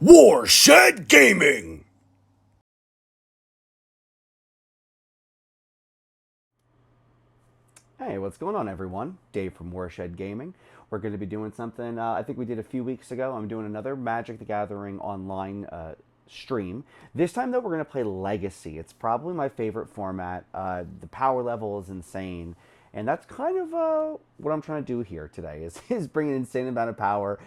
Warshed Gaming! Hey, what's going on, everyone? Dave from Warshed Gaming. We're going to be doing something I think we did a few weeks ago. I'm doing another Magic the Gathering online stream. This time, though, we're going to play Legacy. It's probably my favorite format. The power level is insane. And that's kind of what I'm trying to do here today is bring an insane amount of power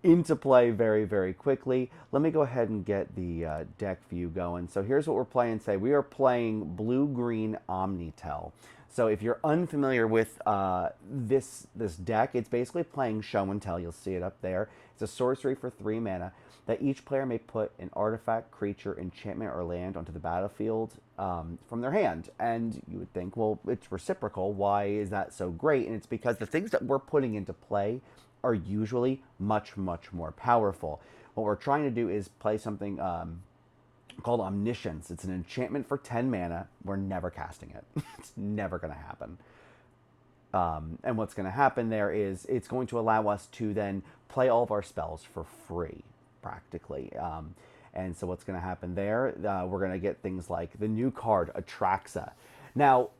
into play very, very quickly. Let me go ahead and get the deck view going. So here's what we're playing today. We are playing Blue-Green Omnitel. So if you're unfamiliar with this deck, it's basically playing Show and Tell. You'll see it up there. It's a sorcery for 3 mana that each player may put an artifact, creature, enchantment, or land onto the battlefield from their hand. And you would think, well, it's reciprocal. Why is that so great? And it's because the things that we're putting into play are usually much, much more powerful. What we're trying to do is play something called Omniscience. It's an enchantment for 10 mana. We're never casting it. It's never going to happen. And what's going to happen there is it's going to allow us to then play all of our spells for free, practically. And so what's going to happen there, we're going to get things like the new card, Atraxa. Now,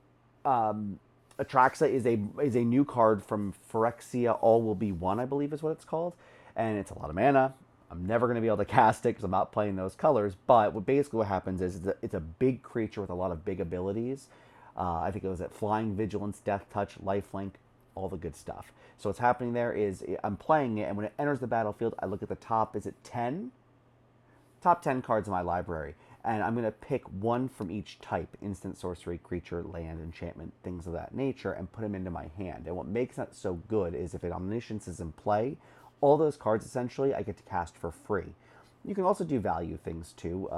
Atraxa is a new card from Phyrexia. All Will Be One, I believe is what it's called. And it's a lot of mana. I'm never going to be able to cast it because I'm not playing those colors. But what happens is it's a big creature with a lot of big abilities. I think it was at Flying, Vigilance, Death Touch, Lifelink, all the good stuff. So what's happening there is I'm playing it, and when it enters the battlefield, I look at the top. Is it 10? Top 10 cards in my library. And I'm going to pick one from each type, instant, sorcery, creature, land, enchantment, things of that nature, and put them into my hand. And what makes that so good is if an Omniscience is in play, all those cards essentially I get to cast for free. You can also do value things too.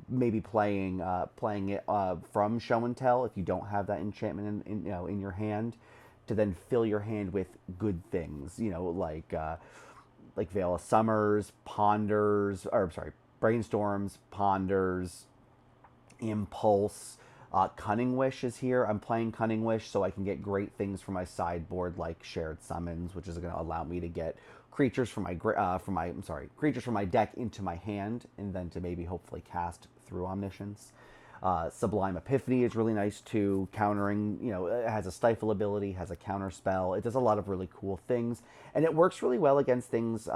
Maybe playing it from Show and Tell if you don't have that enchantment in your hand, to then fill your hand with good things. Like Veil of Summers, Brainstorms, Ponders, Impulse. Cunning Wish is here. I'm playing Cunning Wish so I can get great things from my sideboard, like Shared Summons, which is going to allow me to get creatures from my deck into my hand, and then to maybe hopefully cast through Omniscience. Sublime Epiphany is really nice too, countering, it has a stifle ability, has a counter spell. It does a lot of really cool things, and it works really well against things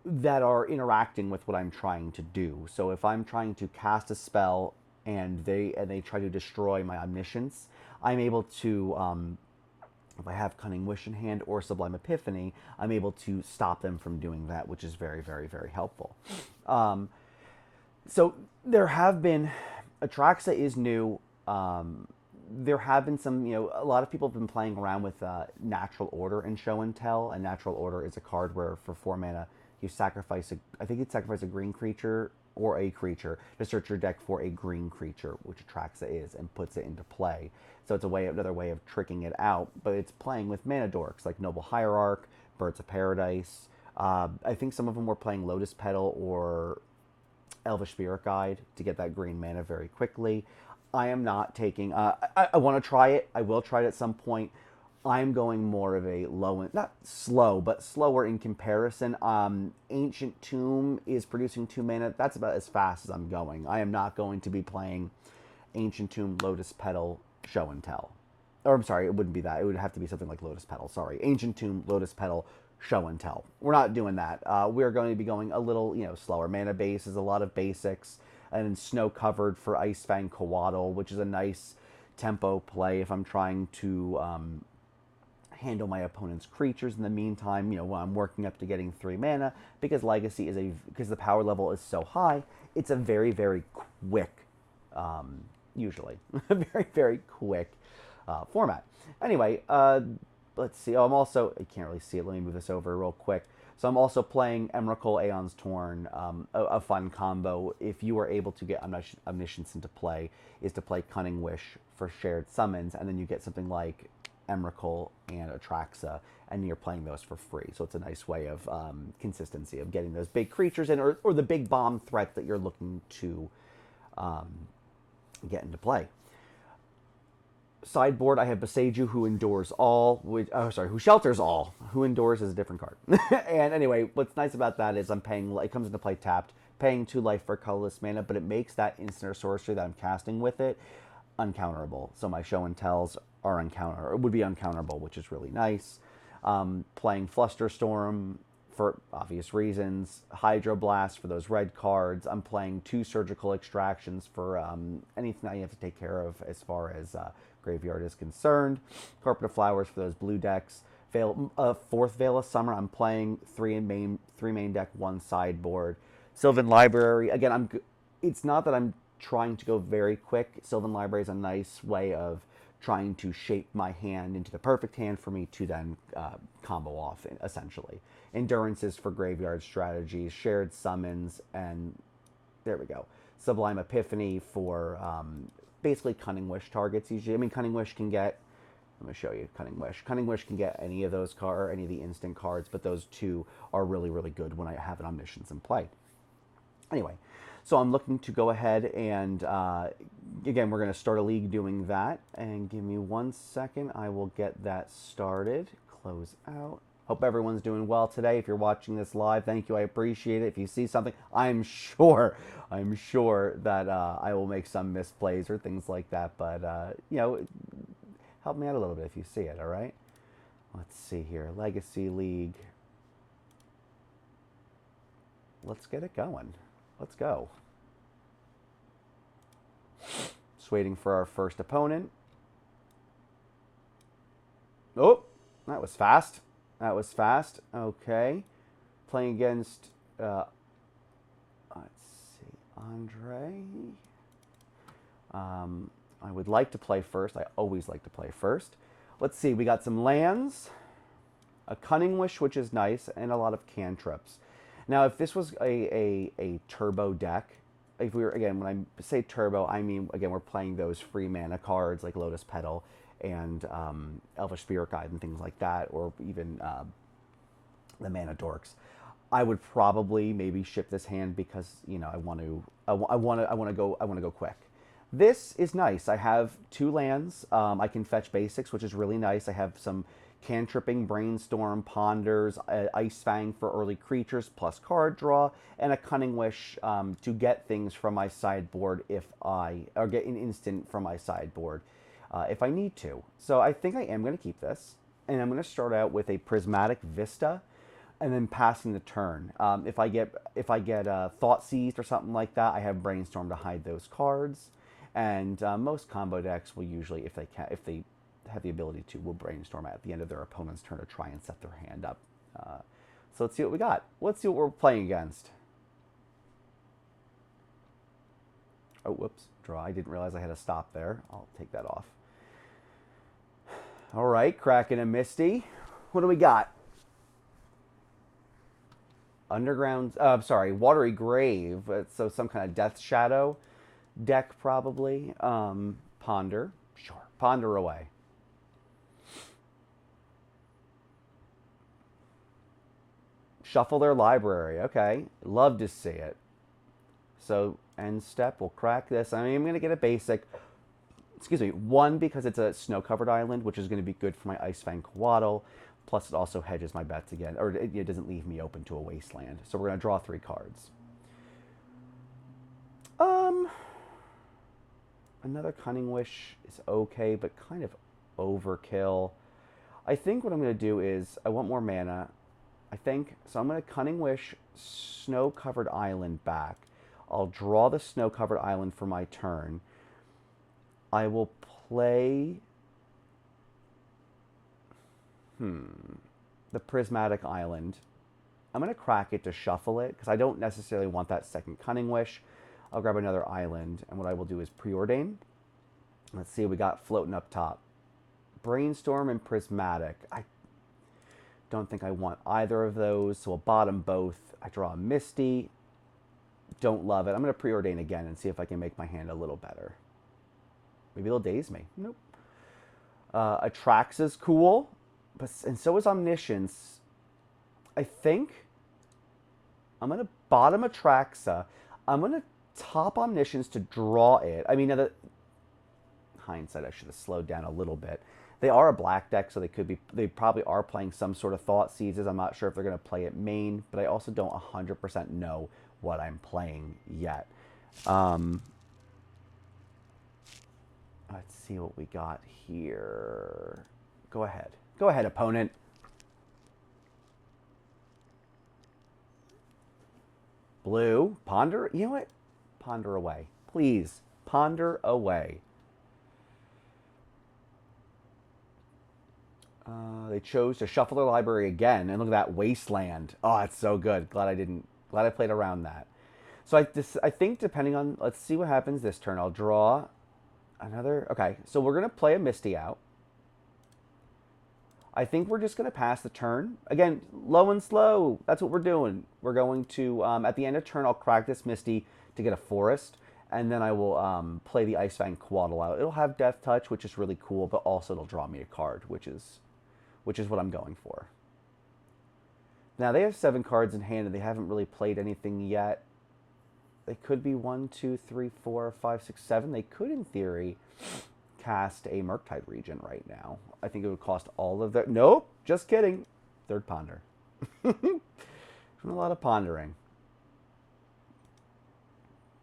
that are interacting with what I'm trying to do. So if I'm trying to cast a spell and they try to destroy my Omniscience, I'm able to, if I have Cunning Wish in hand or Sublime Epiphany, I'm able to stop them from doing that, which is very, very, very helpful. So there have been, Atraxa is new. There have been some, a lot of people have been playing around with Natural Order and Show and Tell. And Natural Order is a card where for 4 mana you sacrifice a green creature or a creature to search your deck for a green creature, which Atraxa is, and puts it into play. So it's another way of tricking it out, but it's playing with mana dorks like Noble Hierarch, Birds of Paradise. I think some of them were playing Lotus Petal or Elvish Spirit Guide to get that green mana very quickly. I am not taking. I want to try it. I will try it at some point. I'm going more of a not slow, but slower in comparison. Ancient Tomb is producing 2 mana. That's about as fast as I'm going. I am not going to be playing Ancient Tomb, Lotus Petal, Show and Tell. Or I'm sorry, it wouldn't be that. It would have to be something like Lotus Petal. Sorry, Ancient Tomb, Lotus Petal, Show and Tell. We're not doing that. We're going to be going a little, slower. Mana base is a lot of basics, and then Snow Covered for Icefang Coatl, which is a nice tempo play if I'm trying to handle my opponent's creatures in the meantime, while I'm working up to getting 3 mana, because Legacy because the power level is so high, it's a very, very quick, usually, a very, very quick format. Anyway, let's see. Oh, I can't really see it. Let me move this over real quick. So I'm also playing Emrakul Aeon's Torn, a fun combo. If you are able to get Omniscience into play, is to play Cunning Wish for Shared Summons, and then you get something like Emrakul and Atraxa, and you're playing those for free. So it's a nice way of consistency of getting those big creatures in, or the big bomb threat that you're looking to get into play. Sideboard, I have Beseju, who endures all. Who shelters all. Who endures is a different card. And anyway, what's nice about that is I'm paying. It comes into play tapped, paying 2 life for colorless mana, but it makes that instant or sorcery that I'm casting with it uncounterable. So my show and tells are would be uncounterable, which is really nice. Playing Flusterstorm for obvious reasons. Hydroblast for those red cards. I'm playing 2 surgical extractions for anything I have to take care of as far as graveyard is concerned. Carpet of Flowers for those blue decks. Fourth Veil of Summer. I'm playing 3 main deck, 1 sideboard. Sylvan Library. Again, it's not that I'm trying to go very quick. Sylvan Library is a nice way of trying to shape my hand into the perfect hand for me to then combo off, essentially. Endurances for graveyard strategies, shared summons, and there we go. Sublime Epiphany for basically Cunning Wish targets usually. I mean, Cunning Wish can get, let me show you Cunning Wish. Cunning Wish can get any of those any of the instant cards, but those 2 are really, really good when I have an Omniscience in play. Anyway, so I'm looking to go ahead and, again, we're going to start a league doing that. And give me 1 second. I will get that started. Close out. Hope everyone's doing well today. If you're watching this live, thank you. I appreciate it. If you see something, I'm sure that I will make some misplays or things like that. But, you know, help me out a little bit if you see it, all right? Let's see here. Legacy League. Let's get it going. Let's go. Just waiting for our first opponent. Oh, that was fast. That was fast. Okay. Playing against, let's see, Andre. I would like to play first. I always like to play first. Let's see. We got some lands, a Cunning Wish, which is nice, and a lot of cantrips. Now, if this was a turbo deck, if we were, again, when I say turbo, I mean, again, we're playing those free mana cards like Lotus Petal and Elvish Spirit Guide and things like that, or even the Mana Dorks. I would probably maybe ship this hand because, you know, I want to go quick. This is nice. I have 2 lands. I can fetch basics, which is really nice. I have some Cantripping, Brainstorm, Ponders, Ice Fang for early creatures, plus card draw, and a Cunning Wish to get things from my sideboard or get an instant from my sideboard if I need to. So I think I am going to keep this, and I'm going to start out with a Prismatic Vista, and then passing the turn. If I get Thought Seized or something like that, I have Brainstorm to hide those cards, and most combo decks will usually, if they have the ability to, will Brainstorm at the end of their opponent's turn to try and set their hand up. So let's see what we got. Let's see what we're playing against. Oh, whoops, draw. I didn't realize I had a stop there. I'll take that off. All right, Kraken and Misty. What do we got? Watery Grave. So some kind of Death Shadow deck probably. Ponder. Sure, ponder away. Shuffle their library. Okay. Love to see it. So, end step. We'll crack this. I mean, I'm going to get a basic. Excuse me. 1, because it's a snow-covered island, which is going to be good for my Ice Fang Coatl. Plus, it also hedges my bets again. Or it doesn't leave me open to a wasteland. So, we're going to draw 3 cards. Another Cunning Wish is okay, but kind of overkill. I think what I'm going to do is, I want more mana. So I'm going to Cunning Wish Snow-Covered Island back. I'll draw the Snow-Covered Island for my turn. I will play the Prismatic Island. I'm going to crack it to shuffle it because I don't necessarily want that second Cunning Wish. I'll grab another island, and what I will do is Preordain. Let's see what we got floating up top. Brainstorm and Prismatic. I don't think I want either of those, so we'll bottom both. I draw a Misty. Don't love it. I'm going to Preordain again and see if I can make my hand a little better. Maybe it'll daze me. Nope. Atraxa is cool, and so is Omniscience. I think I'm going to bottom Atraxa. I'm going to top Omniscience to draw it. I mean, hindsight, I should have slowed down a little bit. They are a black deck, so they probably are playing some sort of Thought Seizes. I'm not sure if they're going to play it main, but I also don't 100% know what I'm playing yet. Let's see what we got here. Go ahead. Go ahead, opponent. Blue, ponder. You know what? Ponder away. Please, ponder away. They chose to shuffle their library again, and look at that Wasteland. Oh, it's so good. Glad I played around that. So I think depending on, let's see what happens this turn. I'll draw another. Okay, so we're gonna play a Misty out. I think we're just gonna pass the turn again, low and slow. That's what we're doing. We're going to at the end of turn, I'll crack this Misty to get a forest, and then I will play the Icefang Quaddle out. It'll have Death Touch, which is really cool, but also it'll draw me a card, which is what I'm going for. Now they have 7 cards in hand, and they haven't really played anything yet. They could be 1, 2, 3, 4, 5, 6, 7. They could, in theory, cast a Murktide Regent right now. I think it would cost all of their... Nope, just kidding. Third Ponder. A lot of pondering.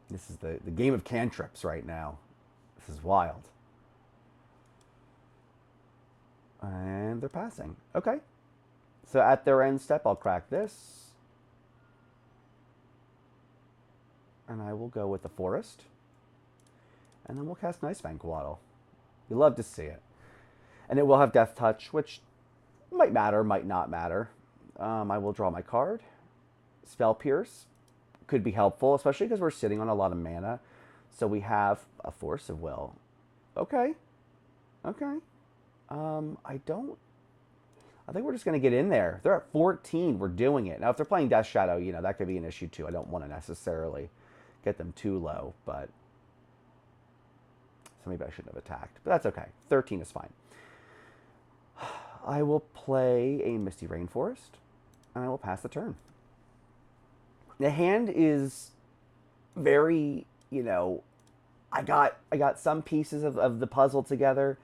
This is the game of cantrips right now. This is wild. And they're passing. Okay. So at their end step, I'll crack this. And I will go with the forest. And then we'll cast Icefang Quaddle. You love to see it. And it will have Death Touch, which might matter, might not matter. I will draw my card. Spell Pierce could be helpful, especially because we're sitting on a lot of mana. So we have a Force of Will. Okay. Okay. I think we're just going to get in there. They're at 14. We're doing it. Now, if they're playing Death Shadow, you know, that could be an issue too. I don't want to necessarily get them too low, but... So maybe I shouldn't have attacked, but that's okay. 13 is fine. I will play a Misty Rainforest, and I will pass the turn. The hand is very, you know, I got some pieces of the puzzle together,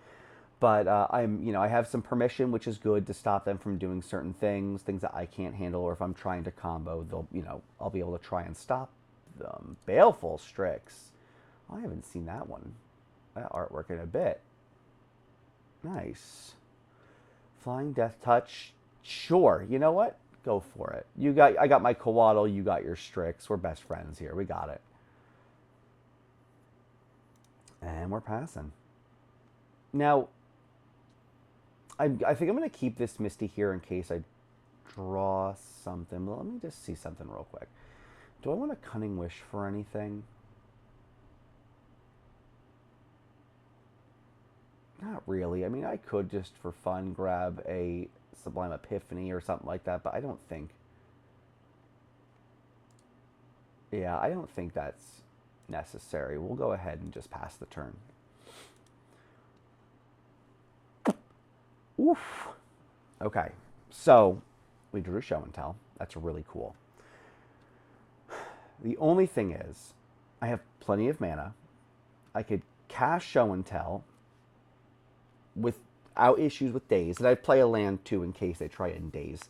but I have some permission, which is good to stop them from doing certain things that I can't handle, or if I'm trying to combo, I'll be able to try and stop them. Baleful Strix. I haven't seen that one. That artwork in a bit. Nice. Flying Death Touch. Sure. You know what? Go for it. I got my Quaddle. You got your Strix. We're best friends here. We got it. And we're passing. Now, I think I'm going to keep this Misty here in case I draw something. But let me just see something real quick. Do I want a Cunning Wish for anything? Not really. I mean, I could just for fun grab a Sublime Epiphany or something like that, but I don't think... Yeah, I don't think that's necessary. We'll go ahead and just pass the turn. Oof. Okay, so we drew Show and Tell. That's really cool. The only thing is, I have plenty of mana. I could cast Show and Tell without issues with Daze, and I'd play a land too in case they try it in Daze.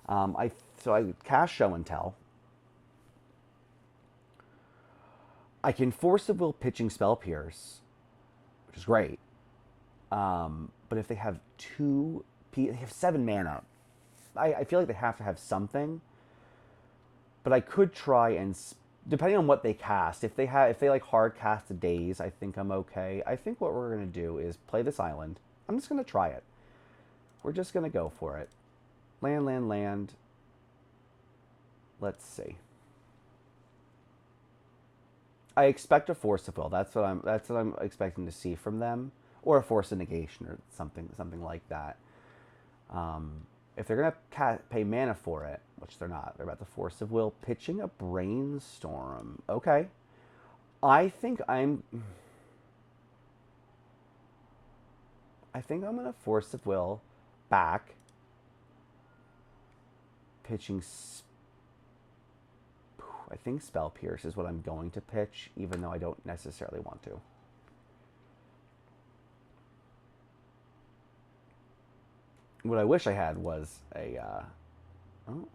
So I cast Show and Tell. I can Force of Will pitching Spell Pierce, which is great. But if they have they have 7 mana. I feel like they have to have something. But I could try and, depending on what they cast, if they like hard cast a Daze, I think I'm okay. I think what we're gonna do is play this island. I'm just gonna try it. We're just gonna go for it. Land, land, land. Let's see. I expect a Force of Will. That's what I'm expecting to see from them, or a Force of Negation or something like that. If they're gonna pay mana for it, which they're not, they're about to Force of Will, pitching a Brainstorm. Okay, I think I'm gonna Force of Will back, pitching. I think Spell Pierce is what I'm going to pitch, even though I don't necessarily want to. What I wish I had was a... oh,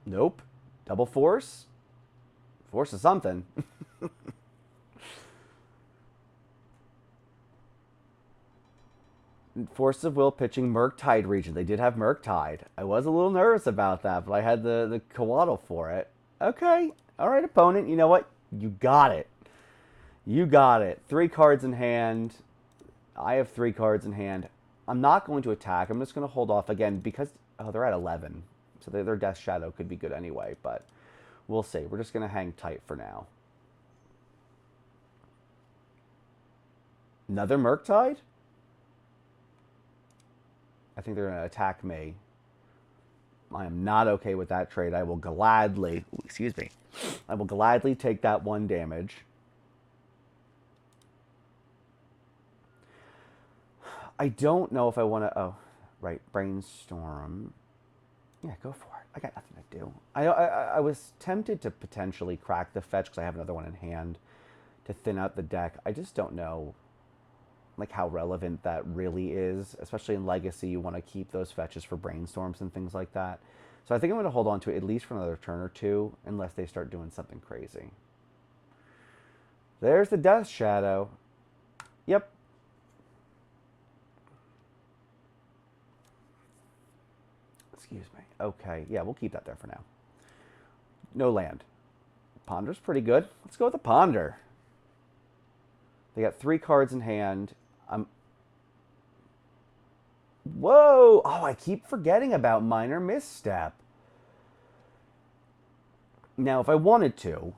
nope. Double force? Force is something. Force of Will pitching Murktide region. They did have Murktide. I was a little nervous about that, but I had the Coatl for it. Okay. All right, opponent. You know what? You got it. You got it. 3 cards in hand. I have 3 cards in hand. I'm not going to attack. I'm just going to hold off again because... oh, they're at 11. So their Death Shadow could be good anyway, but we'll see. We're just going to hang tight for now. Another Murktide? I think they're going to attack me. I am not okay with that trade. I will gladly... excuse me. I will gladly take that 1 damage. I don't know if I want to... oh, right. Brainstorm. Yeah, go for it. I got nothing to do. I was tempted to potentially crack the fetch because I have another one in hand to thin out the deck. I just don't know like how relevant that really is, especially in Legacy. You want to keep those fetches for brainstorms and things like that. So I think I'm going to hold on to it at least for another turn or 2, unless they start doing something crazy. There's the Death Shadow. Yep. Excuse me. Okay, yeah, we'll keep that there for now. No land. Ponder's pretty good. Let's go with the Ponder. They got 3 cards in hand. Whoa! Oh, I keep forgetting about Minor Misstep. Now, if I wanted to,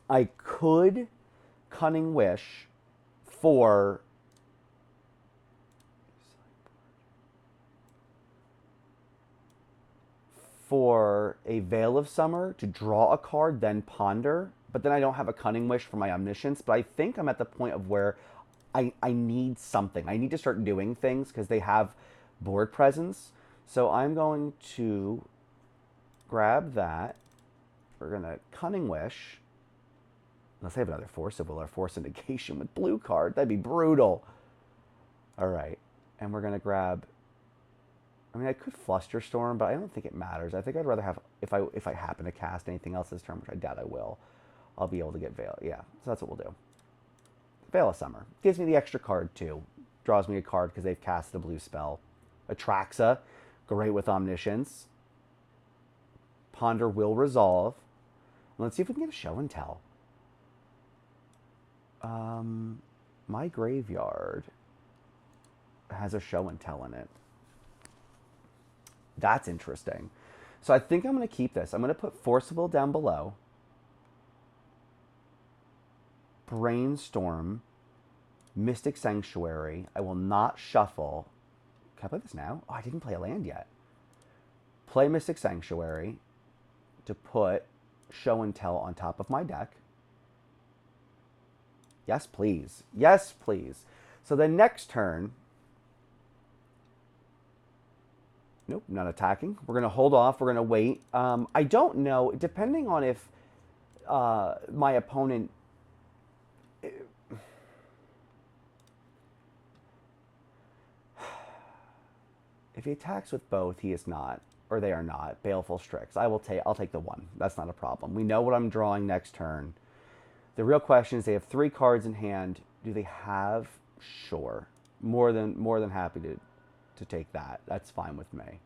I could Cunning Wish for a Veil of Summer to draw a card, then ponder. But then I don't have a Cunning Wish for my Omniscience. But I think I'm at the point of where I need something. I need to start doing things because they have board presence. So I'm going to grab that. We're going to Cunning Wish. Unless I have another Force of Will or Force of Negation with blue card. That'd be brutal. All right. And we're going to grab... I mean, I could Flusterstorm, but I don't think it matters. I think I'd rather have... if I happen to cast anything else this turn, which I doubt I will, I'll be able to get Veil. Yeah, so that's what we'll do. Veil of Summer. Gives me the extra card, too. Draws me a card because they've cast the blue spell. Atraxa. Great with Omniscience. Ponder will resolve. Let's see if we can get a Show and Tell. My graveyard has a Show and Tell in it. That's interesting. So I think I'm going to keep this. I'm going to put Force of Will down below. Brainstorm. Mystic Sanctuary. I will not shuffle. Can I play this now? Oh, I didn't play a land yet. Play Mystic Sanctuary to put Show and Tell on top of my deck. Yes, please. Yes, please. So then next turn... nope, not attacking. We're going to hold off. We're going to wait. I don't know, depending on if my opponent... if he attacks with both, he is not. Or they are not. Baleful Strix. I'll take the 1. That's not a problem. We know what I'm drawing next turn. The real question is they have 3 cards in hand. Do they have? Sure. More than happy to take that. That's fine with me.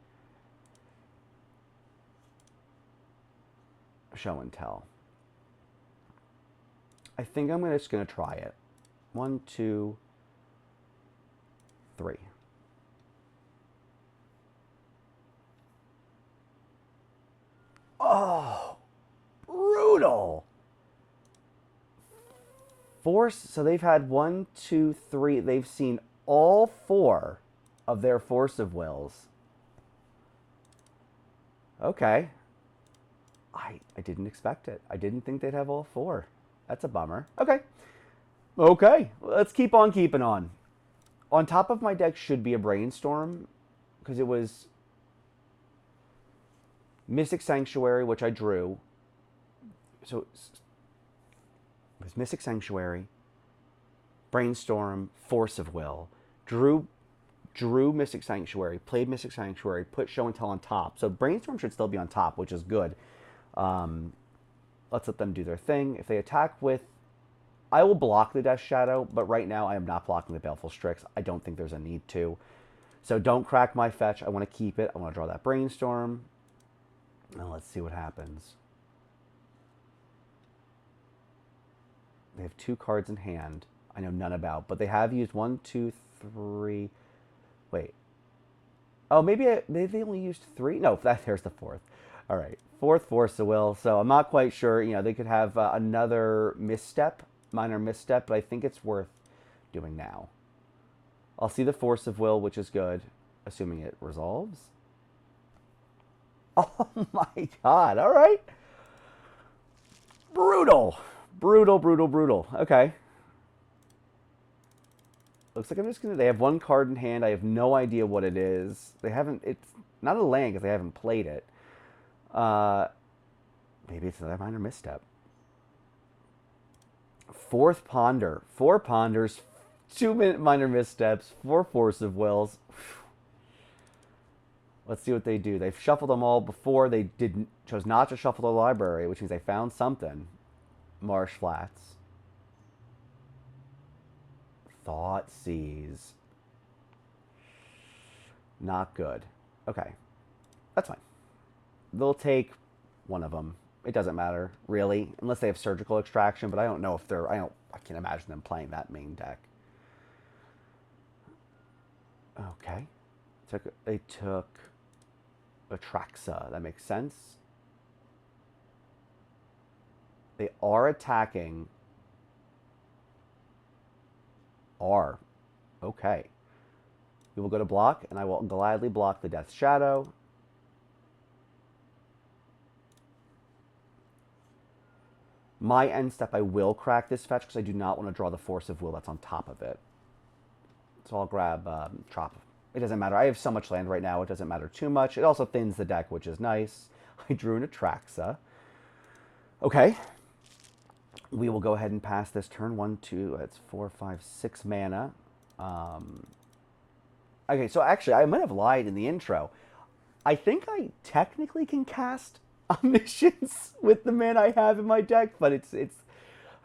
Show and Tell. I think I'm just going to try it. 1, 2, 3. Oh, brutal. Force. So they've had 1, 2, 3. They've seen all 4 of their Force of Wills. Okay. I didn't expect it. I didn't think they'd have all 4. That's a bummer. Okay. Okay. Let's keep on keeping on. On top of my deck should be a Brainstorm, because it was Mystic Sanctuary, which I drew. So It was Mystic Sanctuary, Brainstorm, Force of Will. Drew Mystic Sanctuary, played Mystic Sanctuary, put Show and Tell on top. So Brainstorm should still be on top, which is good. Let's let them do their thing. If they attack with... I will block the Death Shadow, but right now I am not blocking the Baleful Strix. I don't think there's a need to. So don't crack my fetch. I want to keep it. I want to draw that Brainstorm. Now let's see what happens. They have 2 cards in hand I know none about, but they have used 1, 2, 3... Wait. Oh, maybe they only used 3? No, there's the 4th. All right. 4th Force of Will. So I'm not quite sure. You know, they could have another misstep, minor misstep, but I think it's worth doing now. I'll see the Force of Will, which is good, assuming it resolves. Oh my god. All right. Brutal. Brutal, brutal, brutal. Okay. Looks like I'm just going to... They have 1 card in hand. I have no idea what it is. They haven't... It's not a land because they haven't played it. Maybe it's another minor misstep. 4th Ponder. 4 Ponders. 2 minor missteps. 4 Force of Wills. Let's see what they do. They've shuffled them all before. They chose not to shuffle the library, which means they found something. Marsh Flats. Thoughtseize. Not good. Okay. That's fine. They'll take one of them. It doesn't matter, really, unless they have Surgical Extraction, but I don't know if they're... I can't imagine them playing that main deck. Okay. They took Atraxa. That makes sense. They are attacking... R. Okay. We will go to block, and I will gladly block the Death Shadow. My end step, I will crack this fetch because I do not want to draw the Force of Will that's on top of it. So I'll grab Chop. It doesn't matter. I have so much land right now, it doesn't matter too much. It also thins the deck, which is nice. I drew an Atraxa. Okay. We will go ahead and pass this turn. 1, 2, that's 4, 5, 6 mana. Okay, so actually, I might have lied in the intro. I think I technically can cast Omniscience with the mana I have in my deck, but it's.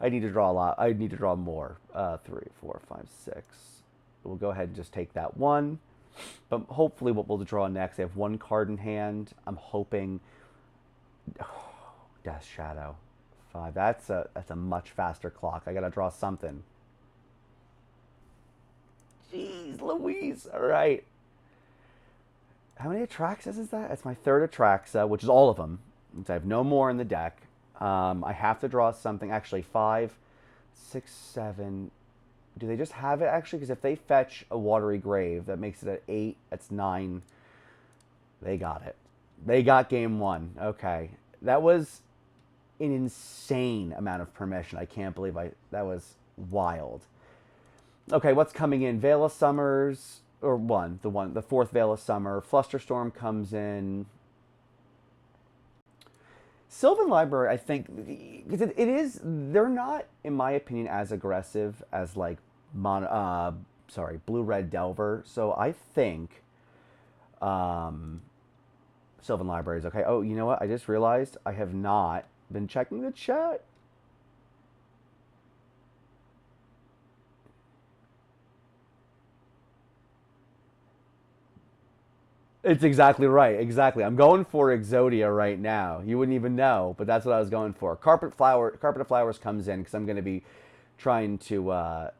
I need to draw a lot. I need to draw more. 3, 4, 5, 6. We'll go ahead and just take that 1. But hopefully, what we'll draw next, I have 1 card in hand. I'm hoping. Oh, Death Shadow. 5. That's a much faster clock. I gotta draw something. Jeez Louise. All right. How many Atraxas is that? That's my 3rd Atraxa, which is all of them. So I have no more in the deck. I have to draw something. Actually, 5, 6, 7. Do they just have it, actually? Because if they fetch a Watery Grave, that makes it at 8. That's 9. They got it. They got game 1. Okay. That was an insane amount of permission. I can't believe that was wild. Okay, what's coming in? Veil of Summers, or the 4th Veil of Summer. Flusterstorm comes in. Sylvan Library, I think, because it is, they're not, in my opinion, as aggressive as like Blue-Red Delver. So I think Sylvan Library is okay. Oh, you know what? I just realized I have not been checking the chat. It's exactly right. Exactly. I'm going for Exodia right now. You wouldn't even know, but that's what I was going for. Carpet of Flowers comes in because I'm going to be trying to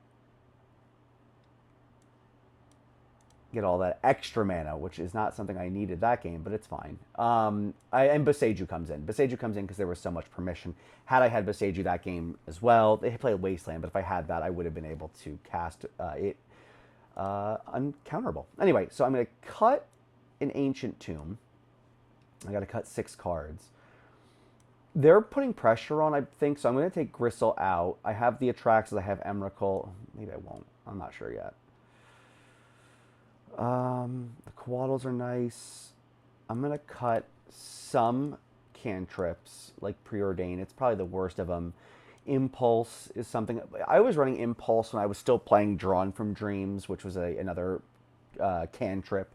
get all that extra mana, which is not something I needed that game, but it's fine. And Boseiju comes in. Boseiju comes in because there was so much permission. Had I had Boseiju that game as well, they played Wasteland, but if I had that, I would have been able to cast it uncounterable. Anyway, so I'm going to cut an Ancient Tomb. I got to cut 6 cards. They're putting pressure on, I think, so I'm going to take Gristle out. I have the Atraxas, I have Emrakul. Maybe I won't. I'm not sure yet. The Coatls are nice. I'm going to cut some cantrips, like Preordain. It's probably the worst of them. Impulse is something. I was running Impulse when I was still playing Drawn from Dreams, which was another cantrip,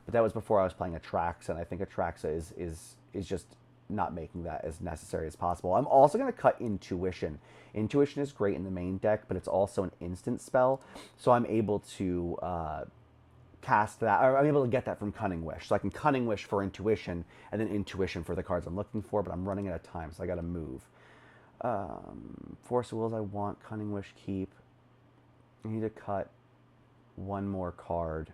but that was before I was playing Atraxa, and I think Atraxa is just not making that as necessary as possible. I'm also going to cut Intuition. Intuition is great in the main deck, but it's also an instant spell, so I'm able to cast that, or I'm able to get that from Cunning Wish. So I can Cunning Wish for Intuition, and then Intuition for the cards I'm looking for, but I'm running out of time, so I got to move. Force of Wills I want, Cunning Wish keep. I need to cut one more card.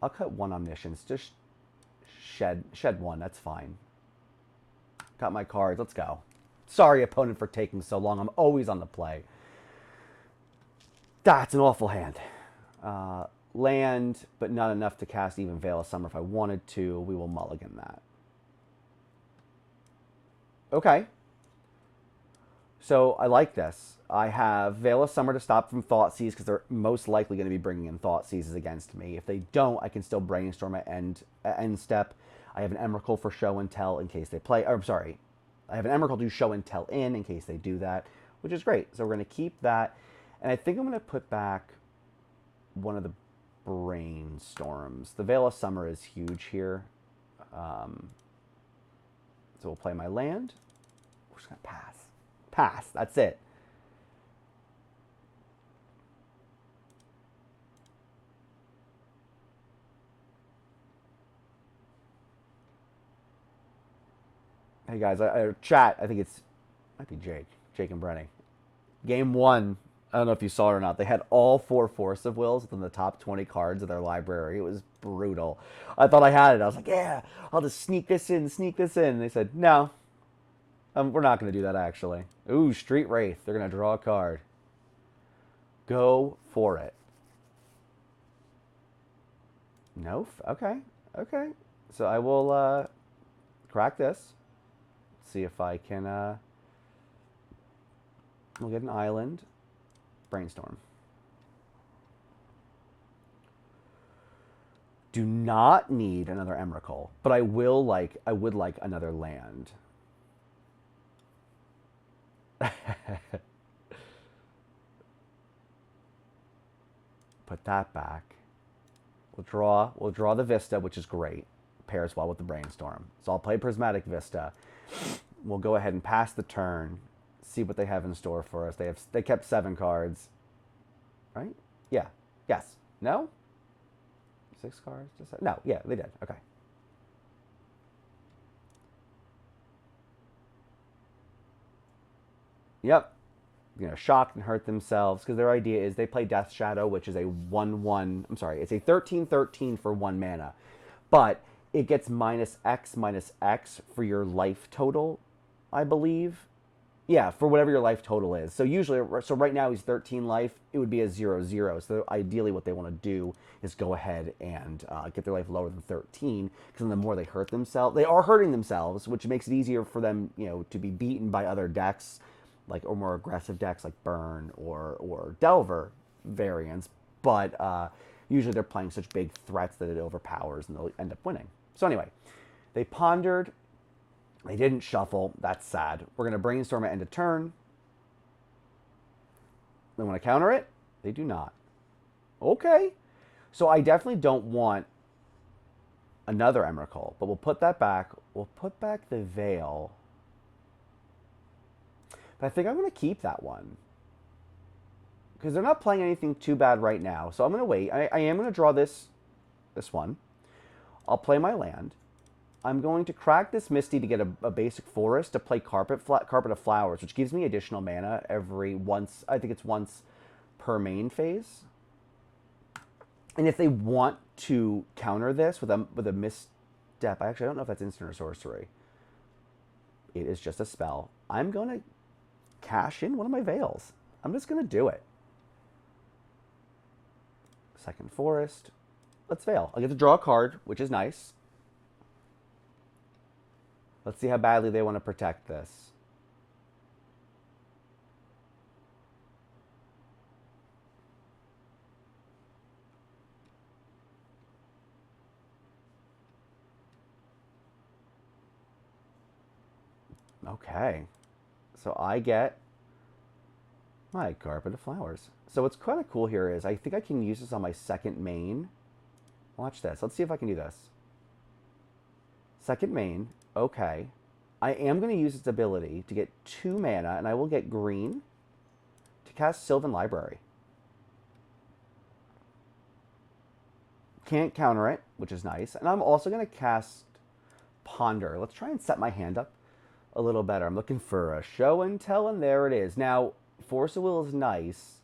I'll cut one Omniscience. Just shed one. That's fine. Got my cards. Let's go. Sorry, opponent, for taking so long. I'm always on the play. That's an awful hand. Land, but not enough to cast even Veil of Summer if I wanted to. We will mulligan that. Okay. So I like this. I have Veil of Summer to stop from Thoughtseize because they're most likely going to be bringing in Thoughtseizes against me. If they don't, I can still Brainstorm at end step. I have an Emrakul for Show and Tell in case they play. Or, I'm sorry. I have an Emrakul to Show and Tell in case they do that, which is great. So we're going to keep that. And I think I'm going to put back one of the Brainstorms. The Veil of Summer is huge here. So we'll play my land. We're just going to pass. Pass. That's it. Hey guys, chat. I think might be Jake and Brenny. Game 1. I don't know if you saw it or not. They had all 4 Force of Wills within the top 20 cards of their library. It was brutal. I thought I had it. I was like, yeah, I'll just sneak this in. And they said, no, we're not going to do that, actually. Ooh, Street Wraith. They're going to draw a card. Go for it. No? Okay. So I will crack this. See if I can... we'll get an island. Brainstorm. Do not need another Emrakul, but I would like another land. Put that back. We'll draw the Vista, which is great. Pairs well with the Brainstorm. So I'll play Prismatic Vista. We'll go ahead and pass the turn. See what they have in store for us. They kept 7 cards. Right? Yeah. Yes. No? 6 cards? No. Yeah, they did. Okay. Yep. Shock and hurt themselves because their idea is they play Death Shadow, which is a 1/1. I'm sorry, it's a 13/13 for 1 mana, but it gets -X for your life total, I believe. Yeah, for whatever your life total is. So so right now he's 13 life. It would be a 0/0. So ideally, what they want to do is go ahead and get their life lower than 13, because the more they hurt themselves, they are hurting themselves, which makes it easier for them, to be beaten by other decks, or more aggressive decks like Burn or Delver variants. But usually they're playing such big threats that it overpowers and they'll end up winning. So anyway, they pondered. They didn't shuffle. That's sad. We're going to Brainstorm at end of turn. They want to counter it? They do not. Okay. So I definitely don't want another Emrakul, but we'll put that back. We'll put back the Veil. But I think I'm going to keep that one, because they're not playing anything too bad right now. So I'm going to wait. I am going to draw this one. I'll play my land. I'm going to crack this Misty to get a basic forest to play Carpet of Flowers, which gives me additional mana every once. I think it's once per main phase. And if they want to counter this with a misstep, I don't know if that's instant or sorcery. It is just a spell. I'm going to cash in one of my Veils. I'm just going to do it. Second forest. Let's Veil. I'll get to draw a card, which is nice. Let's see how badly they want to protect this. Okay. So I get my carpet of flowers. So what's kind of cool here is I think I can use this on my second main. Watch this. Let's see if I can do this. Second main. Okay. I am going to use its ability to get 2 mana, and I will get green to cast Sylvan Library. Can't counter it, which is nice. And I'm also going to cast Ponder. Let's try and set my hand up a little better. I'm looking for a show and tell, and there it is. Now, Force of Will is nice,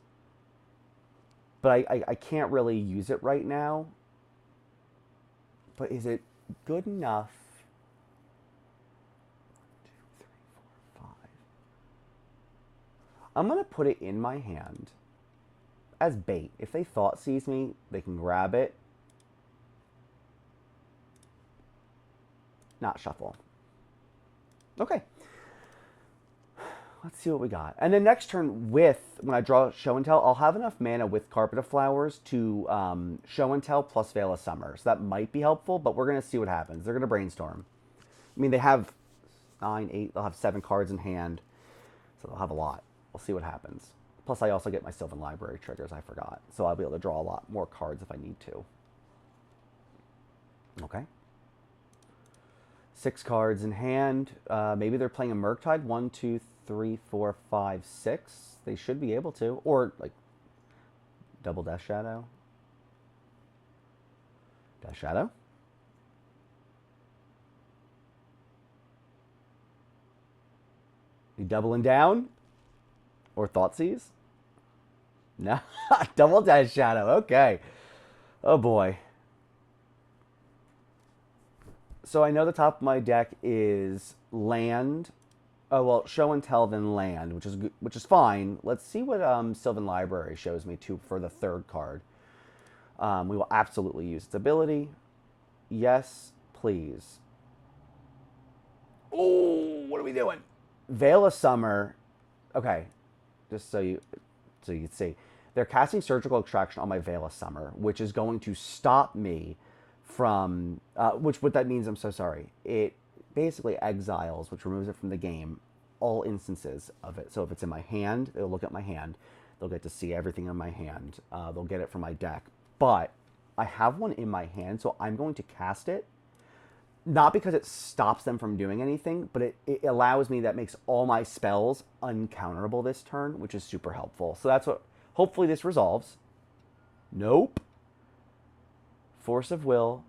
but I can't really use it right now. But is it good enough? 1, 2, 3, 4, 5. I'm going to put it in my hand as bait. If they thought sees me, they can grab it. Not shuffle. Okay. Let's see what we got. And then next turn when I draw Show and Tell, I'll have enough mana with Carpet of Flowers to Show and Tell plus Veil of Summer. So that might be helpful, but we're going to see what happens. They're going to brainstorm. I mean, they have 9, 8, they'll have 7 cards in hand. So they'll have a lot. We'll see what happens. Plus, I also get my Sylvan Library triggers, I forgot. So I'll be able to draw a lot more cards if I need to. Okay. 6 cards in hand. Maybe they're playing a Murktide. 1, 2, 3, 4, 5, 6. They should be able to. Or, like, double Death Shadow. Death Shadow. You doubling down? Or Thoughtseize? No. Double Death Shadow. Okay. Oh, boy. So I know the top of my deck is land. Oh, well, Show and Tell, then land, which is fine. Let's see what Sylvan Library shows me for the 3rd card. We will absolutely use its ability. Yes, please. Oh, what are we doing? Veil of Summer. Okay, just so you can see. They're casting Surgical Extraction on my Veil of Summer, which is going to stop me from, what that means, I'm so sorry. It basically exiles, which removes it from the game, all instances of it. So if it's in my hand, they'll look at my hand. They'll get to see everything in my hand. They'll get it from my deck. But I have one in my hand, so I'm going to cast it. Not because it stops them from doing anything, but it allows me, that makes all my spells uncounterable this turn, which is super helpful. So that's what, hopefully this resolves. Nope. Force of Will,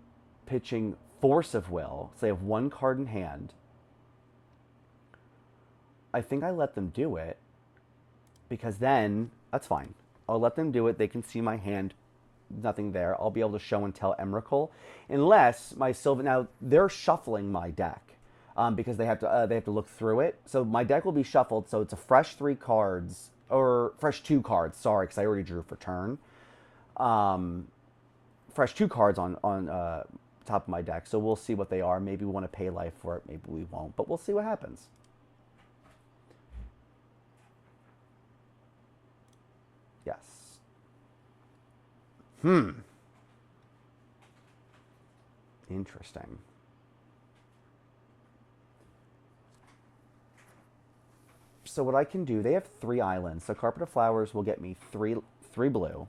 pitching Force of Will. So they have 1 card in hand. I think I let them do it because then, that's fine. I'll let them do it. They can see my hand. Nothing there. I'll be able to Show and Tell Emrakul. Unless my Sylvan, now they're shuffling my deck because they have to look through it. So my deck will be shuffled. So it's a fresh 3 cards, or fresh 2 cards. Sorry, because I already drew for turn. Fresh 2 cards on top of my deck. So we'll see what they are. Maybe we want to pay life for it. Maybe we won't. But we'll see what happens. Yes. Interesting. So what I can do, they have 3 islands. So Carpet of Flowers will get me 3 blue. So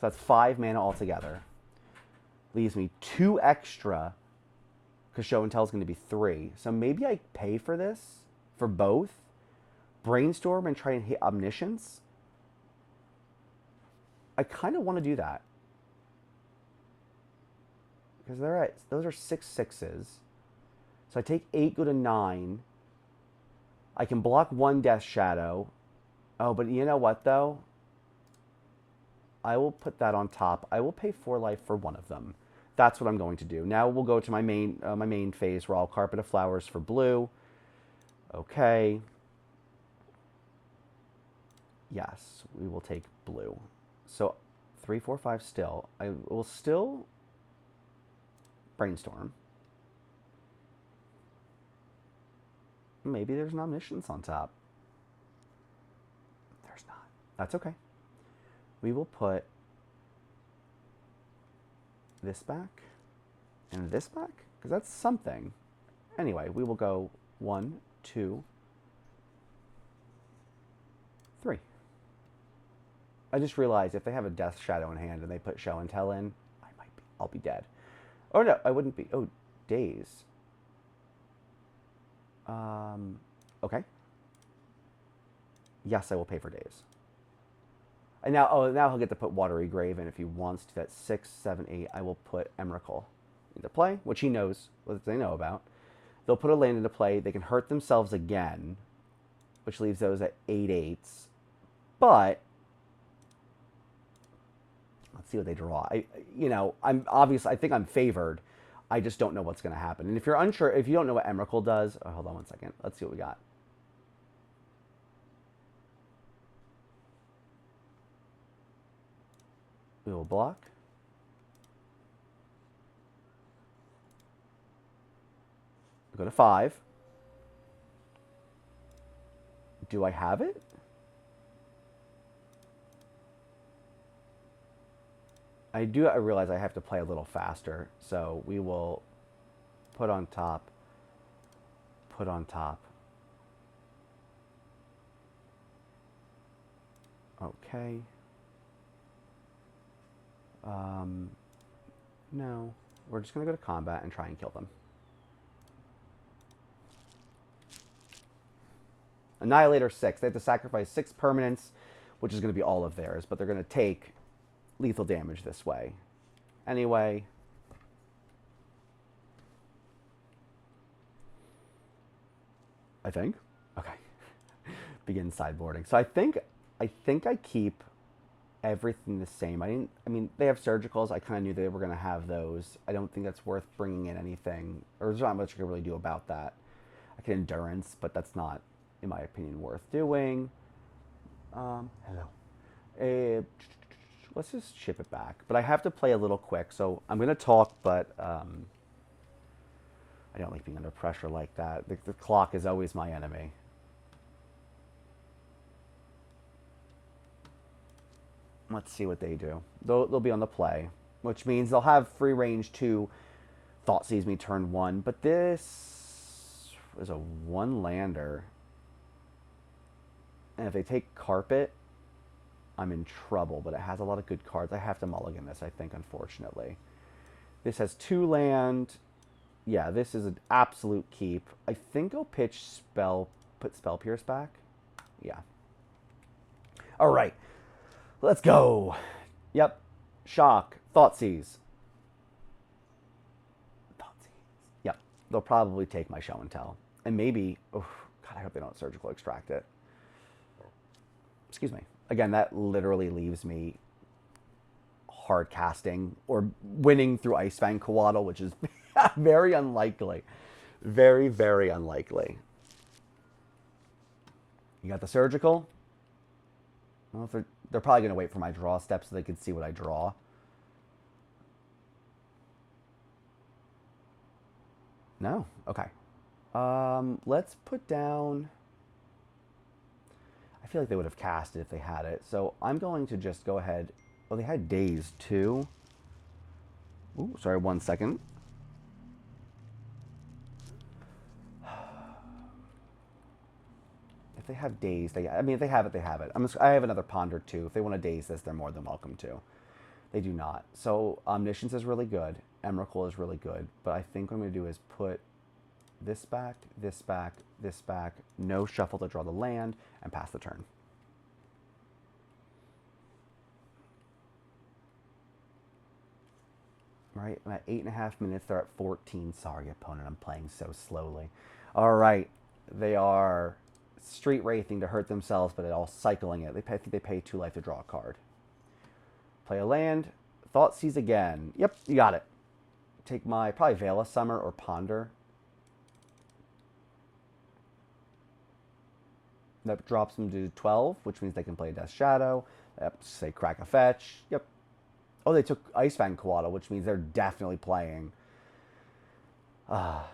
that's 5 mana altogether. Leaves me 2 extra because Show and Tell is going to be 3. So maybe I pay for this, for both. Brainstorm and try and hit Omniscience. I kind of want to do that. Because those are 6 6s. So I take 8, go to 9. I can block 1 Death Shadow. Oh, but you know what, though? I will put that on top. I will pay 4 life for one of them. That's what I'm going to do. Now we'll go to my main phase where I'll Carpet of Flowers for blue. Okay. Yes, we will take blue. So 3, 4, 5 still. I will still Brainstorm. Maybe there's an Omniscience on top. There's not. That's okay. We will put this back and this back, because that's something. Anyway, we will go 1, 2, I just realized if they have a Death Shadow in hand and they put Show and Tell in, I'll be dead. Oh no, I wouldn't be. Oh, Daze. Okay. Yes, I will pay for Daze. And now, now he'll get to put Watery Grave in if he wants to. That's 6, 7, 8. I will put Emrakul into play, which he knows, what they know about. They'll put a land into play. They can hurt themselves again, which leaves those at 8/8s. But let's see what they draw. I'm obviously, I think I'm favored. I just don't know what's going to happen. And if you're unsure, if you don't know what Emrakul does, hold on one second. Let's see what we got. We will block. Go to 5. Do I have it? I realize I have to play a little faster, so we will put on top. Put on top. Okay. No. We're just going to go to combat and try and kill them. Annihilator 6. They have to sacrifice 6 permanents, which is going to be all of theirs, but they're going to take lethal damage this way. Anyway. I think. Okay. Begin sideboarding. So I think I keep everything the same. I mean, they have surgicals. I kind of knew they were going to have those. I don't think that's worth bringing in anything, or there's not much I can really do about that. I can endurance, but that's not, in my opinion, worth doing. Hello. Let's just ship it back. But I have to play a little quick, so I'm going to talk, but I don't like being under pressure like that. The clock is always my enemy. Let's see what they do. They'll be on the play, which means they'll have free range to Thoughtseize me turn 1. But this is a 1-lander. And if they take Carpet, I'm in trouble. But it has a lot of good cards. I have to mulligan this, I think, unfortunately. This has 2 land. Yeah, this is an absolute keep. I think I'll pitch put Spell Pierce back. Yeah. All right. Let's go. Yep. Shock. Thoughtseize. Yep. They'll probably take my Show and Tell. And maybe... Oh, God, I hope they don't Surgical Extract it. Excuse me. Again, that literally leaves me hard casting or winning through Icefang Coatl, which is very unlikely. Very, very unlikely. You got the Surgical. I don't know if they're probably going to wait for my draw step so they can see what I draw. No? Okay. Let's put down... I feel like they would have cast it if they had it. So I'm going to just go ahead... Oh, they had Daze too. Ooh, sorry, 1 second. If they have Daze, I mean, if they have it, they have it. I have another Ponder too. If they want to Daze this, they're more than welcome to. They do not. So Omniscience is really good. Emrakul is really good. But I think what I'm going to do is put this back, this back, this back. No shuffle to draw the land, and pass the turn. Right, I'm at 8.5 minutes. They're at 14. Sorry, opponent, I'm playing so slowly. All right, they are Street Wraithing to hurt themselves, but they're all cycling it. I think they pay 2 life to draw a card. Play a land. Thoughtseize again. Yep, you got it. Take my probably Veil of Summer or Ponder. That drops them to 12, which means they can play Death Shadow. Yep, say Crack a Fetch. Yep. Oh, they took Icefang Coatl, which means they're definitely playing a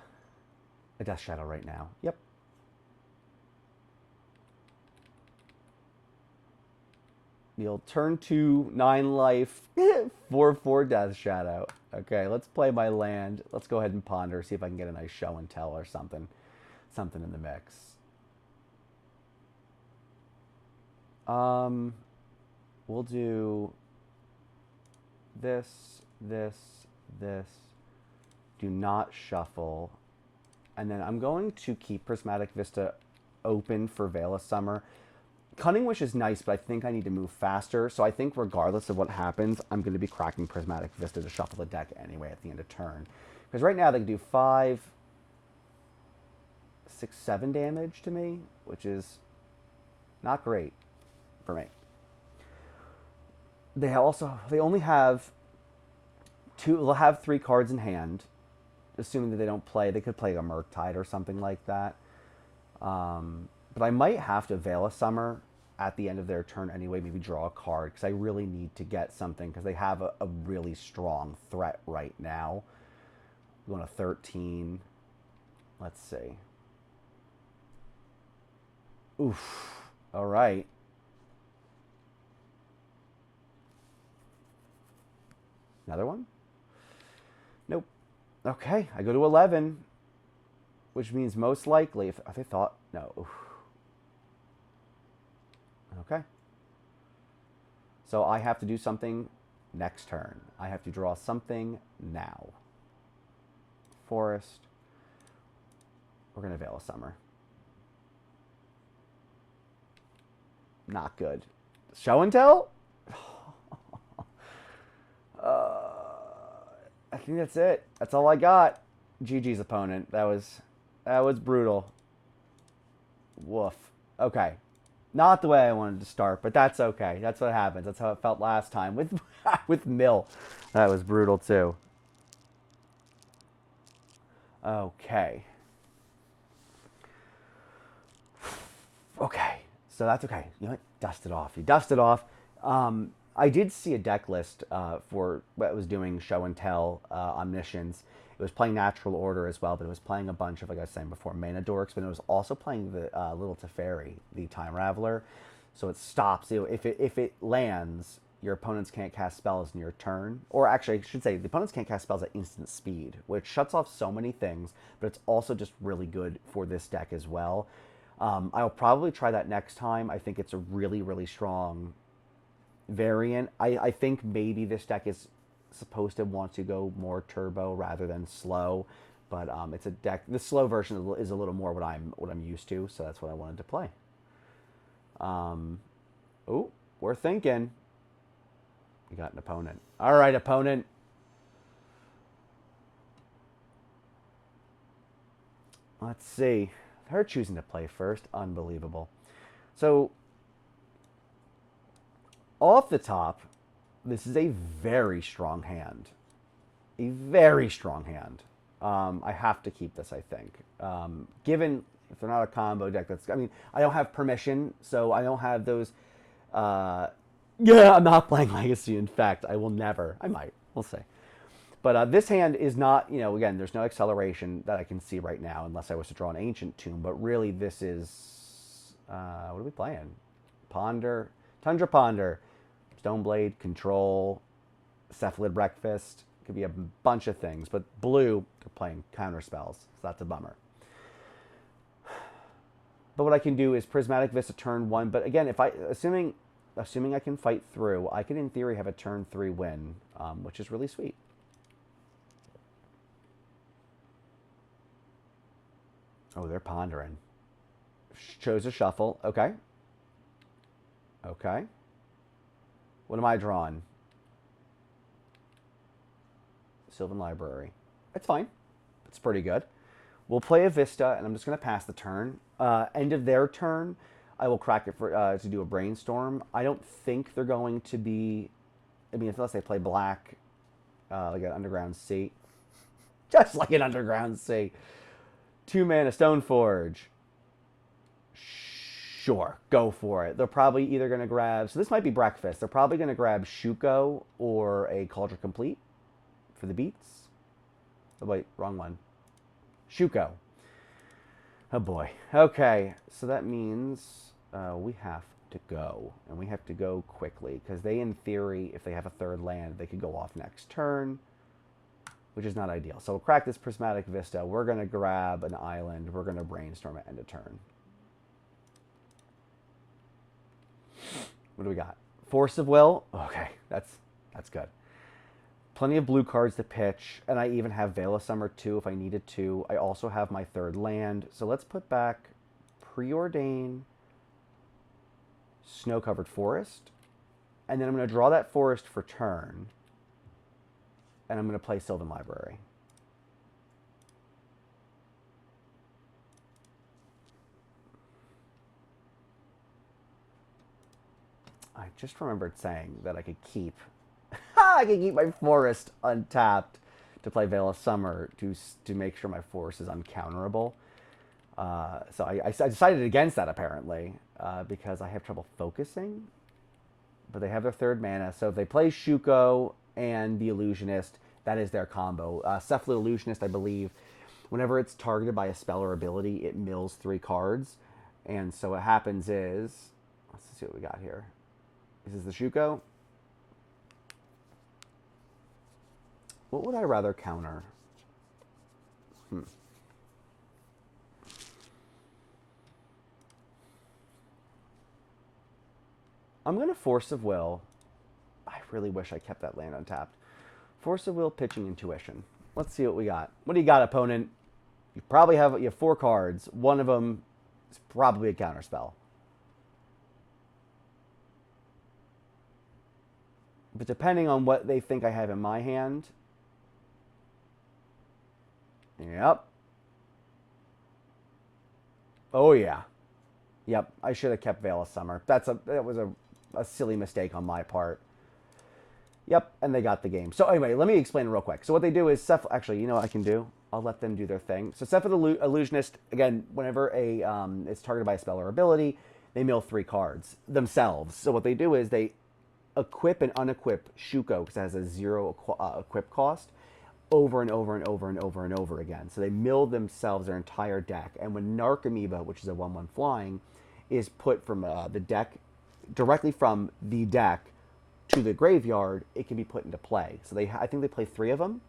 Death Shadow right now. Yep. You'll turn 2, 9 life, 4/4 Death Shadow. Okay, let's play my land. Let's go ahead and ponder, see if I can get a nice Show and Tell or something. Something in the mix. we'll do this, this, this. Do not shuffle. And then I'm going to keep Prismatic Vista open for Veil of Summer. Cunning Wish is nice, but I think I need to move faster. So I think regardless of what happens, I'm going to be cracking Prismatic Vista to shuffle the deck anyway at the end of turn. Because right now they can do 5, 6, 7 damage to me, which is not great for me. They only have they'll have 3 cards in hand, assuming that they don't play. They could play a Murktide or something like that. But I might have to Veil of Summer at the end of their turn anyway, maybe draw a card, because I really need to get something, because they have a really strong threat right now. We're going to 13. Let's see. Oof. All right. Another one? Nope. Okay, I go to 11, which means most likely, if they thought, no. Oof. Okay. So I have to do something next turn. I have to draw something now. Forest. We're going to Veil of Summer. Not good. Show and Tell? I think that's it. That's all I got. GG's opponent. That was brutal. Woof. Okay. Not the way I wanted to start, but that's okay. That's what happens. That's how it felt last time with with Mill. That was brutal too. Okay. Okay. So that's okay. You know what? Dust it off. You dust it off. I did see a deck list for what was doing Show and Tell Omniscience. It was playing Natural Order as well, but it was playing a bunch of, like I was saying before, Mana Dorks, but it was also playing the Little Teferi, the Time Raveler. So it stops. If it lands, your opponents can't cast spells in your turn. Or actually, I should say, the opponents can't cast spells at instant speed, which shuts off so many things, but it's also just really good for this deck as well. I'll probably try that next time. I think it's a really, really strong variant. I think maybe this deck is supposed to want to go more turbo rather than slow, but it's a deck. The slow version is a little more what I'm used to, so that's what I wanted to play. Oh, we're thinking. You got an opponent. All right, opponent. Let's see. Her choosing to play first, unbelievable. So off the top, this is a very strong hand. A very strong hand. I have to keep this, I think. Given if they're not a combo deck, I don't have permission, so I don't have those. I'm not playing Legacy. In fact, I will never. I might. We'll see. But this hand is not, again, there's no acceleration that I can see right now unless I was to draw an Ancient Tomb. But really, this is, what are we playing? Ponder, Tundra Ponder, Stoneblade, Control, Cephalid Breakfast. Could be a bunch of things. But blue, they're playing counter spells, so that's a bummer. But what I can do is Prismatic Vista turn 1. But again, assuming I can fight through, I can in theory have a turn 3 win, which is really sweet. Oh, they're pondering. Chose a shuffle. Okay. Okay. What am I drawing? Sylvan Library. It's fine. It's pretty good. We'll play a Vista, and I'm just going to pass the turn. End of their turn, I will crack it for to do a Brainstorm. I don't think they're going to be... unless they play black, like an Underground Sea. Just like an Underground Sea. 2 mana Stoneforge. Sure, go for it. They're probably either going to grab... So this might be Breakfast. They're probably going to grab Shuko or a Cauldron Complete for the beats. Oh, wait, wrong one. Shuko. Oh, boy. Okay, so that means we have to go. And we have to go quickly. Because they, in theory, if they have a third land, they could go off next turn, which is not ideal. So we'll crack this Prismatic Vista. We're going to grab an island. We're going to Brainstorm at end of turn. What do we got? Force of Will. Okay, that's good. Plenty of blue cards to pitch, and I even have Veil of Summer too if I needed to. I also have my third land. So let's put back Preordain, Snow-Covered Forest, and then I'm going to draw that forest for turn, and I'm going to play Sylvan Library. I just remembered saying that I could keep I can keep my forest untapped to play Veil of Summer to make sure my forest is uncounterable. So I decided against that apparently because I have trouble focusing. But they have their third mana, so if they play Shuko and the Illusionist, that is their combo. Cephalid Illusionist, I believe, whenever it's targeted by a spell or ability, it mills 3 cards. And so what happens is, let's see what we got here. This is the Shuko. What would I rather counter? I'm going to Force of Will. I really wish I kept that land untapped. Force of Will, pitching Intuition. Let's see what we got. What do you got, opponent? You probably have 4 cards. One of them is probably a counterspell. But depending on what they think I have in my hand. Yep. Oh, yeah. Yep, I should have kept Veil of Summer. That was a silly mistake on my part. Yep, and they got the game. So anyway, let me explain real quick. So what they do is actually, you know what I can do? I'll let them do their thing. So Cephalid Illusionist, again, whenever it's targeted by a spell or ability, they mill 3 cards themselves. So what they do is they equip and unequip Shuko, because it has a 0 equip cost, over and over and over and over and over again. So they mill themselves their entire deck. And when Narc Amoeba, which is a 1/1 flying, is put from the deck, directly from the deck to the graveyard, it can be put into play. So I think they play 3 of them.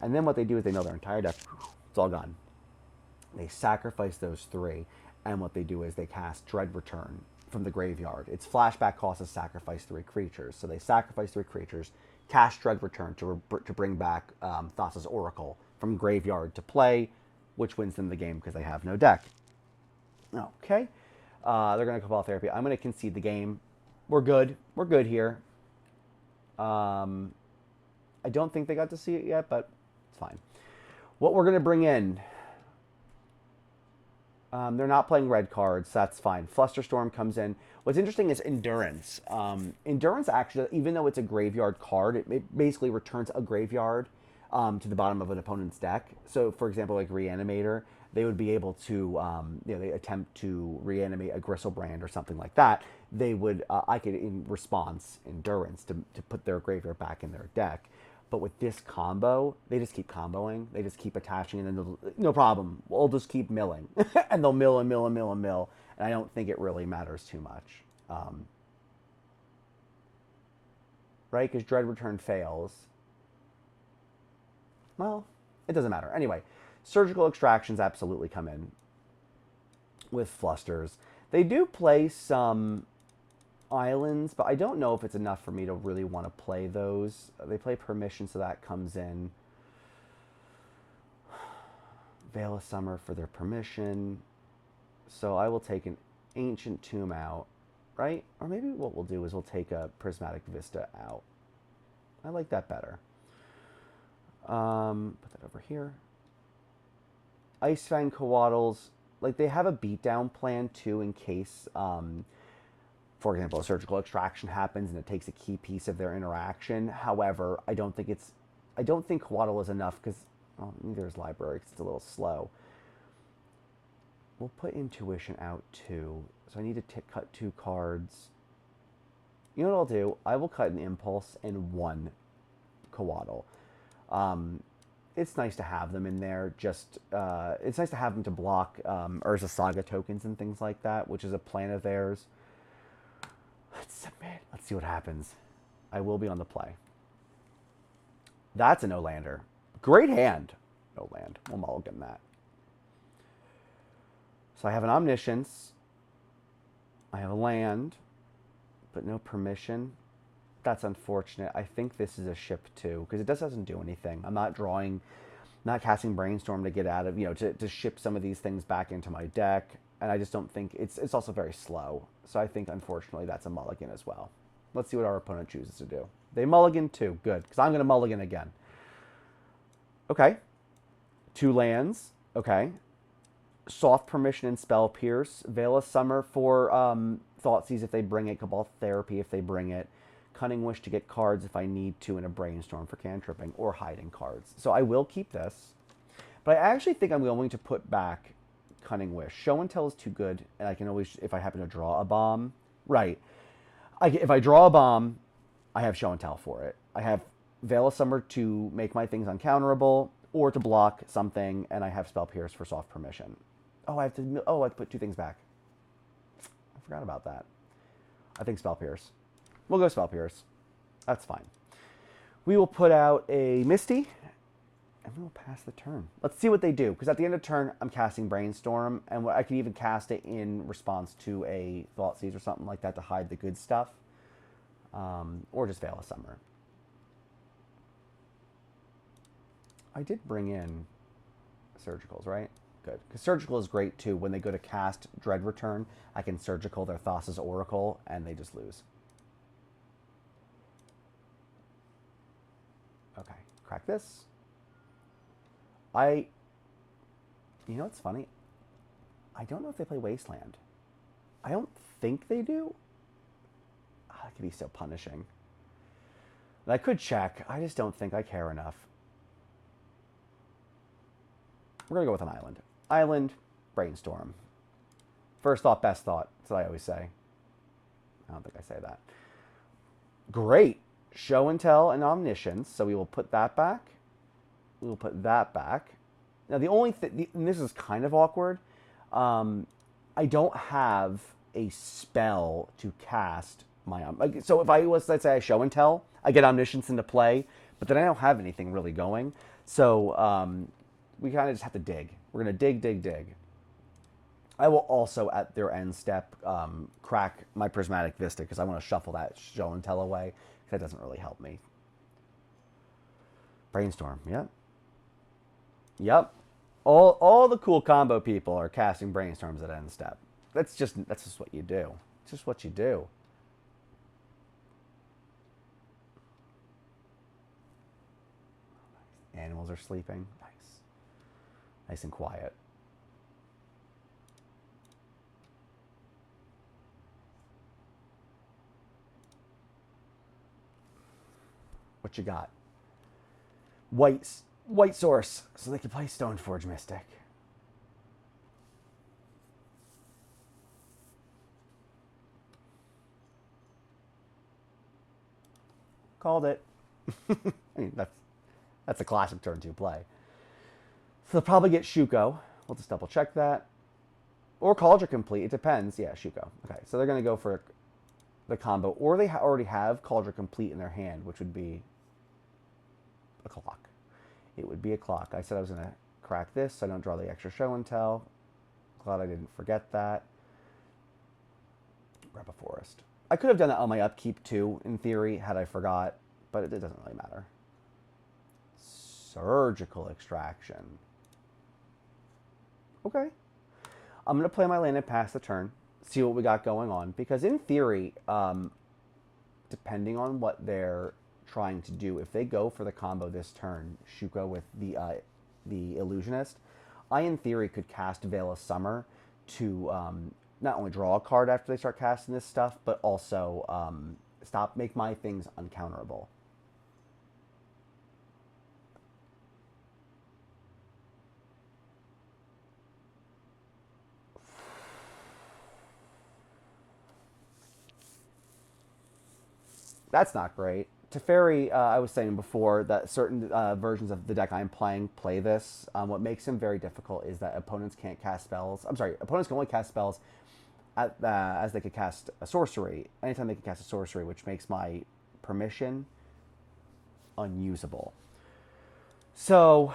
And then what they do is they mill their entire deck. It's all gone. They sacrifice those 3. And what they do is they cast Dread Return from the graveyard. Its flashback cost is sacrifice 3 creatures. So they sacrifice 3 creatures, cast Dread Return to bring back Thassa's Oracle from graveyard to play, which wins them the game because they have no deck. Okay. They're going to Cabal Therapy. I'm going to concede the game. We're good. We're good here. I don't think they got to see it yet, but it's fine. What we're going to bring in... they're not playing red cards. That's fine. Flusterstorm comes in. What's interesting is Endurance. Endurance actually, even though it's a graveyard card, it basically returns a graveyard to the bottom of an opponent's deck. So, for example, like Reanimator, they would be able to, they attempt to reanimate a Gristlebrand or something like that. They would, I could, in response, Endurance to put their graveyard back in their deck. But with this combo, they just keep comboing. They just keep attaching, and then no problem. We'll just keep milling. And they'll mill and mill and mill and mill. And I don't think it really matters too much. Right? Because Dread Return fails. Well, it doesn't matter. Anyway, Surgical Extractions absolutely come in with Flusters. They do play some islands, but I don't know if it's enough for me to really want to play those. They play Permission, so that comes in. Veil of Summer for their Permission. So I will take an Ancient Tomb out, right? Or maybe what we'll do is we'll take a Prismatic Vista out. I like that better. Put that over here. Icefang Coatls, like they have a beatdown plan too in case... for example, a Surgical Extraction happens and it takes a key piece of their interaction. However, I don't think Coatl is enough because, neither is Library because it's a little slow. We'll put Intuition out too. So I need to cut 2 cards. You know what I'll do? I will cut an Impulse and 1 Coatl. It's nice to have them in there. Just it's nice to have them to block Urza Saga tokens and things like that, which is a plan of theirs. Let's submit. Let's see what happens. I will be on the play. That's a no-lander. Great hand. No land. We'll mulligan that. So I have an Omniscience. I have a land. but no permission. That's unfortunate. I think this is a ship too, because it doesn't do anything. I'm not drawing, not casting Brainstorm to get out of, to ship some of these things back into my deck. And I just don't think, it's also very slow. So I think, unfortunately, that's a mulligan as well. Let's see what our opponent chooses to do. They mulligan too. Good, because I'm going to mulligan again. Okay. 2 lands. Okay. Soft Permission and Spell Pierce. Veil of Summer for Thoughtseize if they bring it. Cabal Therapy if they bring it. Cunning Wish to get cards if I need to, and a Brainstorm for cantripping or hiding cards. So I will keep this. But I actually think I'm going to put back Cunning Wish. Show and Tell is too good, and I can always, if I happen to draw a bomb, right. If I draw a bomb, I have Show and Tell for it. I have Veil of Summer to make my things uncounterable, or to block something, and I have Spell Pierce for Soft Permission. I have to put 2 things back. I forgot about that. I think Spell Pierce. We'll go Spell Pierce. That's fine. We will put out a Misty, and we will pass the turn. Let's see what they do, because at the end of turn, I'm casting Brainstorm, and I can even cast it in response to a Thoughtseize or something like that to hide the good stuff, or just Veil of Summer. I did bring in Surgicals, right? Good. Because Surgical is great, too. When they go to cast Dread Return, I can Surgical their Thassa's Oracle, and they just lose. Okay. Crack this. You know what's funny? I don't know if they play Wasteland. I don't think they do. That could be so punishing. And I could check. I just don't think I care enough. We're going to go with an island. Island, Brainstorm. First thought, best thought. That's what I always say. I don't think I say that. Great. Show and Tell and Omniscience. So we will put that back. We will put that back. Now the only thing, and this is kind of awkward, I don't have a spell to cast my, so if I was, let's say I Show and Tell, I get Omniscience into play, but then I don't have anything really going. So we kind of just have to dig. We're going to dig. I will also, at their end step, crack my Prismatic Vista because I want to shuffle that Show and Tell away. That doesn't really help me. Brainstorm, yep. All the cool combo people are casting Brainstorms at end step. That's just what you do. It's just what you do. Animals are sleeping. Nice and quiet. What you got? White source, so they can play Stoneforge Mystic. Called it. I mean, that's a classic turn 2 play. So they'll probably get Shuko. We'll just double check that. Or Cauldron Complete. It depends. Yeah, Shuko. Okay, so they're going to go for the combo. Or they already have Cauldron Complete in their hand, which would be a clock. It would be a clock. I said I was going to crack this so I don't draw the extra Show and Tell. Glad I didn't forget that. Grab a Forest. I could have done that on my upkeep too, in theory, had I forgot, but it doesn't really matter. Surgical Extraction. Okay. I'm going to play my land and pass the turn, see what we got going on, because in theory, depending on what they're trying to do, if they go for the combo this turn, Shuko with the Illusionist, I in theory could cast Veil of Summer to not only draw a card after they start casting this stuff, but also make my things uncounterable. That's not great. Teferi, I was saying before that certain versions of the deck I'm playing play this. What makes him very difficult is that opponents can't cast spells. I'm sorry, opponents can only cast spells as they could cast a sorcery. Anytime they can cast a sorcery, which makes my permission unusable. So,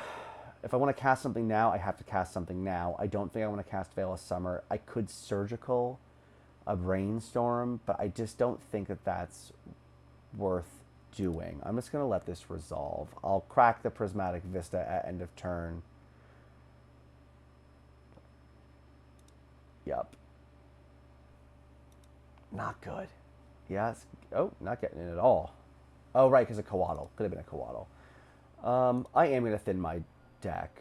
if I want to cast something now, I have to cast something now. I don't think I want to cast Veil of Summer. I could Surgical a brainstorm, but I just don't think that that's worth doing. I'm just going to let this resolve. I'll crack the Prismatic Vista at end of turn. Yep. Not good. Yes. Oh, not getting it at all. Oh, right, because a Coatl. Could have been a Coatl. I am going to thin my deck.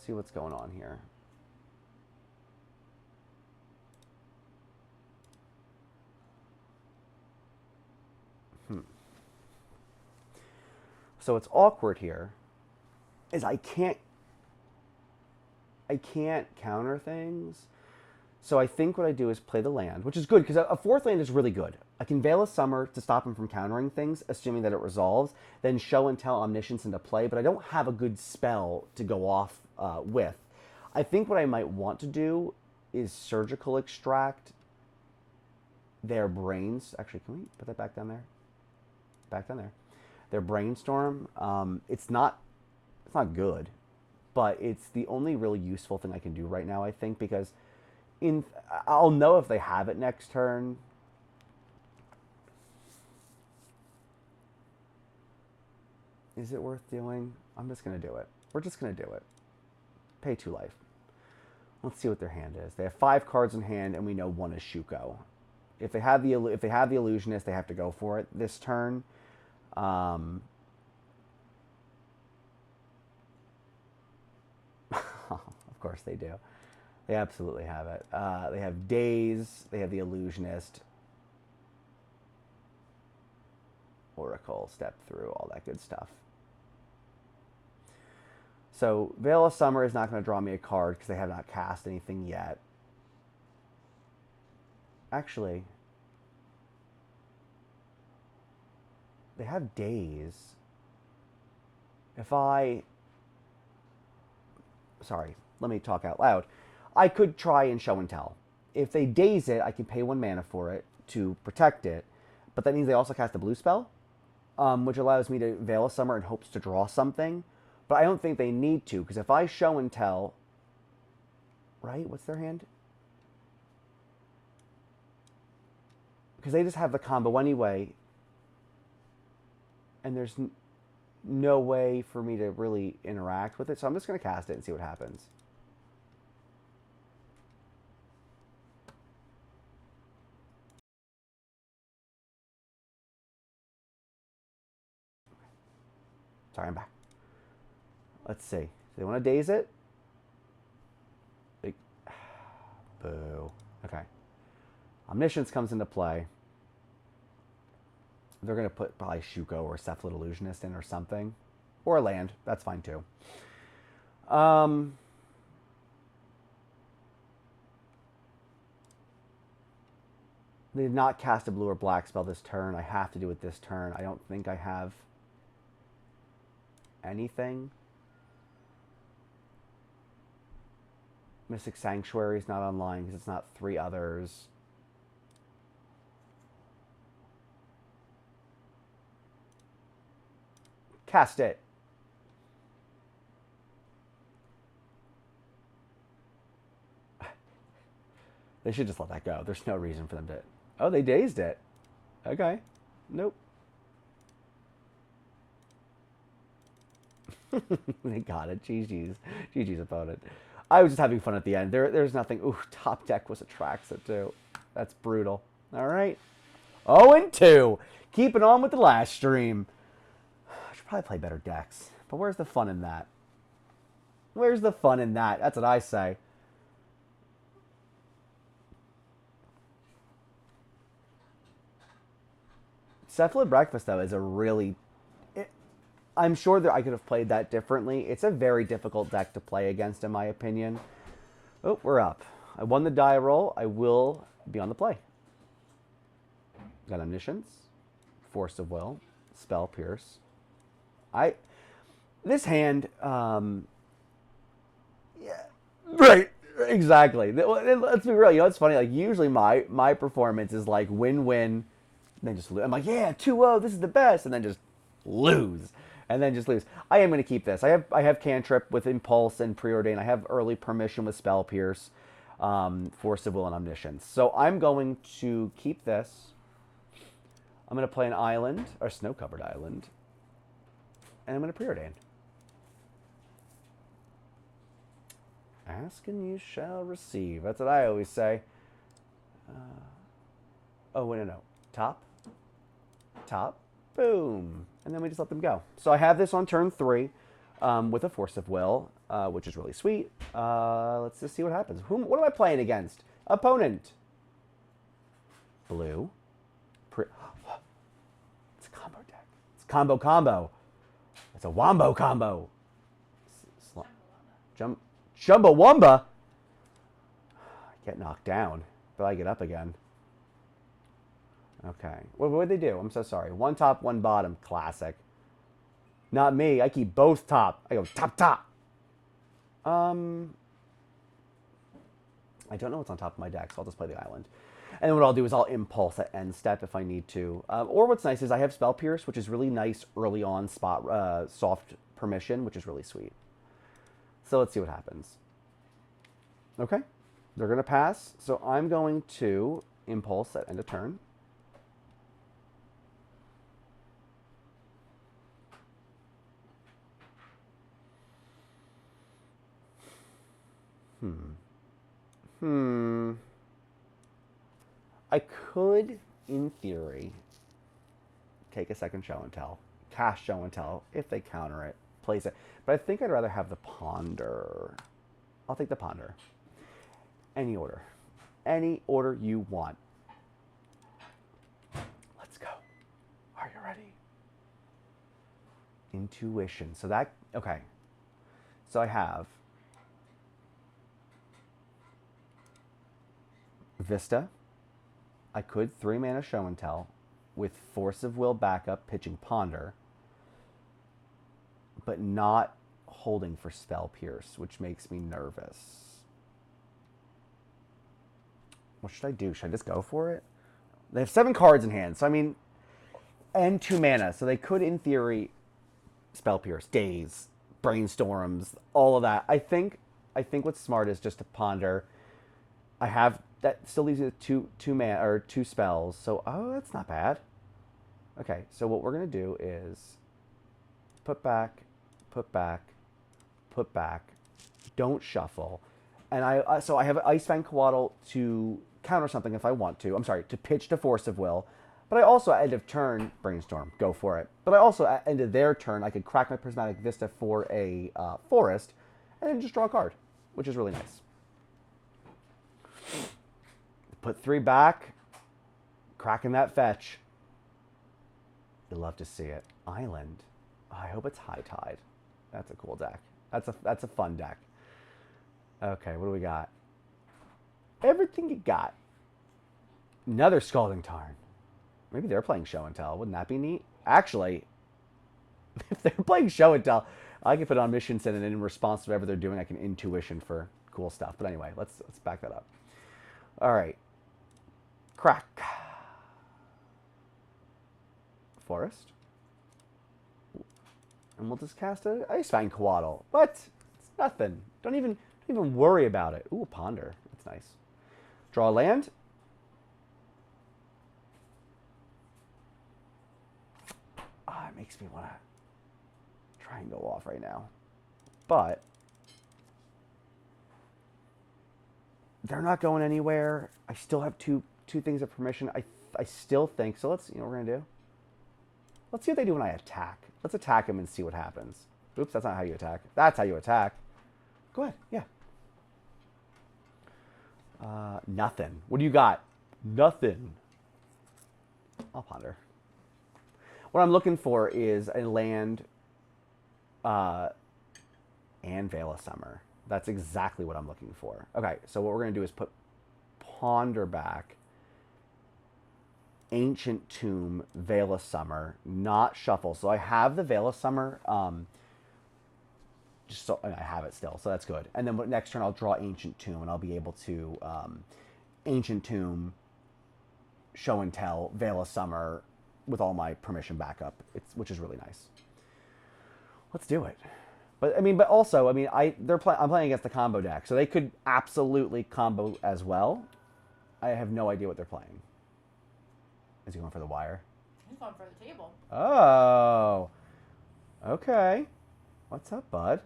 See what's going on here. So what's awkward here is I can't counter things. So I think what I do is play the land, which is good because a fourth land is really good. I can Veil of Summer to stop him from countering things, assuming that it resolves, then Show and Tell Omniscience into play, but I don't have a good spell to go off with. I think what I might want to do is Surgical Extract their brains. Actually, can we put that back down there? Back down there. Their Brainstorm. It's not good, but it's the only really useful thing I can do right now, I think, because I'll know if they have it next turn. Is it worth doing? I'm just going to do it. We're just going to do it. Pay 2 life. Let's see what their hand is. They have 5 cards in hand, and we know 1 is Shuko. If they have the Illusionist, they have to go for it this turn. Of course they do. They absolutely have it. They have Daze. They have the Illusionist. Oracle, Step Through, all that good stuff. So Veil of Summer is not going to draw me a card because they have not cast anything yet. Actually, they have Daze. Sorry, let me talk out loud. I could try and Show and Tell. If they Daze it, I can pay 1 mana for it to protect it, but that means they also cast a blue spell, which allows me to Veil of Summer in hopes to draw something. But I don't think they need to, because if I Show and Tell, right? What's their hand? Because they just have the combo anyway, and there's no way for me to really interact with it, so I'm just going to cast it and see what happens. Sorry, I'm back. Let's see. Do they want to Daze it? Boo. Okay. Omniscience comes into play. They're going to put probably Shuko or Cephalid Illusionist in or something. Or a land. That's fine too. They did not cast a blue or black spell this turn. I have to do it this turn. I don't think I have anything. Mystic Sanctuary is not online because it's not 3 others. Cast it. They should just let that go. There's no reason for them to... Oh, they Dazed it. Okay. Nope. They got it. GG's. GG's opponent. I was just having fun at the end. There's nothing... Ooh, top deck was Atraxa too. That's brutal. All right. 0-2. Keeping on with the last stream. I should probably play better decks. But where's the fun in that? Where's the fun in that? That's what I say. Cephalid Breakfast, though, is a really... I'm sure that I could have played that differently. It's a very difficult deck to play against, in my opinion. Oh, we're up. I won the die roll. I will be on the play. Got Omniscience, Force of Will, Spell Pierce. This hand, yeah, right, exactly. Let's be real. You know, it's funny. Like usually, my performance is like win-win, then just lose. I'm like, yeah, 2-0. This is the best, and then just lose. And then just lose. I am going to keep this. I have Cantrip with Impulse and Preordain. I have Early Permission with Spell Pierce. Force of Will and Omniscience. So I'm going to keep this. I'm going to play an island, or snow-covered island, and I'm going to preordain. Ask and you shall receive. That's what I always say. Oh, wait, no. Top. Top. Boom. And then we just let them go. So I have this on turn 3 with a Force of Will, which is really sweet. Let's just see what happens. What am I playing against? Opponent. Blue. It's a combo deck. It's combo. It's a wombo combo. Jumbo Wumba. I get knocked down, but I get up again. Okay. What would they do? I'm so sorry. 1 top, 1 bottom. Classic. Not me. I keep both top. I go top. I don't know what's on top of my deck, so I'll just play the island. And then what I'll do is I'll impulse at end step if I need to. Or what's nice is I have Spell Pierce, which is really nice early on soft permission, which is really sweet. So let's see what happens. Okay. They're going to pass. So I'm going to impulse at end of turn. I could, in theory, take a second show and tell, cast show and tell if they counter it, place it. But I think I'd rather have the ponder. I'll take the ponder. Any order. Any order you want. Let's go. Are you ready? Intuition. So that, okay. So I have Vista. I could 3 mana show and tell with Force of Will backup, pitching Ponder, but not holding for Spell Pierce, which makes me nervous. What should I do? Should I just go for it? They have 7 cards in hand, so I mean, and 2 mana, so they could, in theory, Spell Pierce, Daze, Brainstorms, all of that. I think what's smart is just to Ponder. I have that still leaves you with two spells. So that's not bad. Okay, so what we're gonna do is put back, don't shuffle, and so I have an Icefang Coatl to counter something if I want to. I'm sorry, to pitch to Force of Will, but I also at end of turn Brainstorm, go for it. But I also at end of their turn I could crack my Prismatic Vista for a forest, and then just draw a card, which is really nice. Put 3 back, cracking that fetch. You'll love to see it. Island. Oh, I hope it's High Tide. That's a cool deck. That's a fun deck. Okay, what do we got? Everything you got. Another Scalding Tarn. Maybe they're playing Show and Tell. Wouldn't that be neat? Actually, if they're playing Show and Tell, I can put on Omniscience and in response to whatever they're doing, I can Intuition for cool stuff. But anyway, let's back that up. All right. Crack. Forest. And we'll just cast an Icefang Coatl. But it's nothing. Don't even worry about it. Ooh, Ponder. That's nice. Draw a land. It makes me want to try and go off right now. But they're not going anywhere. I still have two things of permission. I still think so. Let's, you know what we're gonna do. Let's see what they do when I attack. Let's attack them and see what happens. Oops, that's not how you attack. That's how you attack. Go ahead. Yeah. Nothing. What do you got? Nothing. I'll ponder. What I'm looking for is a land and Veil of Summer. That's exactly what I'm looking for. Okay, so what we're going to do is put Ponder back, Ancient Tomb, Veil of Summer, not shuffle. So I have the Veil of Summer, just so I have it still, so that's good. And then next turn I'll draw Ancient Tomb, and I'll be able to Ancient Tomb, Show and Tell, Veil of Summer, with all my permission backup, which is really nice. Let's do it. But I mean, but also, I mean, I'm playing against the combo deck, so they could absolutely combo as well. I have no idea what they're playing. Is he going for the wire? He's going for the table. Oh, okay. What's up, bud?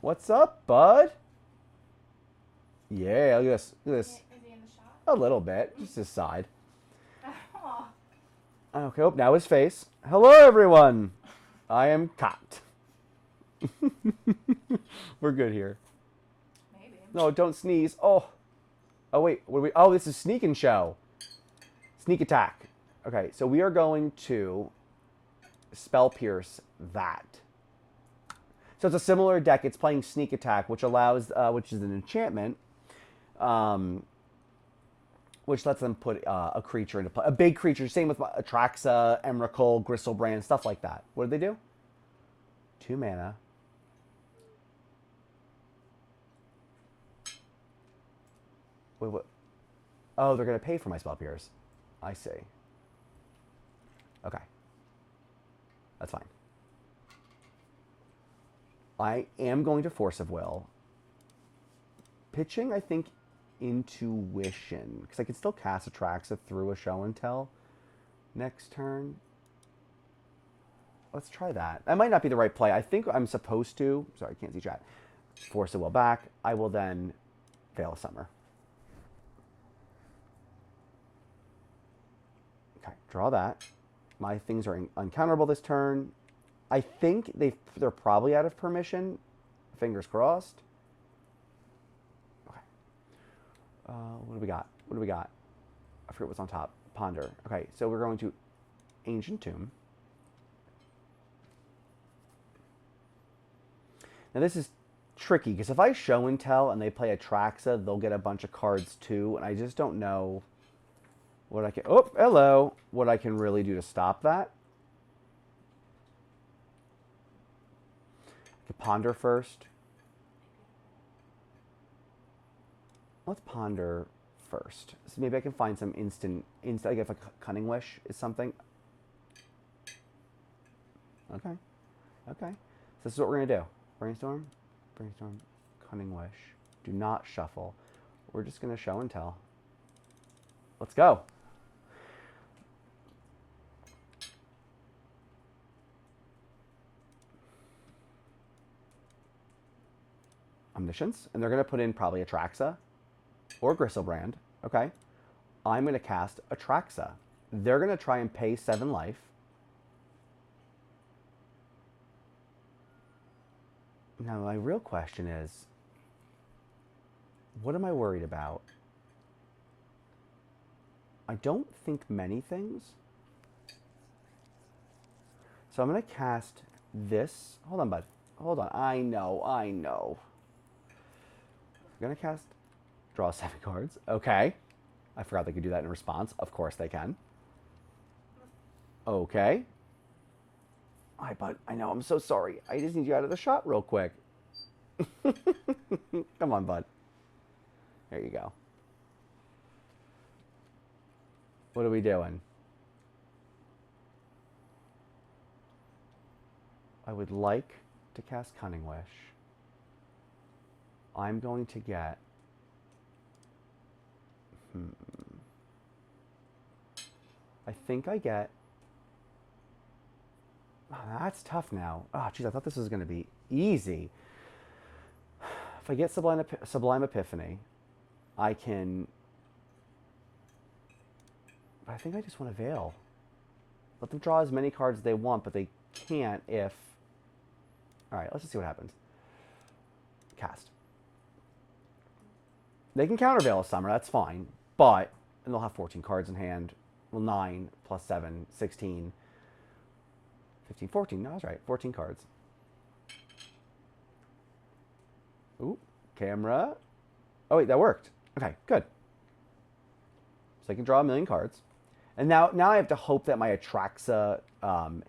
What's up, bud? Yeah, look at this. Look at this. Is he in the shot? A little bit, just his side. Oh. Okay, oh, now his face. Hello, everyone. I am Kat. We're good here. Maybe. No, don't sneeze. Oh. Oh, wait. What are we? Oh, this is Sneak and Show. Sneak Attack. Okay, so we are going to Spell Pierce that. So it's a similar deck. It's playing Sneak Attack, which allows, which is an enchantment, which lets them put a creature into play. A big creature. Same with Atraxa, Emrakul, Gristlebrand, stuff like that. What did they do? 2 mana. Wait, what? Oh, they're going to pay for my Spell Pierce. I see. Okay. That's fine. I am going to Force of Will. Pitching, I think, Intuition. Because I can still cast Atraxa through a Show and Tell next turn. Let's try that. That might not be the right play. I think I'm supposed to. Sorry, I can't see chat. Force of Will back. I will then Veil of Summer. Okay, draw that. My things are uncounterable this turn. I think they're probably out of permission. Fingers crossed. Okay. What do we got? What do we got? I forget what's on top. Ponder. Okay, so we're going to Ancient Tomb. Now this is tricky because if I Show and Tell and they play Atraxa, they'll get a bunch of cards too, and I just don't know what I can. Oh, hello! What I can really do to stop that. I could Ponder first. Let's Ponder first. So maybe I can find some instant. I guess a Cunning Wish is something. Okay. Okay. So this is what we're gonna do. Brainstorm, Brainstorm, Cunning Wish. Do not shuffle. We're just going to Show and Tell. Let's go. Omniscience. And they're going to put in probably Atraxa or Gristlebrand. Okay. I'm going to cast Atraxa. They're going to try and pay 7 life. Now, my real question is, what am I worried about? I don't think many things. So I'm going to cast this. Hold on, bud. Hold on. I know. I'm going to cast, draw 7 cards. Okay. I forgot they could do that in response. Of course they can. Okay. All right, bud. I know. I'm so sorry. I just need you out of the shot real quick. Come on, bud. There you go. What are we doing? I would like to cast Cunning Wish. I'm going to get... I think I get... Oh, that's tough now. Oh, geez, I thought this was going to be easy. If I get Sublime Epiphany, I can... But I think I just want to Veil. Let them draw as many cards as they want, but they can't if... Alright, let's just see what happens. Cast. They can counter Veil of Summer, that's fine. But, and they'll have 14 cards in hand. Well, 9 plus 7, 16... 15, 14. No, that's right. 14 cards. Ooh, camera. Oh, wait, that worked. Okay, good. So I can draw 1,000,000 cards. And now I have to hope that my Atraxa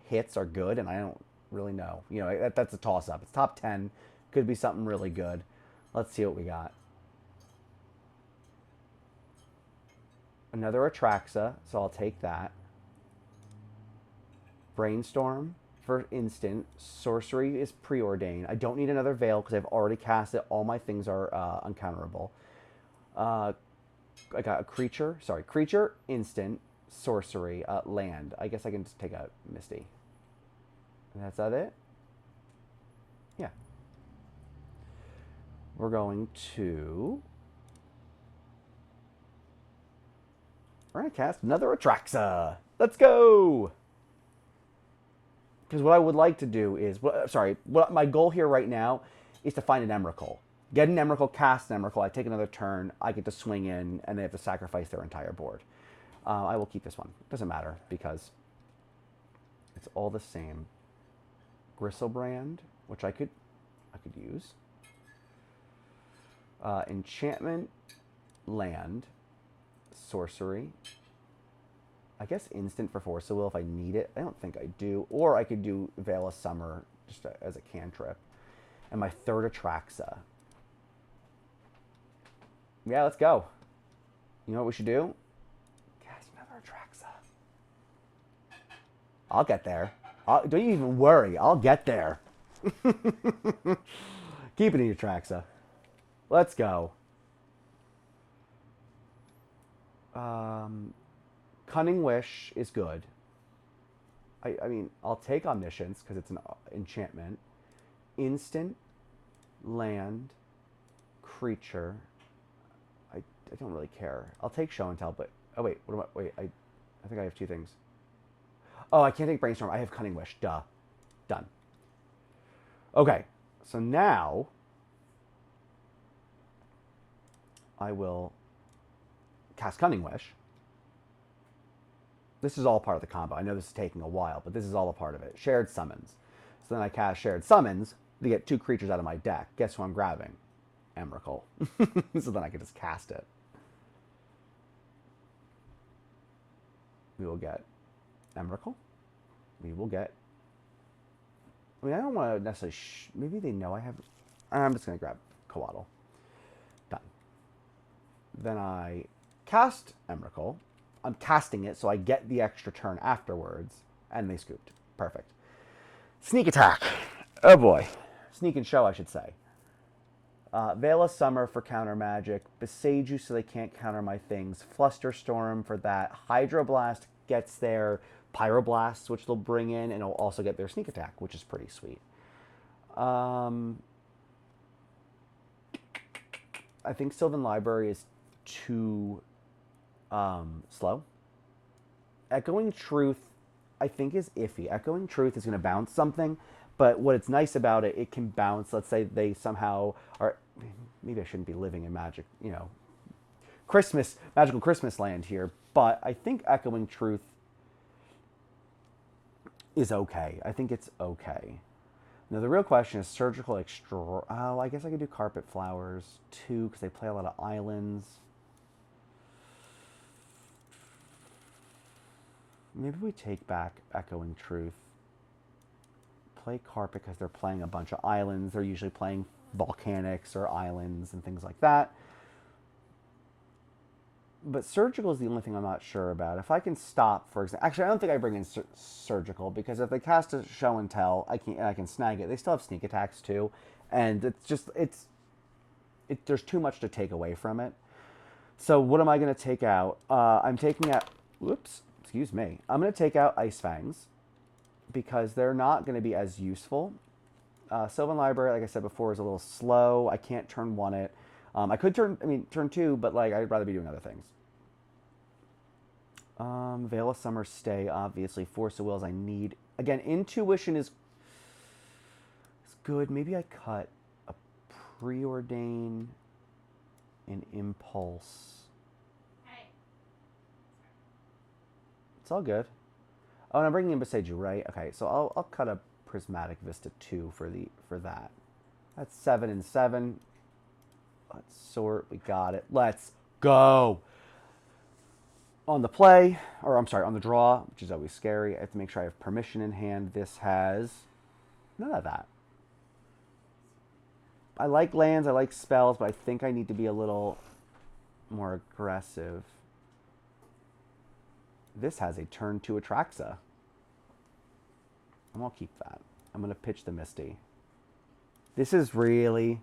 hits are good, and I don't really know. You know, that's a toss-up. It's top 10. Could be something really good. Let's see what we got. Another Atraxa, so I'll take that. Brainstorm. for instant. Sorcery is preordained. I don't need another Veil because I've already cast it. All my things are uncounterable. I got a creature. Sorry, creature, instant, sorcery, land. I guess I can just take a Misty. And that's that it? Yeah. We're going to... We're going to cast another Atraxa. Let's go! Because what I would like to do is... what my goal here right now is to find an Emrakul. Get an Emrakul, cast an Emrakul, I take another turn, I get to swing in, and they have to sacrifice their entire board. I will keep this one. Doesn't matter, because it's all the same. Gristlebrand, which I could use. Enchantment, land, sorcery. I guess instant for Force of Will if I need it. I don't think I do. Or I could do Veil of Summer just as a cantrip. And my third Atraxa. Yeah, let's go. You know what we should do? Cast another Atraxa. I'll get there. Don't you even worry. I'll get there. Keep it in Atraxa. Let's go. Cunning Wish is good. I mean, I'll take Omniscience because it's an enchantment. Instant, land, creature. I don't really care. I'll take Show and Tell, but... Oh, wait. What am I... Wait, I think I have two things. Oh, I can't take Brainstorm. I have Cunning Wish. Duh. Done. Okay. So now... I will cast Cunning Wish. This is all part of the combo. I know this is taking a while, but this is all a part of it. Shared Summons. So then I cast Shared Summons to get two creatures out of my deck. Guess who I'm grabbing? Emrakul. So then I can just cast it. We will get Emrakul. We will get... I mean, I don't want to necessarily... Maybe they know I have... I'm just going to grab Coatl. Done. Then I cast Emrakul. I'm casting it, so I get the extra turn afterwards. And they scooped. Perfect. Sneak attack. Oh boy. Sneak and show, I should say. Veil of Summer for counter magic. Besage You so they can't counter my things. Flusterstorm for that. Hydroblast gets their Pyroblasts, which they'll bring in, and it'll also get their sneak attack, which is pretty sweet. I think Sylvan Library is too slow. Echoing Truth, I think, is iffy. Echoing Truth is going to bounce something, but what it's nice about it, it can bounce. Let's say they somehow are... Maybe I shouldn't be living in magic, magical Christmas land here, but I think Echoing Truth is okay. I think it's okay. Now, the real question is Surgical Extra... Oh, I guess I could do Carpet Flowers, too, because they play a lot of islands. Maybe we take back Echoing Truth. Play Carpet because they're playing a bunch of islands. They're usually playing volcanics or islands and things like that. But Surgical is the only thing I'm not sure about. If I can stop, for example... Actually, I don't think I bring in Surgical, because if they cast a Show and Tell, I can snag it. They still have sneak attacks, too. And it's just... there's too much to take away from it. So what am I going to take out? I'm taking out... Whoops. Excuse me. I'm going to take out Ice Fangs, because they're not going to be as useful. Sylvan Library, like I said before, is a little slow. I can't turn one it. I could turn two, but I'd rather be doing other things. Veil of Summer stay, obviously. Force of Wills I need. Again, Intuition is good. Maybe I cut a Preordain and Impulse. Hey. It's all good. Oh, and I'm bringing in Beside You, right? Okay, so I'll cut a Prismatic Vista 2 for that. That's 7 and 7. Let's sort. We got it. Let's go. On the play, or I'm sorry, on the draw, which is always scary. I have to make sure I have permission in hand. This has none of that. I like lands, I like spells, but I think I need to be a little more aggressive. This has a turn 2 Atraxa. I'm gonna keep that. I'm gonna pitch the Misty. This is really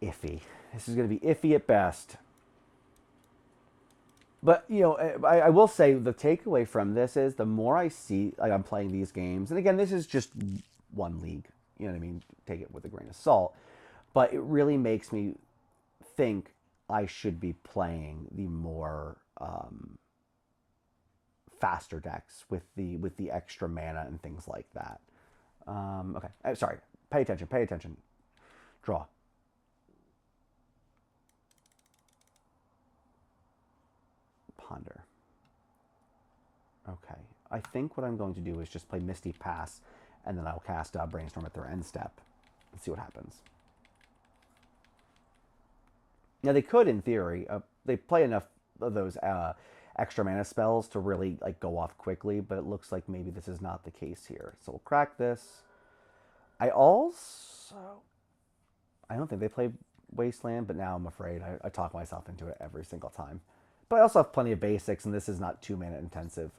iffy. This is gonna be iffy at best. But you know, I will say the takeaway from this is the more I see, like I'm playing these games, and again, this is just one league. You know what I mean? Take it with a grain of salt. But it really makes me think I should be playing the more faster decks with the extra mana and things like that. Okay, sorry. Pay attention. Pay attention. Draw. Ponder. Okay. I think what I'm going to do is just play Misty Pass, and then I'll cast Brainstorm at their end step and see what happens. Now they could, in theory, they play enough of those extra mana spells to really like go off quickly, but it looks like maybe this is not the case here. So we'll crack this. I don't think they play Wasteland, but now I'm afraid I talk myself into it every single time. But I also have plenty of basics, and this is not 2 mana intensive.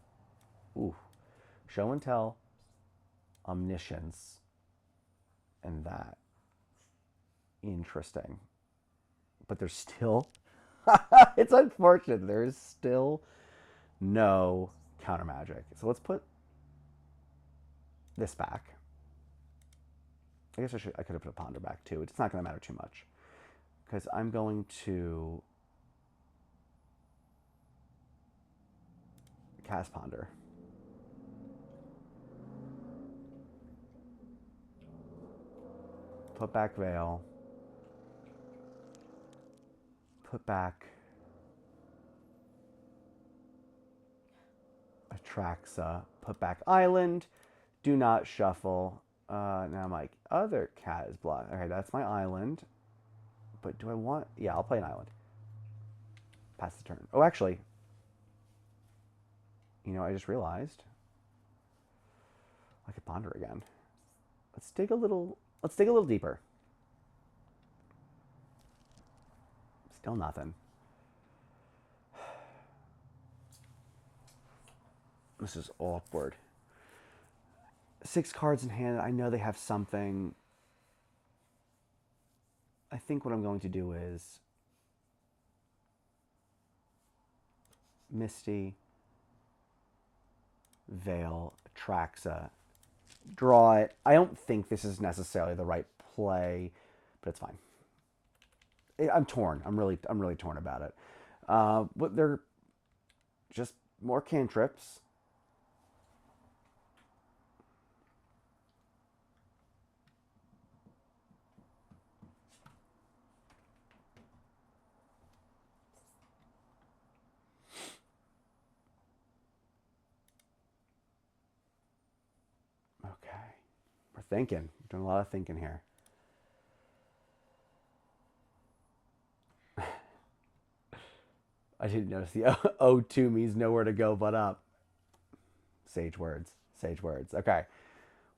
Ooh. Show and Tell, Omniscience, and that. Interesting. But there's still... it's unfortunate. There's still no counter magic. So let's put this back. I guess I could have put a Ponder back too. It's not going to matter too much. Because I'm going to cast Ponder. Put back Veil. Put back Atraxa. Put back Island. Do not shuffle. Now my other cat is blocked. Okay, that's my island. But do I want... Yeah, I'll play an island. Pass the turn. Oh, actually... You know, I just realized... I could ponder again. Let's dig a little deeper. Still nothing. This is awkward. 6 cards in hand. I know they have something. I think what I'm going to do is Misty, Veil, Atraxa, draw it. I don't think this is necessarily the right play, but it's fine. I'm torn. I'm really torn about it. But they're just more cantrips. Okay. We're thinking. We're doing a lot of thinking here. I didn't notice the O2 means nowhere to go but up. Sage words. Sage words. Okay.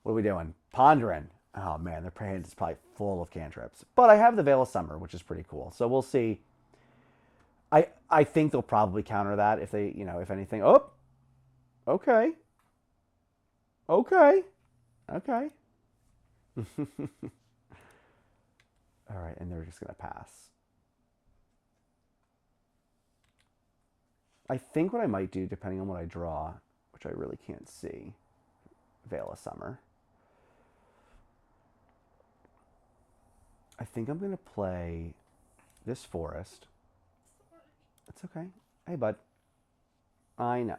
What are we doing? Pondering. Oh man, their hand is probably full of cantrips. But I have the Veil of Summer, which is pretty cool. So we'll see. I think they'll probably counter that if they, you know, if anything. Oh, okay. Okay. Okay. All right, and they're just going to pass. I think what I might do, depending on what I draw, which I really can't see, Veil of Summer. I think I'm going to play this forest. It's okay. Hey, bud. I know.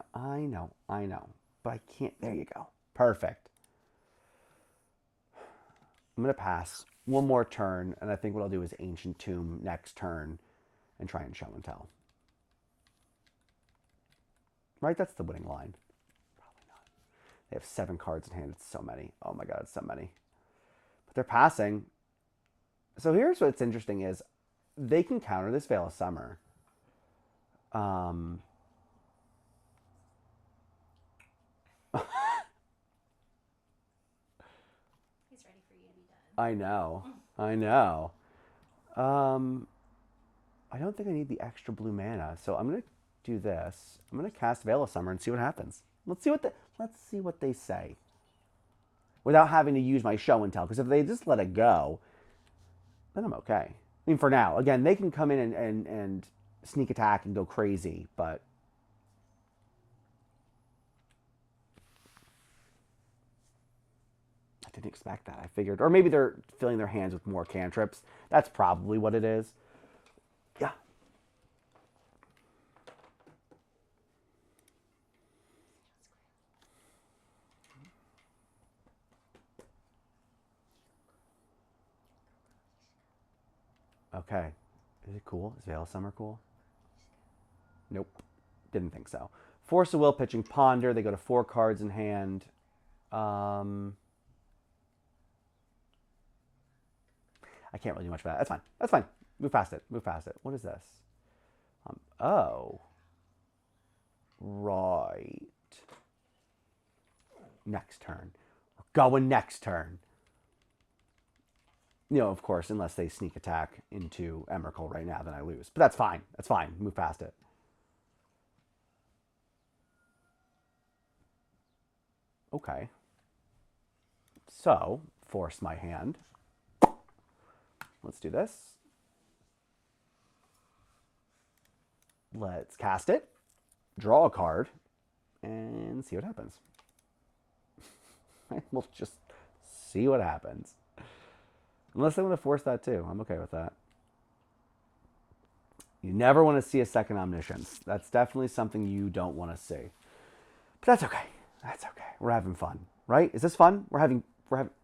But I can't. There you go. Perfect. I'm going to pass one more turn, and I think what I'll do is Ancient Tomb next turn and try and show and tell. Right? That's the winning line. Probably not. They have 7 cards in hand. It's so many. Oh my god, it's so many. But they're passing. So here's what's interesting is they can counter this Veil of Summer. He's ready for you to be done. I know. I know. I don't think I need the extra blue mana, so I'm gonna do this. I'm gonna cast Veil of Summer and see what happens. Let's see what they say. without having to use my show and tell. Because if they just let it go, then I'm okay. I mean, for now. Again, they can come in and sneak attack and go crazy, but I didn't expect that. I figured, or maybe they're filling their hands with more cantrips. That's probably what it is. Yeah. Okay. Is it cool? Is Veil of Summer cool? Nope. Didn't think so. Force of Will, pitching Ponder. They go to 4 cards in hand. I can't really do much about that. That's fine. That's fine. Move past it. Move past it. What is this? Oh. Right. Next turn. We're going next turn. You know, of course, unless they sneak attack into Emrakul right now, then I lose. But that's fine. That's fine. Move past it. Okay. So, force my hand. Let's do this. Let's cast it, draw a card, and see what happens. We'll just see what happens. Unless they want to force that too. I'm okay with that. You never want to see a second omniscience. That's definitely something you don't want to see. But that's okay. That's okay. We're having fun, right? Is this fun?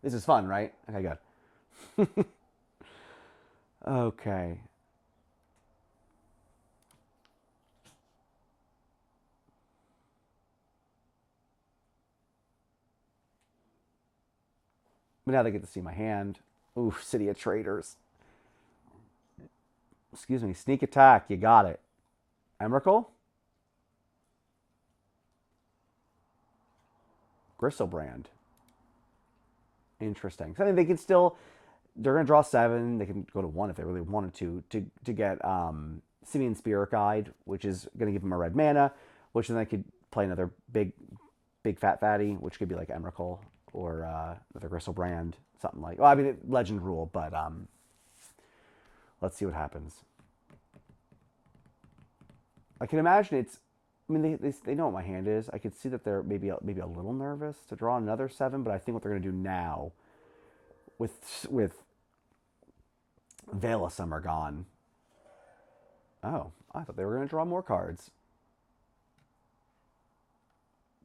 This is fun, right? Okay, good. Okay. But now they get to see my hand. Ooh, City of Traitors. Excuse me. Sneak attack. You got it. Emrakul? Gristlebrand. Interesting. So, I mean, they can still. They're going to draw 7. They can go to 1 if they really wanted to get Simeon Spirit Guide, which is going to give them a red mana, which then they could play another big fat fatty, which could be like Emrakul or another Gristlebrand, something like. Well, I mean, Legend rule, but let's see what happens. I can imagine it's. I mean, they know what my hand is. I could see that they're maybe a little nervous to draw another 7, but I think what they're going to do now, with Veil of Summer gone. Oh, I thought they were going to draw more cards.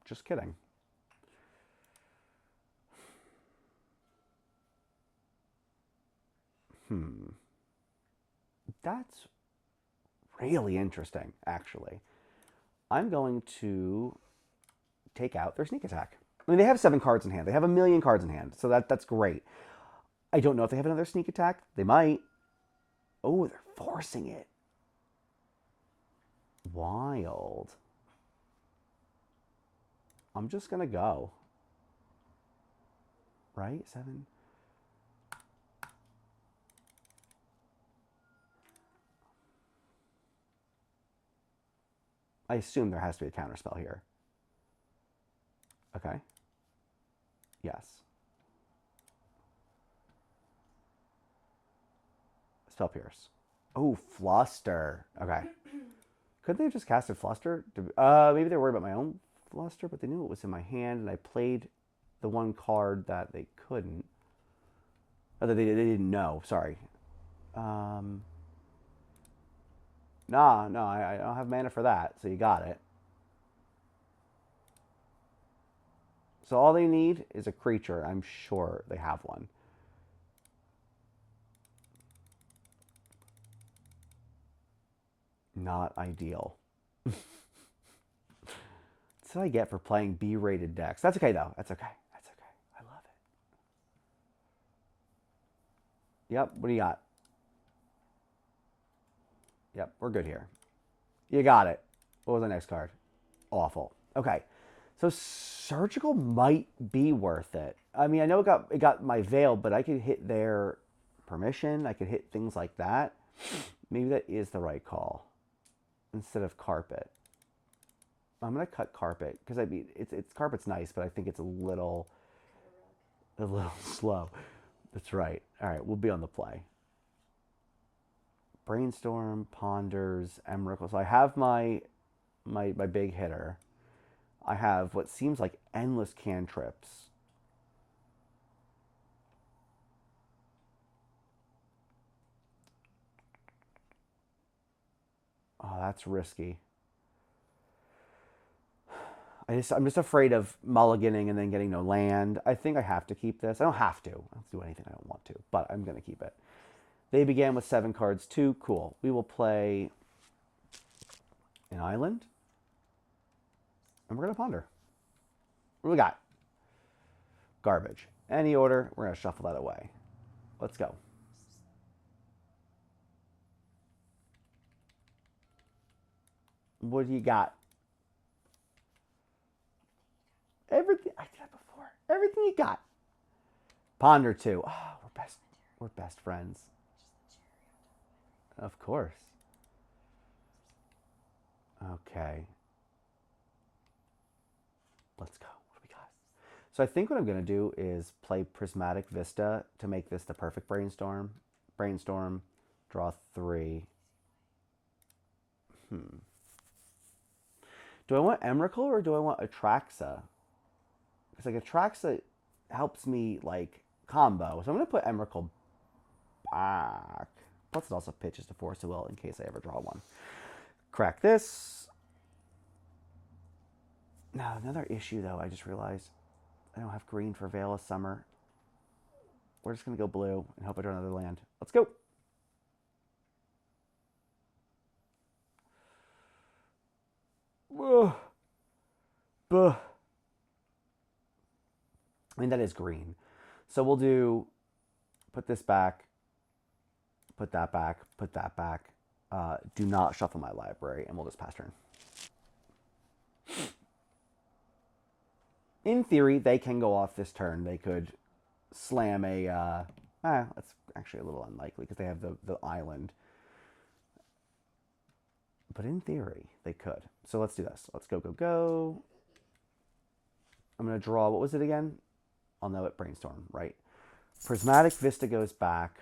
Just kidding. That's really interesting, actually. I'm going to take out their sneak attack. I mean, they have 7 cards in hand. They have a million cards in hand, so that's great. I don't know if they have another sneak attack. They might. Oh, they're forcing it. Wild. I'm just going to go. Right? 7. I assume there has to be a counterspell here. Okay. Yes. Spell Pierce. Oh, Fluster. Okay. Couldn't they have just casted Fluster? Maybe they were worried about my own Fluster, but they knew it was in my hand, and I played the one card that they couldn't. Oh, that they didn't know. Sorry. No, I don't have mana for that, so you got it. So all they need is a creature. I'm sure they have one. Not ideal. That's what I get for playing B-rated decks. That's okay, though. That's okay. That's okay. I love it. Yep, what do you got? Yep, we're good here. You got it. What was the next card? Awful. Okay. So Surgical might be worth it. I mean, I know it got my Veil, but I could hit their Permission. I could hit things like that. Maybe that is the right call instead of Carpet. I'm gonna cut Carpet because I mean it's Carpet's nice, but I think it's a little. A little slow. That's right. All right, we'll be on the play. Brainstorm, Ponders, Emrakul. So I have my big hitter. I have what seems like endless cantrips. Oh, that's risky. I'm just afraid of mulliganing and then getting no land. I think I have to keep this. I don't have to. I don't do anything I don't want to, but I'm going to keep it. They began with 7 cards too. Cool. We will play an island, and we're going to ponder. What do we got? Garbage. Any order, we're going to shuffle that away. Let's go. What do you got? Everything. I did that before. Everything you got. Ponder too. Oh, we're best. We're best friends. Of course. Okay. Let's go. What do we got? So I think what I'm going to do is play Prismatic Vista to make this the perfect brainstorm. Brainstorm, draw 3. Do I want Emrakul or do I want Atraxa? Because like Atraxa helps me like combo. So I'm going to put Emrakul back. Plus it also pitches to Force of Will in case I ever draw one. Crack this. Now another issue though, I just realized I don't have green for Veil of Summer. We're just going to go blue and hope I draw another land. Let's go. Ugh. Buh. I mean, that is green. So we'll do, put this back, put that back, put that back. Do not shuffle my library, and we'll just pass turn. In theory, they can go off this turn. They could slam a, that's actually a little unlikely because they have the island. But in theory, they could. So let's do this. Let's go, go, go. I'm going to draw, what was it again? I'll know it, Brainstorm, right? Prismatic Vista goes back.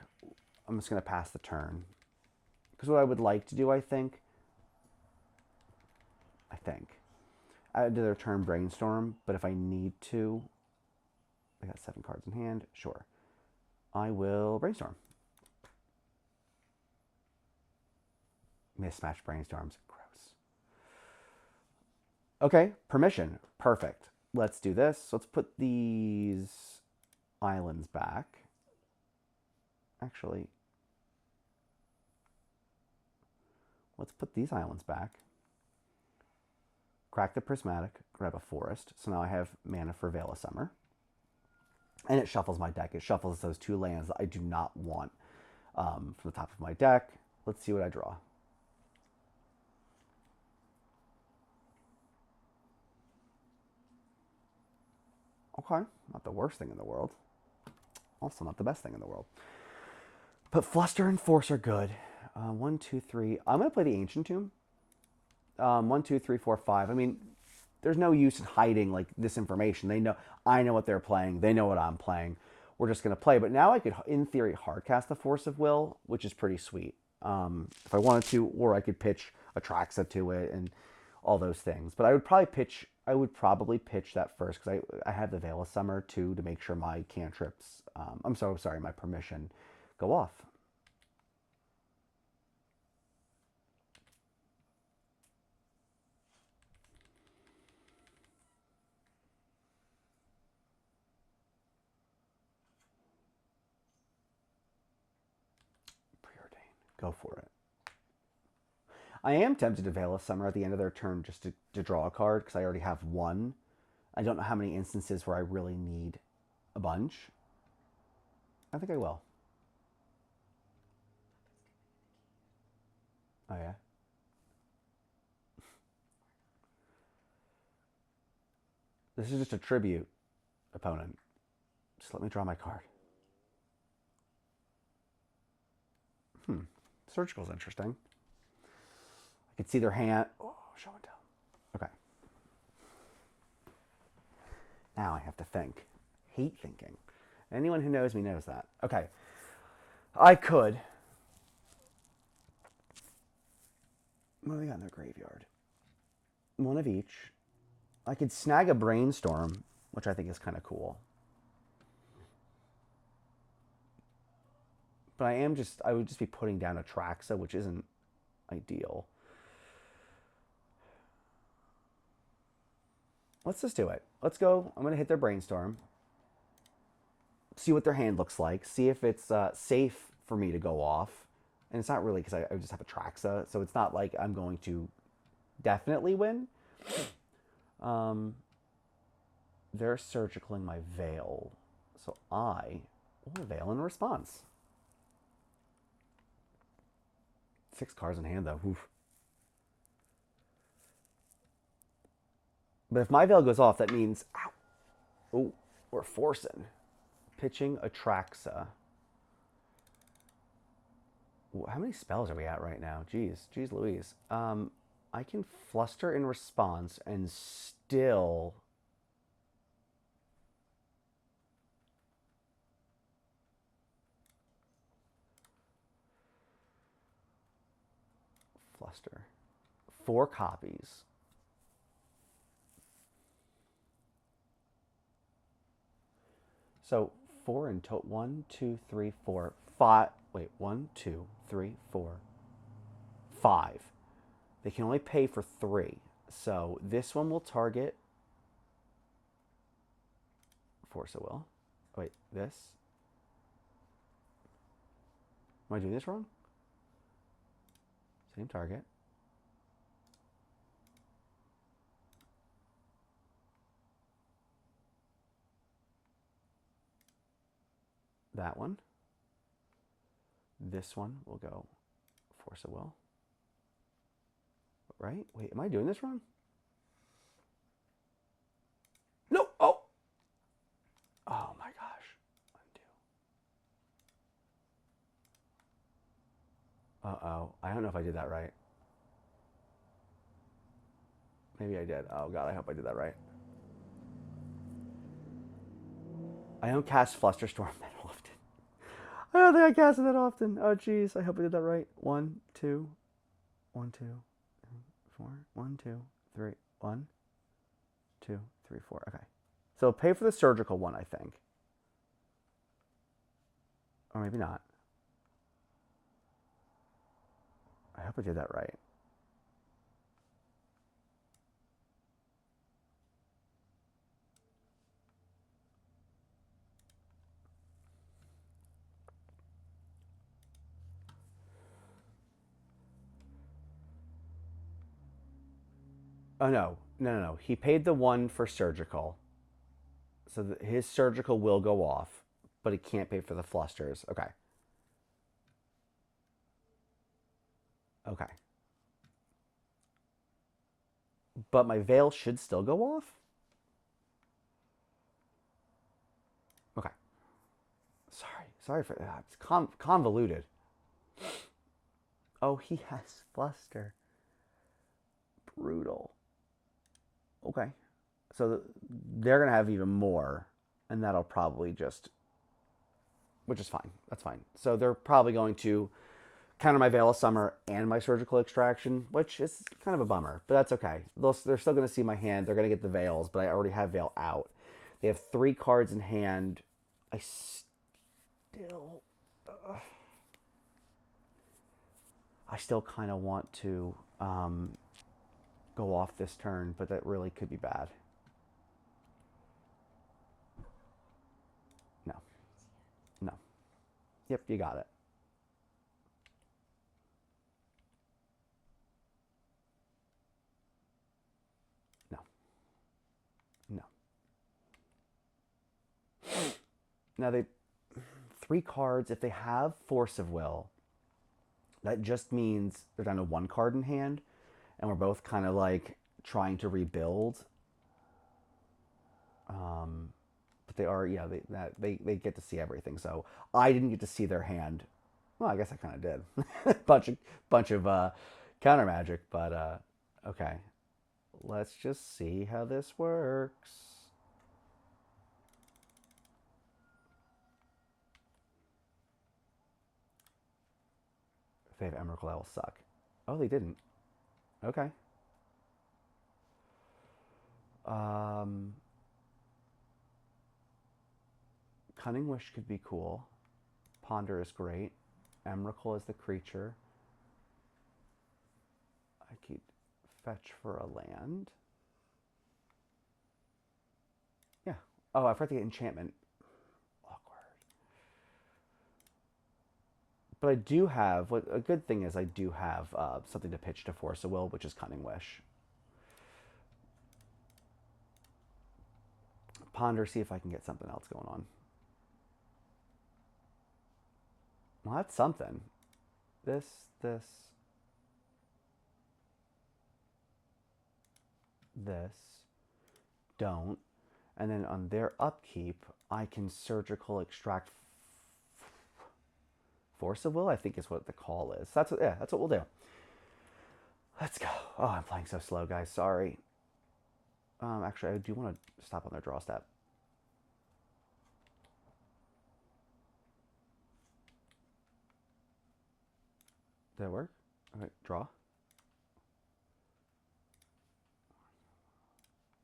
I'm just going to pass the turn. Because what I would like to do, I think, add to their turn Brainstorm, but if I need to, I got 7 cards in hand, sure. I will Brainstorm. Mismatched Brainstorms, gross. Okay, permission, perfect. Let's do this. Let's put these islands back. Actually, let's put these islands back. Crack the Prismatic, grab a Forest. So now I have mana for Veil of Summer. And it shuffles my deck. It shuffles those 2 lands that I do not want from the top of my deck. Let's see what I draw. Okay, not the worst thing in the world. Also not the best thing in the world. But Fluster and Force are good. 1, 2, 3. I'm going to play the Ancient Tomb. 1, 2, 3, 4, 5. I mean, there's no use in hiding like this information. They know, I know what they're playing. They know what I'm playing. We're just going to play. But now I could, in theory, hardcast the Force of Will, which is pretty sweet. If I wanted to, or I could pitch Atraxa to it and all those things. But I would probably pitch that first because I have the Veil of Summer too to make sure my cantrips, I'm so sorry, my permission go off. Preordain. Go for it. I am tempted to Veil of Summer at the end of their turn just to draw a card because I already have one. I don't know how many instances where I really need a bunch. I think I will. Oh, yeah? This is just a tribute, opponent. Just let me draw my card. Surgical's interesting. I could see their hand. Oh, show and tell. Okay. Now I have to think. Hate thinking. Anyone who knows me knows that. Okay. I could. What do they got in their graveyard? One of each. I could snag a brainstorm, which I think is kind of cool. But I would just be putting down a Traxa, which isn't ideal. Let's just do it. Let's go. I'm going to hit their brainstorm. See what their hand looks like. See if it's safe for me to go off. And it's not really because I just have a Traxa. So it's not like I'm going to definitely win. They're surgicaling my Veil. So I will Veil in response. 6 cards in hand, though. Oof. But if my Veil goes off, that means... Ow. Oh, we're forcing. Pitching Atraxa. How many spells are we at right now? Jeez Louise. I can Fluster in response and still... Fluster. 4 copies. So 4 in total. 1, 2, 3, 4, 5. Wait, 1, 2, 3, 4, 5. They can only pay for 3. So this one will target Force of Will. Wait, this? Am I doing this wrong? Same target. That one. This one will go Force of Will. Right? Wait, am I doing this wrong? No! Oh! Oh my gosh. Undo. Uh-oh. I don't know if I did that right. Maybe I did. Oh god, I hope I did that right. I don't cast Flusterstorm that often. I don't think I cast it that often. Oh jeez, I hope I did that right. 1, 2, 1, 2, 4, 1, 2, 3, 1, 2, 3, 4. Okay. So pay for the surgical one, I think. Or maybe not. I hope I did that right. Oh, no. He paid the 1 for surgical. So his surgical will go off, but he can't pay for the flusters. Okay. Okay. But my Veil should still go off? Okay. Sorry for that. It's convoluted. Oh, he has fluster. Brutal. Okay. So they're going to have even more, and that'll probably just... Which is fine. That's fine. So they're probably going to counter my Veil of Summer and my Surgical Extraction, which is kind of a bummer, but that's okay. They're still going to see my hand. They're going to get the Veils, but I already have Veil out. They have 3 cards in hand. I still kind of want to go off this turn, but that really could be bad. No. Yep, you got it. No. Now they 3 cards. If they have Force of Will, that just means they're down to 1 card in hand, and we're both kind of like trying to rebuild. But they are, yeah, they get to see everything. So I didn't get to see their hand. Well, I guess I kind of did. bunch of counter magic, but okay. Let's just see how this works. they have Emrakul, that will suck. Oh, they didn't. Okay. Cunning Wish could be cool. Ponder is great. Emrakul is the creature. I could fetch for a land. Yeah. Oh, I forgot to get enchantment. Awkward. But I do have, what a good thing is I do have something to pitch to Force of Will, which is Cunning Wish. Ponder, see if I can get something else going on. Well, that's something. This. Don't. And then on their upkeep, I can surgical extract Force of Will, I think is what the call is. That's what we'll do. Let's go. Oh, I'm playing so slow, guys. Sorry. Actually, I do want to stop on their draw step. Did it work? Okay, draw.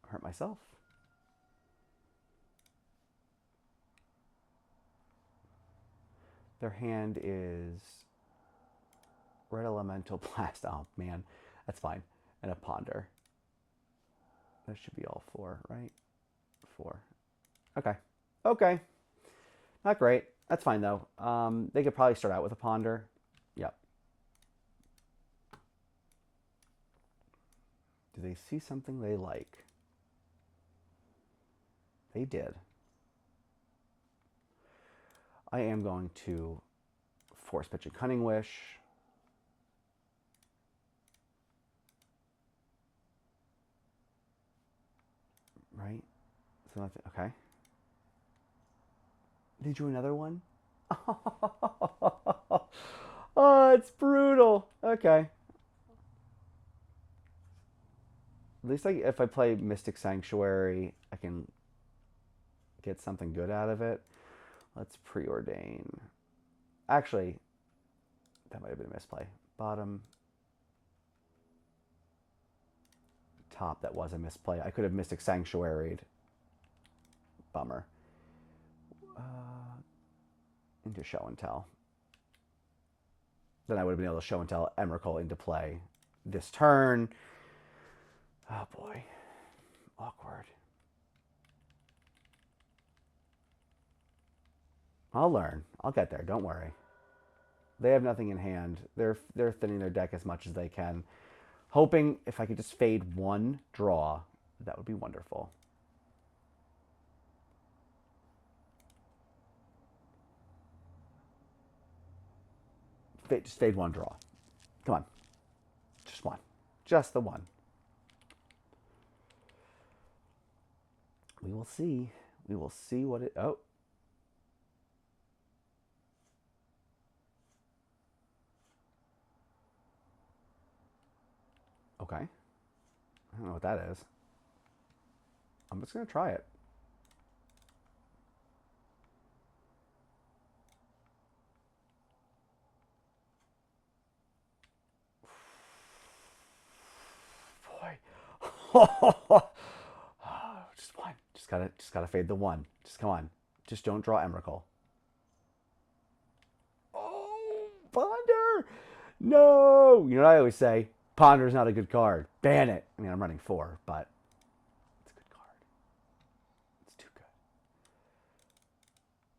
Hurt myself. Their hand is Red Elemental Blast. Oh, man. That's fine. And a Ponder. That should be all 4, right? 4. Okay. Okay. Not great. That's fine, though. They could probably start out with a Ponder. Yep. Do they see something they like? They did. I am going to force pitch a Cunning Wish. Right? So that's, okay. Did you do another one? Oh, it's brutal. Okay. At least if I play Mystic Sanctuary, I can get something good out of it. Let's preordain. Actually, that might have been a misplay. Bottom. Top, that was a misplay. I could have Mystic Sanctuaried. Bummer. Into Show and Tell. Then I would have been able to Show and Tell Emrakul into play this turn. Oh boy. Awkward. I'll learn. I'll get there. Don't worry. They have nothing in hand. They're thinning their deck as much as they can. Hoping if I could just fade one draw, that would be wonderful. Just fade one draw. Come on. Just one. Just the one. We will see. We will see what it... Oh. Okay. I don't know what that is. I'm just going to try it. Boy. Just one. Just gotta fade the one. Just come on. Just don't draw Emrakul. Oh, Ponder! No! You know what I always say? Ponder's not a good card. Ban it. I mean, I'm running 4, but it's a good card. It's too good.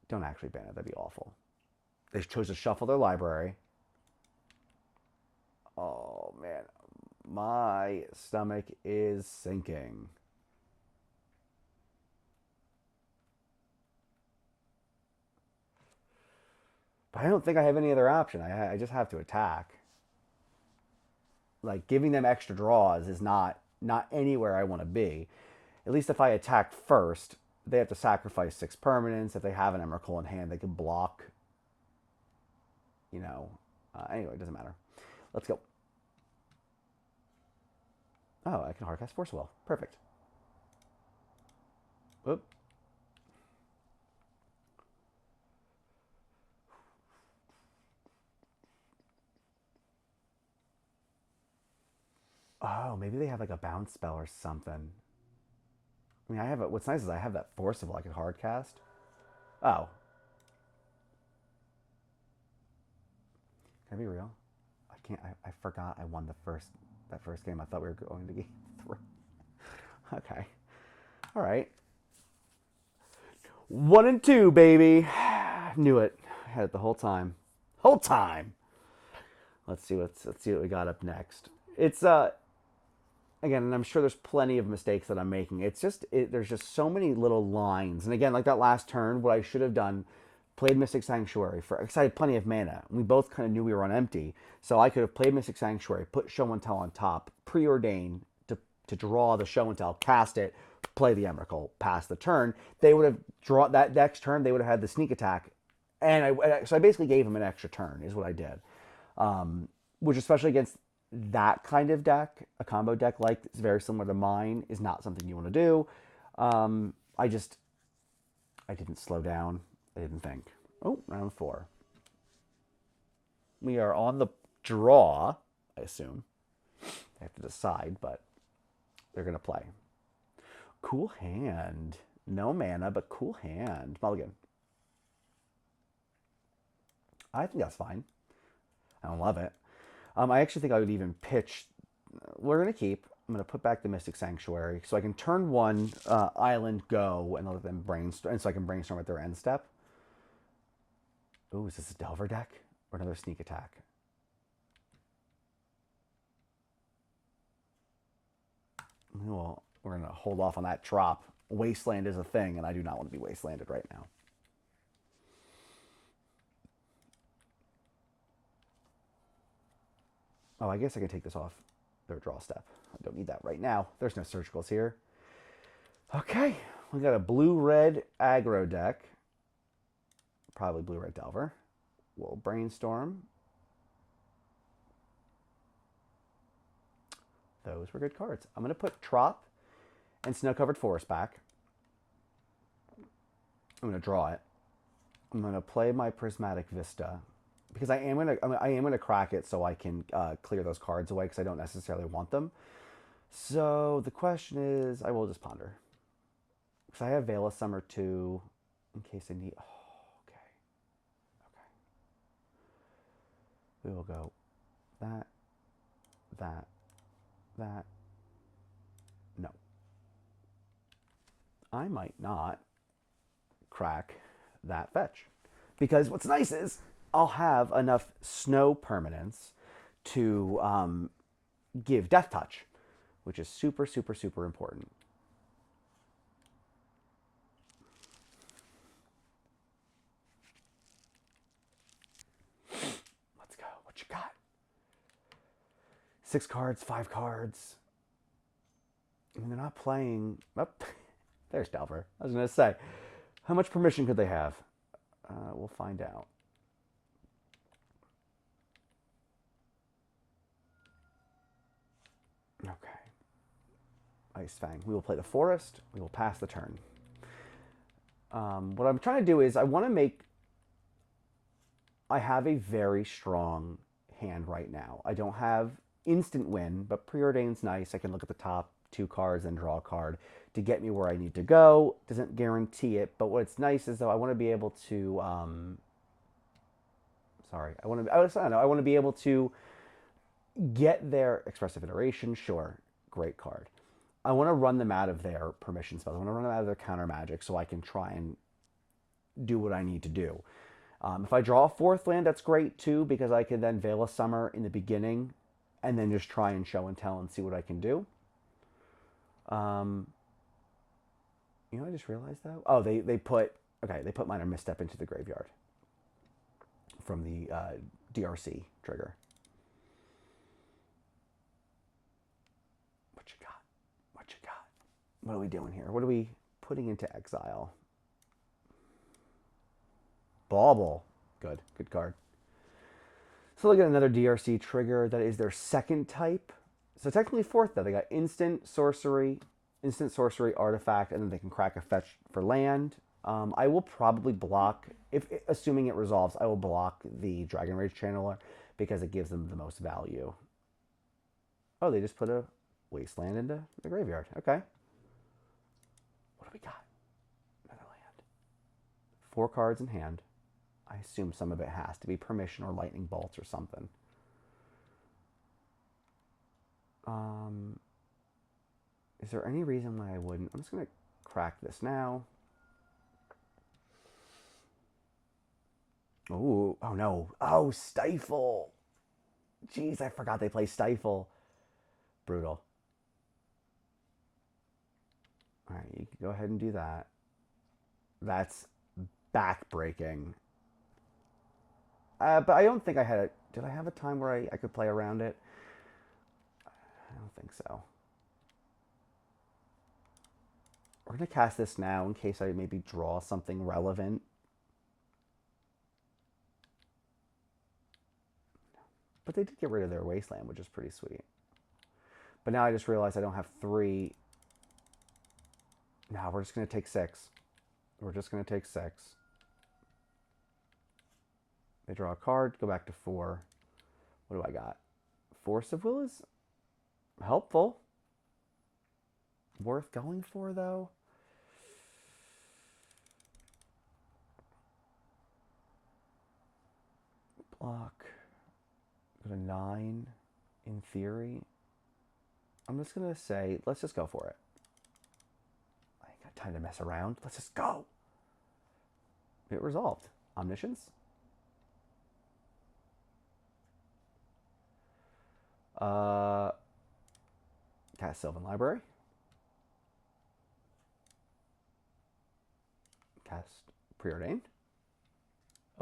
Don't actually ban it. That'd be awful. They chose to shuffle their library. Oh, man. My stomach is sinking. But I don't think I have any other option. I just have to attack. Like, giving them extra draws is not anywhere I want to be. At least if I attack first, they have to sacrifice 6 permanents. If they have an Emrakul in hand, they can block. You know. Anyway, it doesn't matter. Let's go. Oh, I can hardcast Force Will. Perfect. Oop. Oh, maybe they have like a bounce spell or something. I mean, I have it. What's nice is I have that Forcible I could hard cast. Oh, can I be real? I can't. I forgot I won that first game. I thought we were going to game 3. Okay. All right. 1 and 2, baby. Knew it. Had it the whole time. Whole time. Let's see what we got up next. It's again, and I'm sure there's plenty of mistakes that I'm making. It's just there's just so many little lines. And again, like that last turn, what I should have done, played Mystic Sanctuary for because I had plenty of mana. We both kind of knew we were on empty, so I could have played Mystic Sanctuary, put Show and Tell on top, preordain to draw the Show and Tell, cast it, play the Emrakul, pass the turn. They would have drawn that next turn. They would have had the sneak attack, so I basically gave them an extra turn. Is what I did, which especially against that kind of deck, a combo deck like it's very similar to mine, is not something you want to do. I didn't slow down. I didn't think. Oh, round 4. We are on the draw, I assume. I have to decide, but they're going to play. Cool hand. No mana, but cool hand. Mulligan. I think that's fine. I don't love it. I actually think I would even pitch. We're going to keep. I'm going to put back the Mystic Sanctuary so I can turn 1 island go and let them brainstorm, and so I can brainstorm at their end step. Ooh, is this a Delver deck or another sneak attack? Well, we're going to hold off on that drop. Wasteland is a thing, and I do not want to be wastelanded right now. Oh, I guess I can take this off their draw step. I don't need that right now. There's no surgicals here. Okay, we got a blue-red aggro deck. Probably blue-red Delver. We'll brainstorm. Those were good cards. I'm going to put Trop and Snow-Covered Forest back. I'm going to draw it. I'm going to play my Prismatic Vista because I am going to crack it so I can clear those cards away because I don't necessarily want them. So the question is, I will just ponder because I have Veil of Summer too, in case I need. Oh, okay. We will go that. No, I might not crack that fetch because what's nice is I'll have enough snow permanence to give Death Touch, which is super, super, super important. Let's go. What you got? 6 cards, 5 cards. I mean, they're not playing. Oh, there's Delver. I was going to say, how much permission could they have? We'll find out. Okay. Ice Fang. We will play the forest. We will pass the turn. What I'm trying to do is I want to make... I have a very strong hand right now. I don't have instant win, but Preordain's nice. I can look at the top 2 cards and draw a card to get me where I need to go. Doesn't guarantee it, but what's nice is though I want to be able to... I want to be able to get their Expressive Iteration. Sure, great card. I want to run them out of their permission spells. I want to run them out of their counter magic so I can try and do what I need to do. If I draw a 4th land, that's great too, because I could then Veil of Summer in the beginning and then just try and show and tell and see what I can do. You know, I just realized that. Oh, they put Minor Misstep into the graveyard from the DRC trigger. What you got? What you got? What are we doing here? What are we putting into exile? Bauble. Good card. So look at another DRC trigger that is their 2nd type. So technically 4th though. They got instant sorcery, artifact, and then they can crack a fetch for land. I will probably block, assuming it resolves, I will block the Dragon Rage Channeler because it gives them the most value. Oh, they just put a wasteland into the graveyard. Okay. What do we got? Another land. 4 cards in hand. I assume some of it has to be permission or lightning bolts or something. Is there any reason why I wouldn't? I'm just going to crack this now. Ooh, oh no. Oh, Stifle. Jeez, I forgot they play Stifle. Brutal. All right, you can go ahead and do that. That's backbreaking. But I don't think I had a... Did I have a time where I could play around it? I don't think so. We're going to cast this now in case I maybe draw something relevant. But they did get rid of their wasteland, which is pretty sweet. But now I just realized I don't have 3. No, we're just going to take 6. We're just going to take 6. They draw a card, go back to 4. What do I got? Force of Will is helpful. Worth going for, though. Block. Go to 9. In theory. I'm just going to say, let's just go for it. I ain't got time to mess around. Let's just go. It resolved. Omniscience. Cast Sylvan Library. Cast Preordained.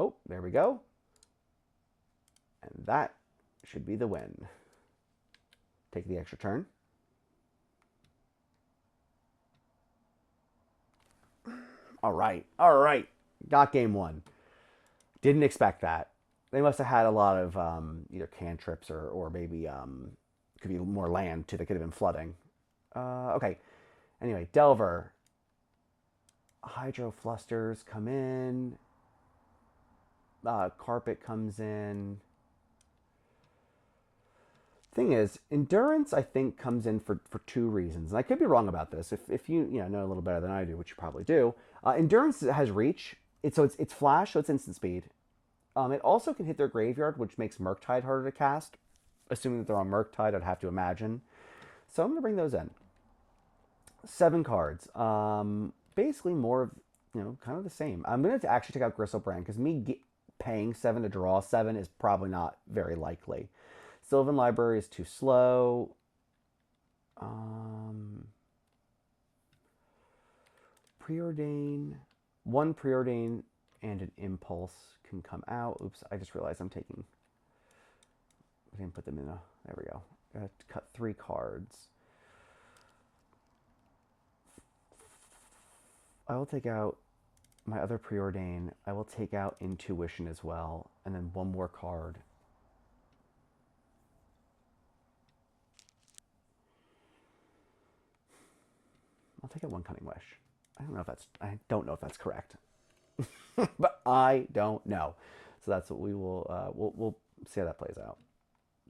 Oh, there we go. And that should be the win. Take the extra turn. All right. All right. Got game 1. Didn't expect that. They must have had a lot of either cantrips or maybe could be more land too. They could have been flooding. Okay. Anyway, Delver. Hydro Flusters come in. Carpet comes in. Thing is, Endurance, I think, comes in for 2 reasons. And I could be wrong about this. If you know a little better than I do, which you probably do. Endurance has reach. It's flash, so it's instant speed. It also can hit their graveyard, which makes Murktide harder to cast. Assuming that they're on Murktide, I'd have to imagine. So I'm going to bring those in. 7 cards. Basically more of, kind of the same. I'm going to actually take out Gristlebrand because paying 7 to draw 7 is probably not very likely. Sylvan Library is too slow. Preordain. 1 Preordain and an Impulse can come out. Oops, I just realized I didn't put them in a... There we go. I have to cut 3 cards. I will take out my other Preordain. I will take out Intuition as well. And then 1 more card. I'll take out 1 Cunning Wish. I don't know if that's correct. But I don't know. So that's what we will, we'll see how that plays out.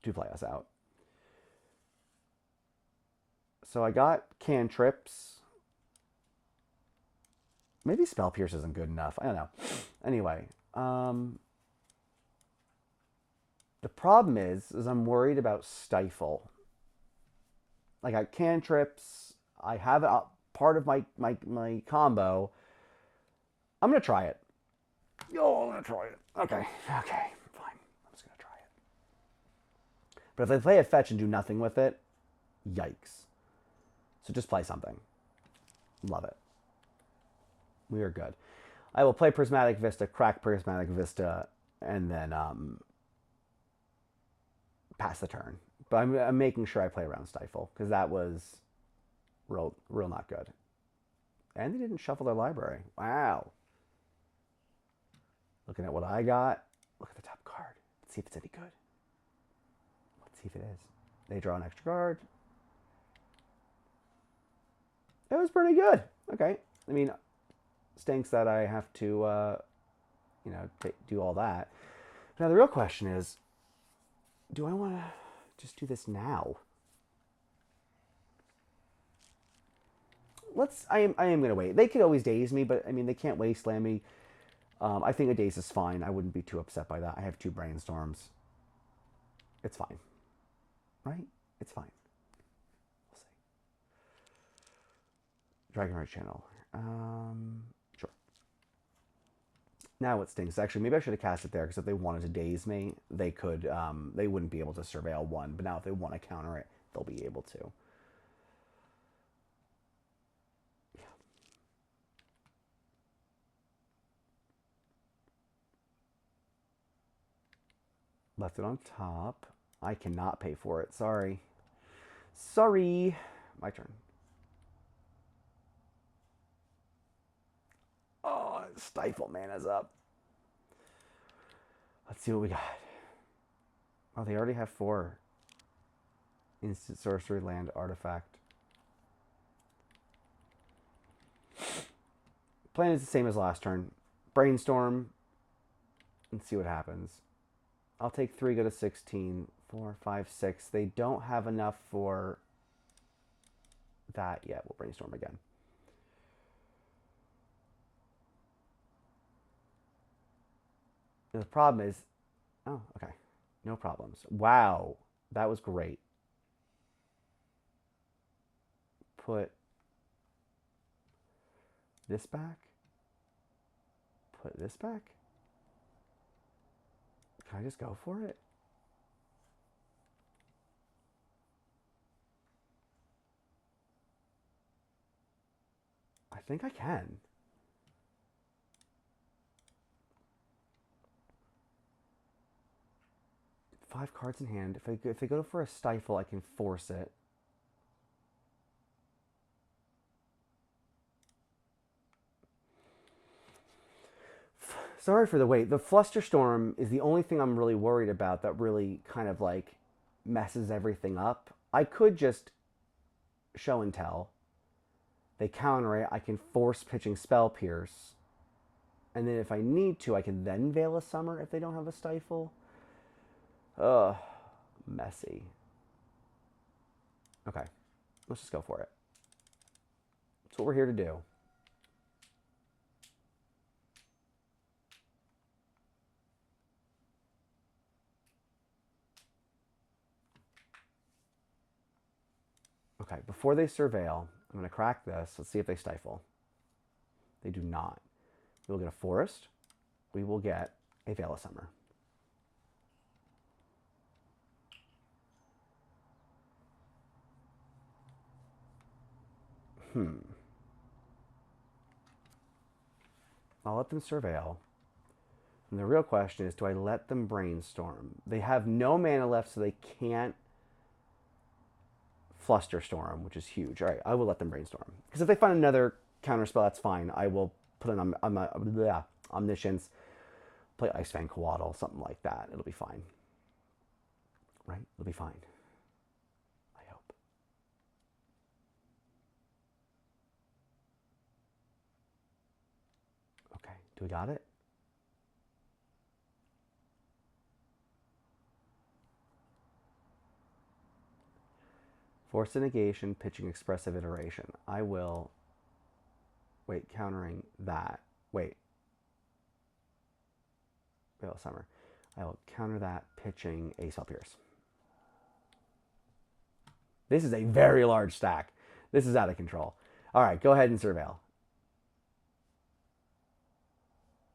To play us out. So I got cantrips. Maybe Spell Pierce isn't good enough. I don't know. Anyway, the problem is I'm worried about Stifle. I got cantrips. I have part of my combo. I'm going to try it. Oh, I'm going to try it. Okay, fine. I'm just going to try it. But if they play a fetch and do nothing with it, yikes. So just play something. Love it. We are good. I will play Prismatic Vista, crack Prismatic Vista, and then pass the turn. But I'm making sure I play around Stifle, because that was real not good. And they didn't shuffle their library. Wow. Looking at what I got. Look at the top card. Let's see if it's any good. Let's see if it is. They draw an extra card. It was pretty good. Okay. I mean, stinks that I have to, do all that. Now, the real question is, do I want to just do this now? I am gonna wait. They could always daze me, but I mean they can't wasteland me. I think a daze is fine. I wouldn't be too upset by that. I have 2 brainstorms. It's fine, right? It's fine. We'll see. Dragonheart channel. Sure. Now it stinks. Actually, maybe I should have cast it there because if they wanted to daze me, they could. They wouldn't be able to surveil 1, but now if they want to counter it, they'll be able to. Yeah. Left it on top. I cannot pay for it. Sorry. Sorry. My turn. Oh, Stifle Mana's up. Let's see what we got. Oh, they already have 4. Instant sorcery, land, artifact. Plan is the same as last turn. Brainstorm. And see what happens. I'll take 3, go to 16. 4, 5, 6. They don't have enough for that yet. We'll brainstorm again. The problem is, oh, okay. No problems. Wow. That was great. Put this back. Put this back. Can I just go for it? I think I can. Five cards in hand. If I go for a Stifle, I can force it. Sorry for the wait. The Flusterstorm is the only thing I'm really worried about that really kind of like messes everything up. I could just show and tell. They counter it. I can force pitching Spell Pierce. And then if I need to, I can then Veil a Summer if they don't have a Stifle. Ugh, messy. Okay, let's just go for it. That's what we're here to do. Okay, before they surveil, I'm going to crack this. Let's see if they Stifle. They do not. We will get a Forest. We will get a Veil of Summer. I'll let them surveil. And the real question is, do I let them brainstorm? They have no mana left, so they can't Flusterstorm, which is huge. All right, I will let them brainstorm. Because if they find another counterspell, that's fine. I will put an Omniscience, play Icefang Coatl, something like that. It'll be fine. Right? It'll be fine. I hope. Okay, do we got it? Force a negation, pitching expressive iteration. I will, wait, countering that. Wait. Veil of Summer. I will counter that, pitching a Spell Pierce. This is a very large stack. This is out of control. All right, go ahead and surveil.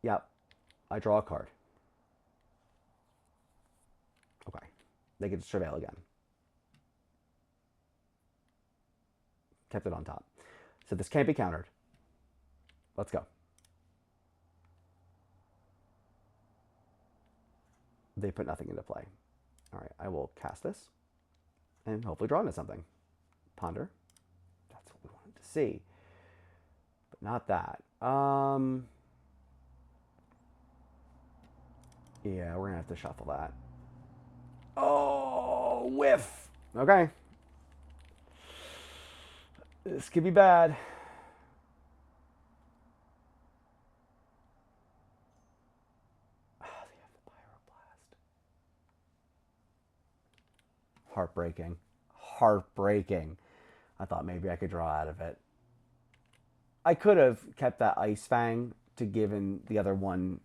Yep. I draw a card. Okay. They get to surveil again. Kept it on top. So this can't be countered. Let's go. They put nothing into play. All right, I will cast this and hopefully draw into something. Ponder. That's what we wanted to see. But not that. Yeah, we're going to have to shuffle that. Oh, whiff. Okay. This could be bad. Oh, they have the Pyroblast. Heartbreaking. Heartbreaking. I thought maybe I could draw out of it. I could have kept that Ice Fang to given the other one.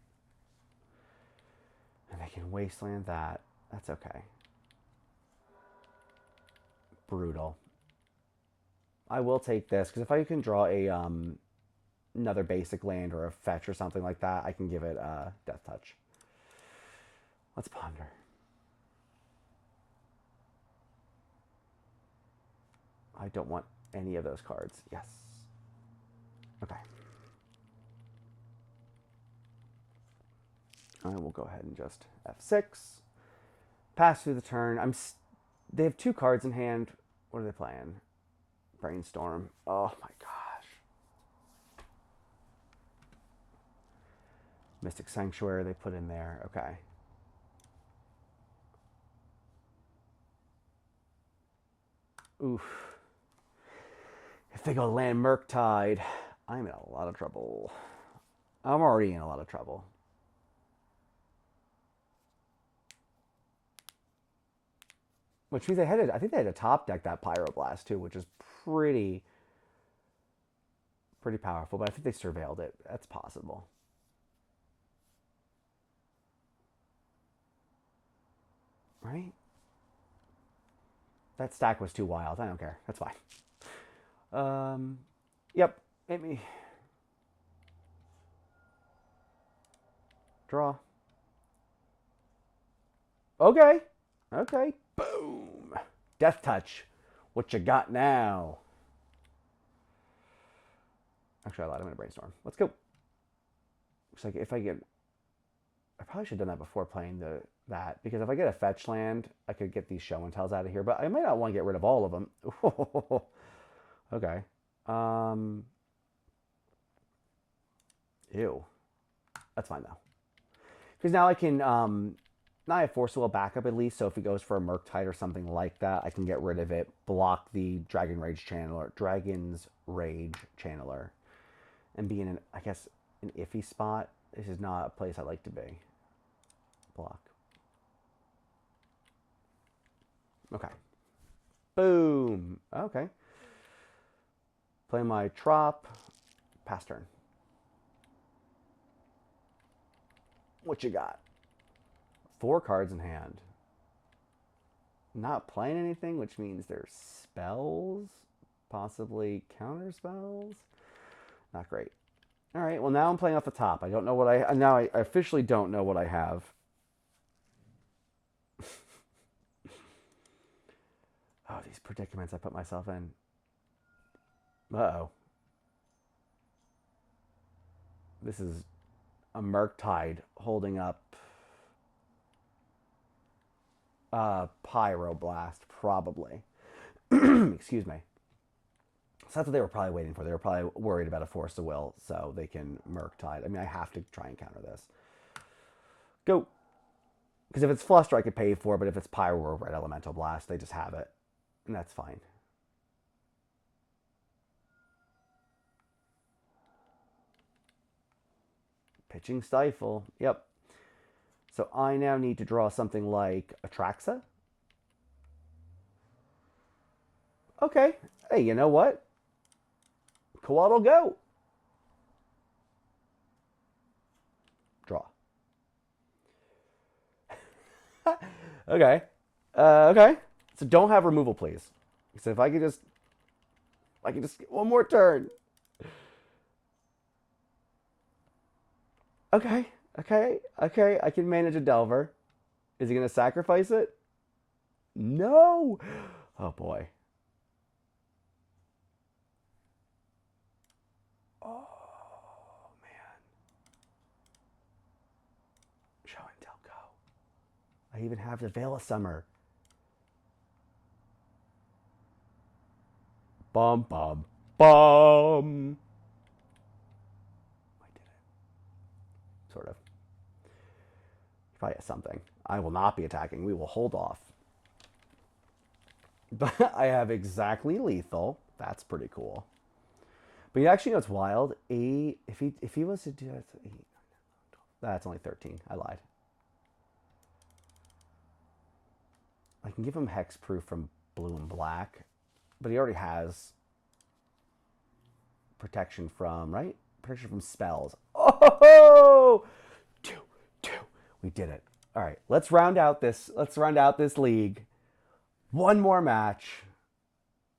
And I can Wasteland that. That's okay. Brutal. I will take this, because if I can draw a another basic land or a fetch or something like that, I can give it Death Touch. Let's ponder. I don't want any of those cards. Yes. Okay. I will go ahead and just F6. Pass through the turn. They have 2 cards in hand. What are they playing? Brainstorm. Oh my gosh. Mystic Sanctuary they put in there. Okay. Oof. If they go land Murktide, I'm in a lot of trouble. I'm already in a lot of trouble. Which means I think they had a top deck that Pyroblast too, which is pretty powerful, but I think they surveilled it. That's possible. Right? That stack was too wild. I don't care. That's fine. Yep. Hit me. Draw. Okay. Okay. Boom. Death Touch. What you got now? Actually, I lied. I'm going to Brainstorm. Let's go. Looks like if I get... I probably should have done that before playing that, because if I get a fetch land, I could get these show and tells out of here, but I might not want to get rid of all of them. Okay. Ew. That's fine, though. Because now I can... now I have Force Will backup at least, so if it goes for a Murktide or something like that, I can get rid of it, block the Dragon's Rage Channeler, and be in an, I guess, an iffy spot. This is not a place I like to be. Block. Okay. Boom. Okay. Play my Trop. Pass turn. What you got? 4 cards in hand. Not playing anything, which means there's spells, possibly counter spells. Not great. All right, well now I'm playing off the top. I don't know what I officially don't know what I have. Oh, these predicaments I put myself in. Uh-oh. This is a Murktide holding up Pyroblast, probably. Excuse me. So that's what they were probably waiting for. They were probably worried about a Force of Will, so they can Murktide. I mean, I have to try and counter this. Go. Because if it's Fluster, I could pay for it, but if it's Pyro or Red Elemental Blast, they just have it. And that's fine. Pitching Stifle. Yep. So I now need to draw something like Atraxa. Okay. Hey, you know what? Coatl, go. Draw. Okay. Okay. So don't have removal, please. So if I could just get one more turn. Okay. Okay. Okay. I can manage a Delver. Is he going to sacrifice it? No. Oh, boy. Oh, man. Show and tell, go. I even have the Veil of Summer. Bum, bum, bum. I did it. Sort of. Probably has something. I will not be attacking. We will hold off. But I have exactly lethal. That's pretty cool. But you actually know what's wild? If he was to do that, 8, 9, 10, 11, 12. That's only 13. I lied. I can give him hexproof from blue and black, but he already has protection from, right? Protection from spells. Oh, two, two. We did it. All right, let's round out this. Let's round out this league. One more match.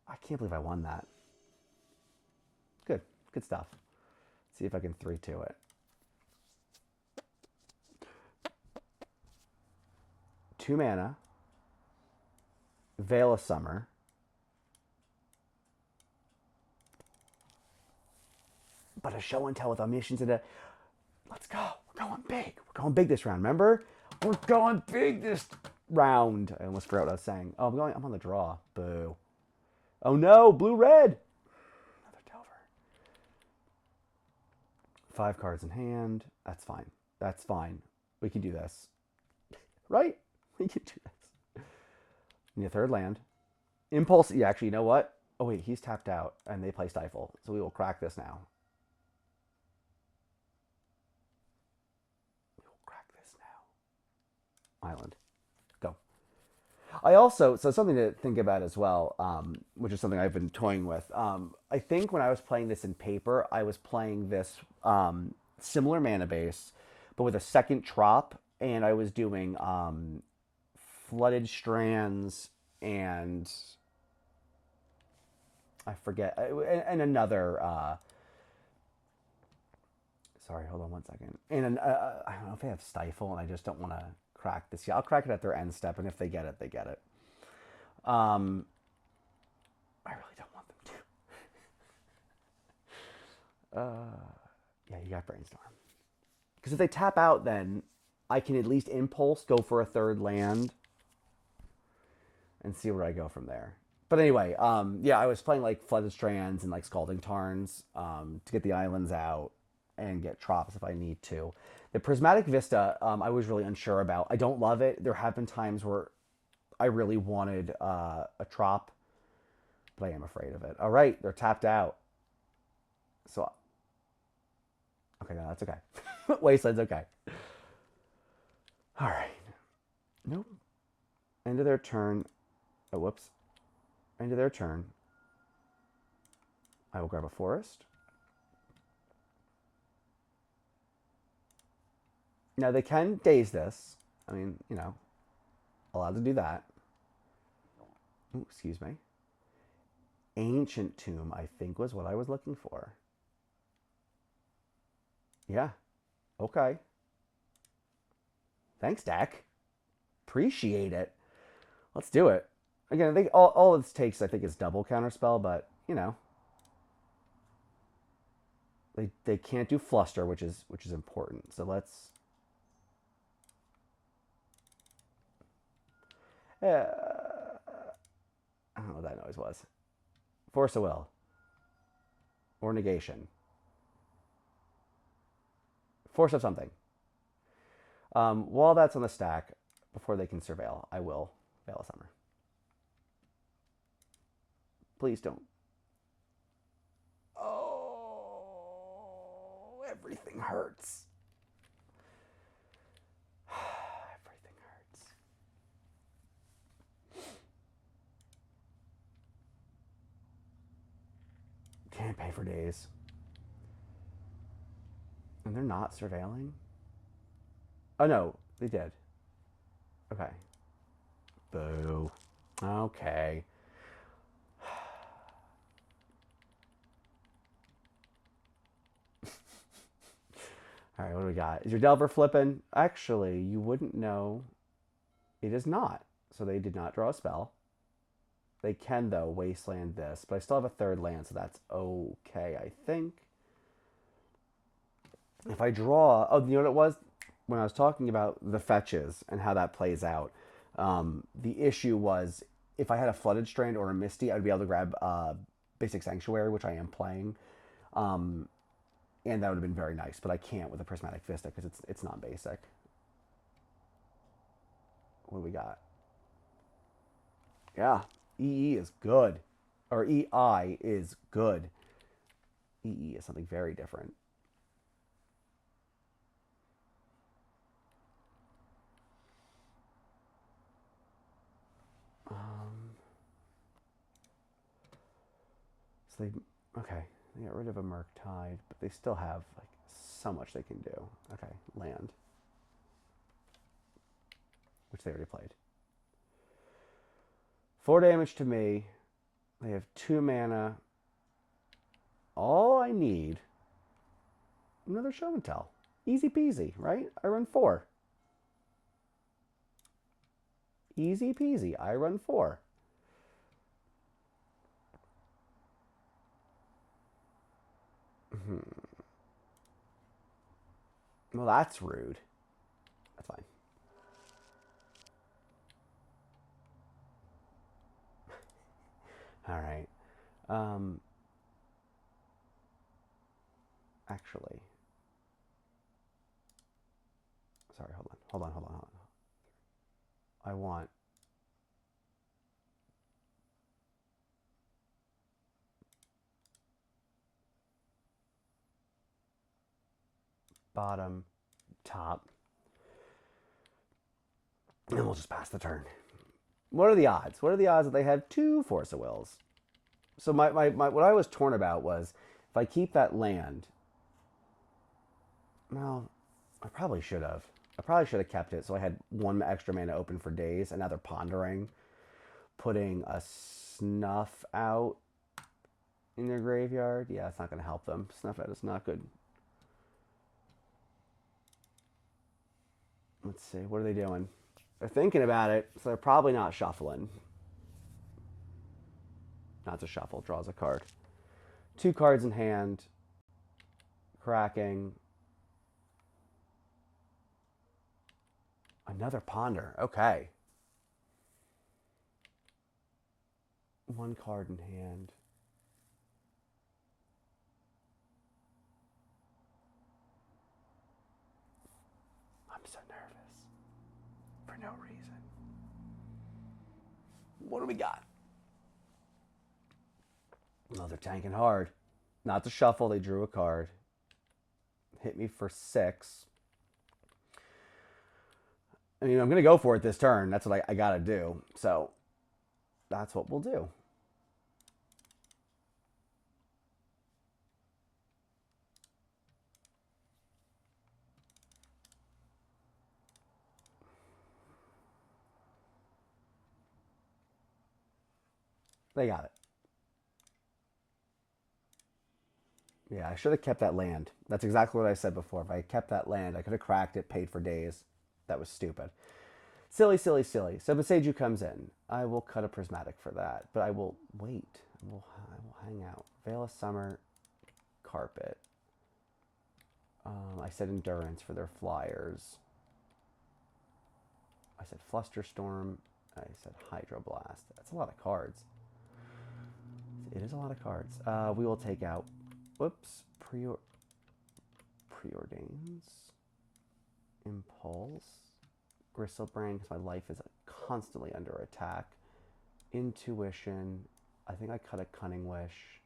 I can't believe I won that. Good, good stuff. Let's see if I can 3-2 it. 2 mana. Veil of Summer. But a show and tell with omniscience and a. Let's go. We're going big. We're going big this round. Remember? We're going big this round. I almost forgot what I was saying. Oh, I'm on the draw. Boo. Oh no, blue red. Another Delver. 5 cards in hand. That's fine. That's fine. We can do this. Right? We can do this. Need a 3rd land. Impulse. Yeah, actually, you know what? Oh wait, he's tapped out and they play Stifle. So we will crack this now. Island. Go. I also, so something to think about as well, which is something I've been toying with. I think when I was playing this in paper, I was playing this similar mana base, but with a 2nd trop, and I was doing Flooded Strands and I forget, and another. Sorry, hold on one second. And I don't know if they have Stifle, and I just don't want to crack this. Yeah, I'll crack it at their end step, and if they get it, they get it. I really don't want them to. Yeah, you got Brainstorm. Because if they tap out, then I can at least Impulse, go for a 3rd land, and see where I go from there. But anyway, yeah, I was playing like Flooded Strands and like Scalding Tarns to get the islands out and get Trops if I need to. The Prismatic Vista, I was really unsure about. I don't love it. There have been times where I really wanted a Trop, but I am afraid of it. All right, they're tapped out. So, okay, no, that's okay. Wasteland's okay. All right. Nope. End of their turn. Oh, whoops. End of their turn. I will grab a forest. Now, they can daze this. I mean, you know, allowed to do that. Ooh, excuse me. Ancient Tomb, I think, was what I was looking for. Yeah. Okay. Thanks, deck. Appreciate it. Let's do it. Again, I think all it takes, I think, is double counterspell, but, you know. They can't do Fluster, which is important. So let's... I don't know what that noise was. Force of Will. Or Negation. Force of something. While that's on the stack, before they can Surveil, I will Veil of Summer. Please don't. Oh, everything hurts. Everything hurts. Can't pay for days. And they're not surveilling? Oh, no, they did. Okay. Boo. Okay. All right, what do we got? Is your Delver flipping? Actually, you wouldn't know. It is not. So they did not draw a spell. They can, though, Wasteland this. But I still have a 3rd land, so that's okay, I think. If I draw... Oh, you know what it was? When I was talking about the fetches and how that plays out, the issue was if I had a Flooded Strand or a Misty, I'd be able to grab Basic Sanctuary, which I am playing. And that would have been very nice, but I can't with a Prismatic Vista because it's not basic. What do we got? Yeah, EE is good. Or EI is good. EE is something very different. So they, okay, I get rid of a Murktide, but they still have like so much they can do. Okay, land. Which they already played. 4 damage to me. They have 2 mana. All I need, another show and tell. Easy peasy, right? I run 4. Easy peasy. I run 4. Well, that's rude. That's fine. All right. Actually, sorry. Hold on. I want bottom, top, and we'll just pass the turn. What are the odds? What are the odds that they have 2 Force of Wills? So my what I was torn about was if I keep that land. Well, I probably should have. I probably should have kept it so I had 1 extra mana open for days, and now they're pondering putting a snuff out in their graveyard. Yeah, it's not going to help them. Snuff out is not good. Let's see. What are they doing? They're thinking about it, so they're probably not shuffling. Not to shuffle. Draws a card. 2 cards in hand. Cracking. Another ponder. Okay. 1 card in hand. I'm so nervous. For no reason. What do we got? Oh, they're tanking hard. Not to shuffle, they drew a card. Hit me for 6. I mean, I'm going to go for it this turn. That's what I got to do. So, that's what we'll do. They got it. Yeah, I should have kept that land. That's exactly what I said before. If I kept that land, I could have cracked it, paid for days. That was stupid. Silly, silly, silly. So Boseiju comes in. I will cut a prismatic for that, but I will wait. I will hang out. Veil of Summer, Carpet. I said Endurance for their flyers. I said Flusterstorm. I said Hydroblast. That's a lot of cards. It is a lot of cards. We will take out, whoops, Preordains, Impulse, Gristlebrain, because my life is constantly under attack. Intuition. I think I cut a Cunning Wish.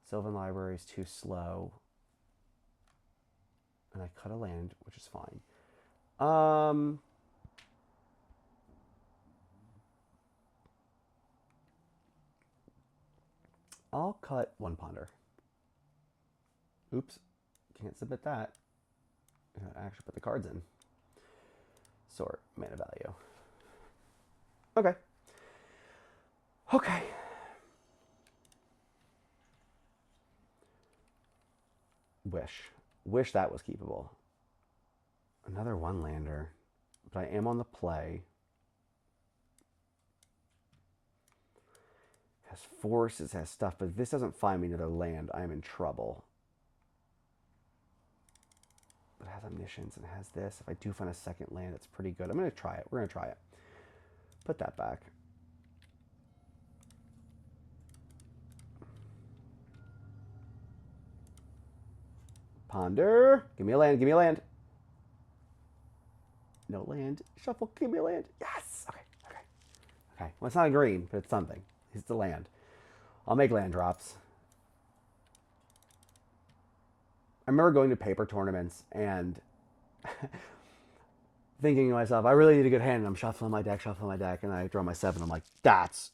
Sylvan Library is too slow. And I cut a land, which is fine. I'll cut 1 ponder. Oops. Can't submit that. I gotta actually put the cards in. Sort. Mana value. Okay. Okay. Wish that was keepable. Another 1-lander. But I am on the play. Has forces, has stuff, but if this doesn't find me another land, I am in trouble. But it has Omniscience and it has this. If I do find a second land, it's pretty good. I'm going to try it. We're going to try it. Put that back. Ponder. Give me a land. Give me a land. No land. Shuffle. Give me a land. Yes. Okay. Okay. Okay. Well, it's not a green, but it's something. It's the land. I'll make land drops. I remember going to paper tournaments and thinking to myself, I really need a good hand. And I'm shuffling my deck, and I draw my 7. I'm like, that's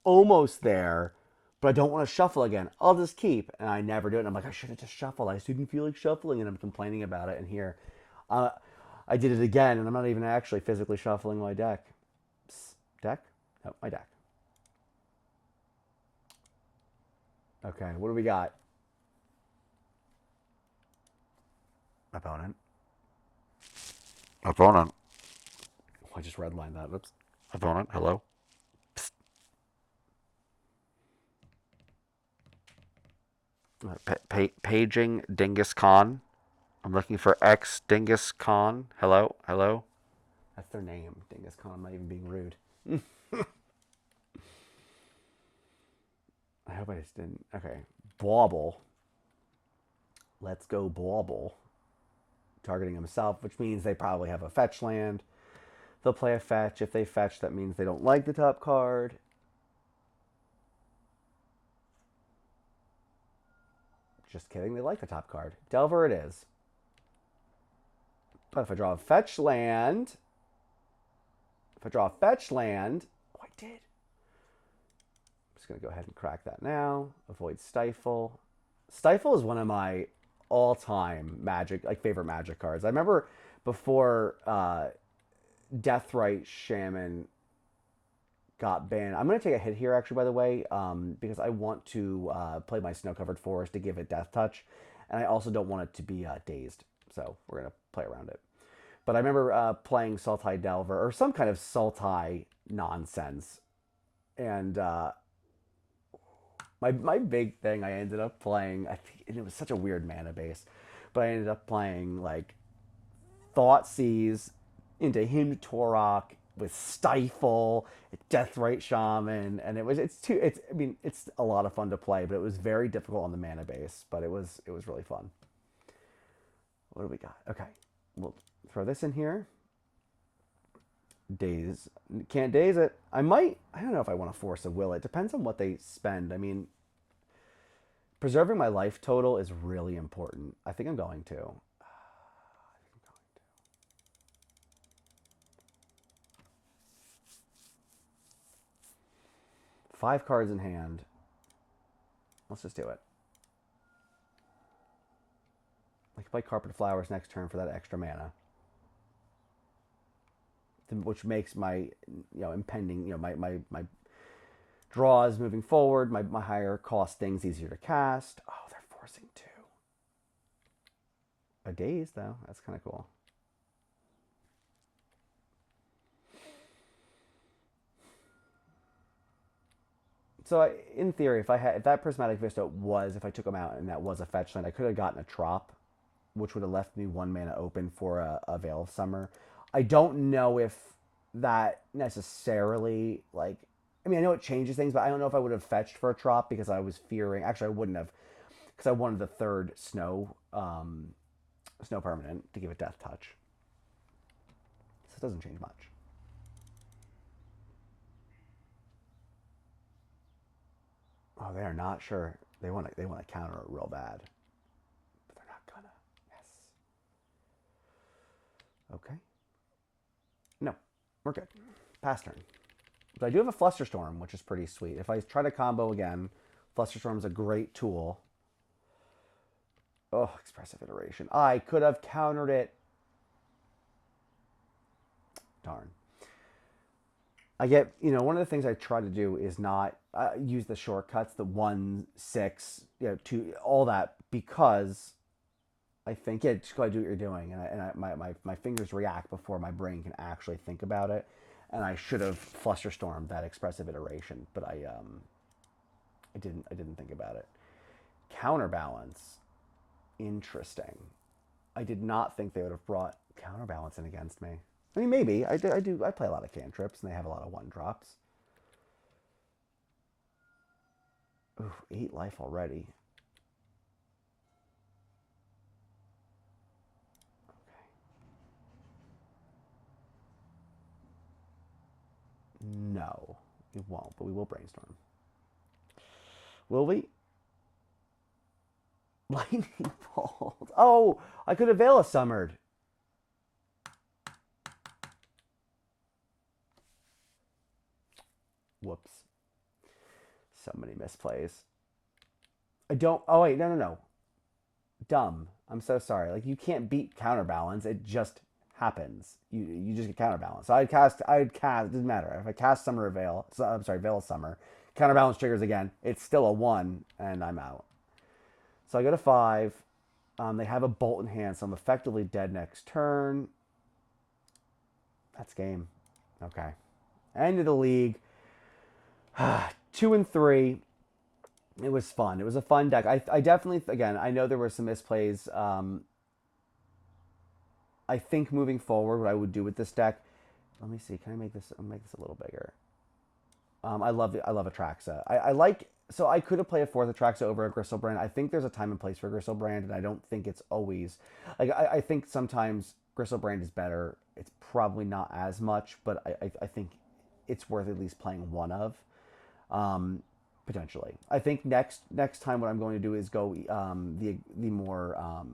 almost there, but I don't want to shuffle again. I'll just keep. And I never do it. And I'm like, I should have just shuffled. I just didn't feel like shuffling. And I'm complaining about it. And here, uh, I did it again. And I'm not even actually physically shuffling my deck. Psst, deck? No, my deck. Okay, what do we got? Opponent. Opponent. Oh, I just redlined that. Oops. Opponent, hello? Psst. Paging Dingus Khan. I'm looking for X Dingus Khan. Hello? Hello? That's their name, Dingus Khan. I'm not even being rude. I hope I just didn't. Okay. Bauble. Let's go Bauble. Targeting himself, which means they probably have a fetch land. They'll play a fetch. If they fetch, that means they don't like the top card. Just kidding. They like the top card. Delver it is. But if I draw a fetch land... If I draw a fetch land... Oh, I did. I'm just going to go ahead and crack that now. Avoid Stifle. Stifle is one of my all-time Magic, like favorite Magic cards. I remember before Deathrite Shaman got banned. I'm going to take a hit here, actually, by the way, because I want to play my Snow-Covered Forest to give it Death Touch, and I also don't want it to be dazed, so we're going to play around it. But I remember playing Sultai Delver, or some kind of Sultai nonsense, and my big thing I ended up playing, I think, and it was such a weird mana base, but I ended up playing, like, Thoughtseize into Hymn to Torok with Stifle, Deathrite Shaman, and it's a lot of fun to play, but it was very difficult on the mana base, but it was really fun. What do we got? Okay, we'll throw this in here. Daze. Can't daze it. I don't know if I want to force a will. It depends on what they spend. I mean, preserving my life total is really important. I think I'm going to. 5 cards in hand. Let's just do it. I can play Carpet Flowers next turn for that extra mana, which makes my, impending, my draws moving forward, my higher cost things easier to cast. Oh, they're forcing 2. A daze, though. That's kind of cool. So in theory, if that Prismatic Vista if I took them out and that was a fetch land, I could have gotten a Trop, which would have left me 1 mana open for a Veil of Summer. I don't know if that necessarily, like, I mean, I know it changes things, but I don't know if I would have fetched for a Trop because I was fearing, actually I wouldn't have, because I wanted the 3rd snow permanent to give it Death Touch. So it doesn't change much. Oh, they are not sure. They want to counter it real bad, but they're not gonna. Yes. Okay. No, we're good. Pass turn. But I do have a Flusterstorm, which is pretty sweet. If I try to combo again, Flusterstorm is a great tool. Oh, Expressive Iteration. I could have countered it. Darn. I get, one of the things I try to do is not use the shortcuts, the 1, 6, 2, all that, because I think, just gotta do what you're doing, and my fingers react before my brain can actually think about it, and I should have Flusterstormed that Expressive Iteration, but I didn't think about it. Counterbalance, interesting. I did not think they would have brought Counterbalance in against me. I mean, maybe. I play a lot of cantrips, and they have a lot of 1-drops. Ooh, 8 life already. Okay. No, we won't, but we will brainstorm. Will we? Lightning Bolt. Oh, I could have Veil of Summered. Whoops. So many misplays. I don't. Oh wait, no, no, no. Dumb. I'm so sorry. Like you can't beat counterbalance. It just happens. You just get counterbalance. So I'd cast. I'd cast. It doesn't matter if I cast Summer of Veil. So, I'm sorry, Veil of Summer. Counterbalance triggers again. It's still a 1, and I'm out. So I go to 5. They have a bolt in hand, so I'm effectively dead next turn. That's game. Okay. End of the league. 2 and 3. It was fun. It was a fun deck. I definitely, again, I know there were some misplays. I think moving forward, what I would do with this deck. Let me see. Can I make this? I'll make this a little bigger. I love it. I love Atraxa. I like. So I could have played a 4th Atraxa over a Gristlebrand. I think there's a time and place for Gristlebrand, and I don't think it's always. Like I think sometimes Gristlebrand is better. It's probably not as much, but I think it's worth at least playing one of. Potentially. I think next time what I'm going to do is go the more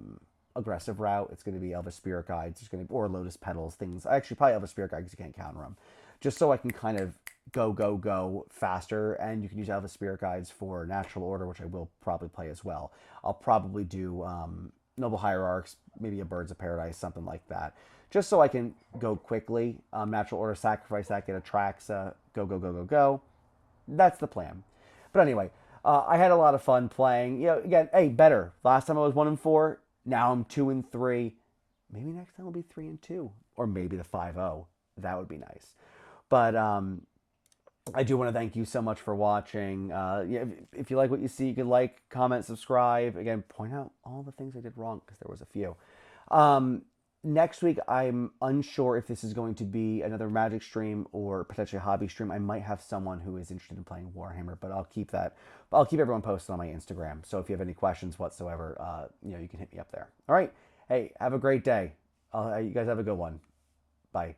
aggressive route. It's going to be Elvis Spirit Guides. It's going to or Lotus Petals things. Actually, probably Elvis Spirit Guides because you can't counter them. Just so I can kind of go faster, and you can use Elvis Spirit Guides for Natural Order, which I will probably play as well. I'll probably do Noble Hierarchs, maybe a Birds of Paradise, something like that, just so I can go quickly. Natural Order, sacrifice that, get Atraxa, go. That's the plan. But anyway, I had a lot of fun playing. You know, again, hey, better. Last time I was 1 and 4. Now I'm 2 and 3. Maybe next time will be 3 and 2, or maybe the 5-0. That would be nice. But I do want to thank you so much for watching. Yeah, if you like what you see, you can like, comment, subscribe. Again, point out all the things I did wrong because there was a few. Next week, I'm unsure if this is going to be another Magic stream or potentially a hobby stream. I might have someone who is interested in playing Warhammer, but I'll keep that. I'll keep everyone posted on my Instagram. So if you have any questions whatsoever, you can hit me up there. All right. Hey, have a great day. You guys have a good one. Bye.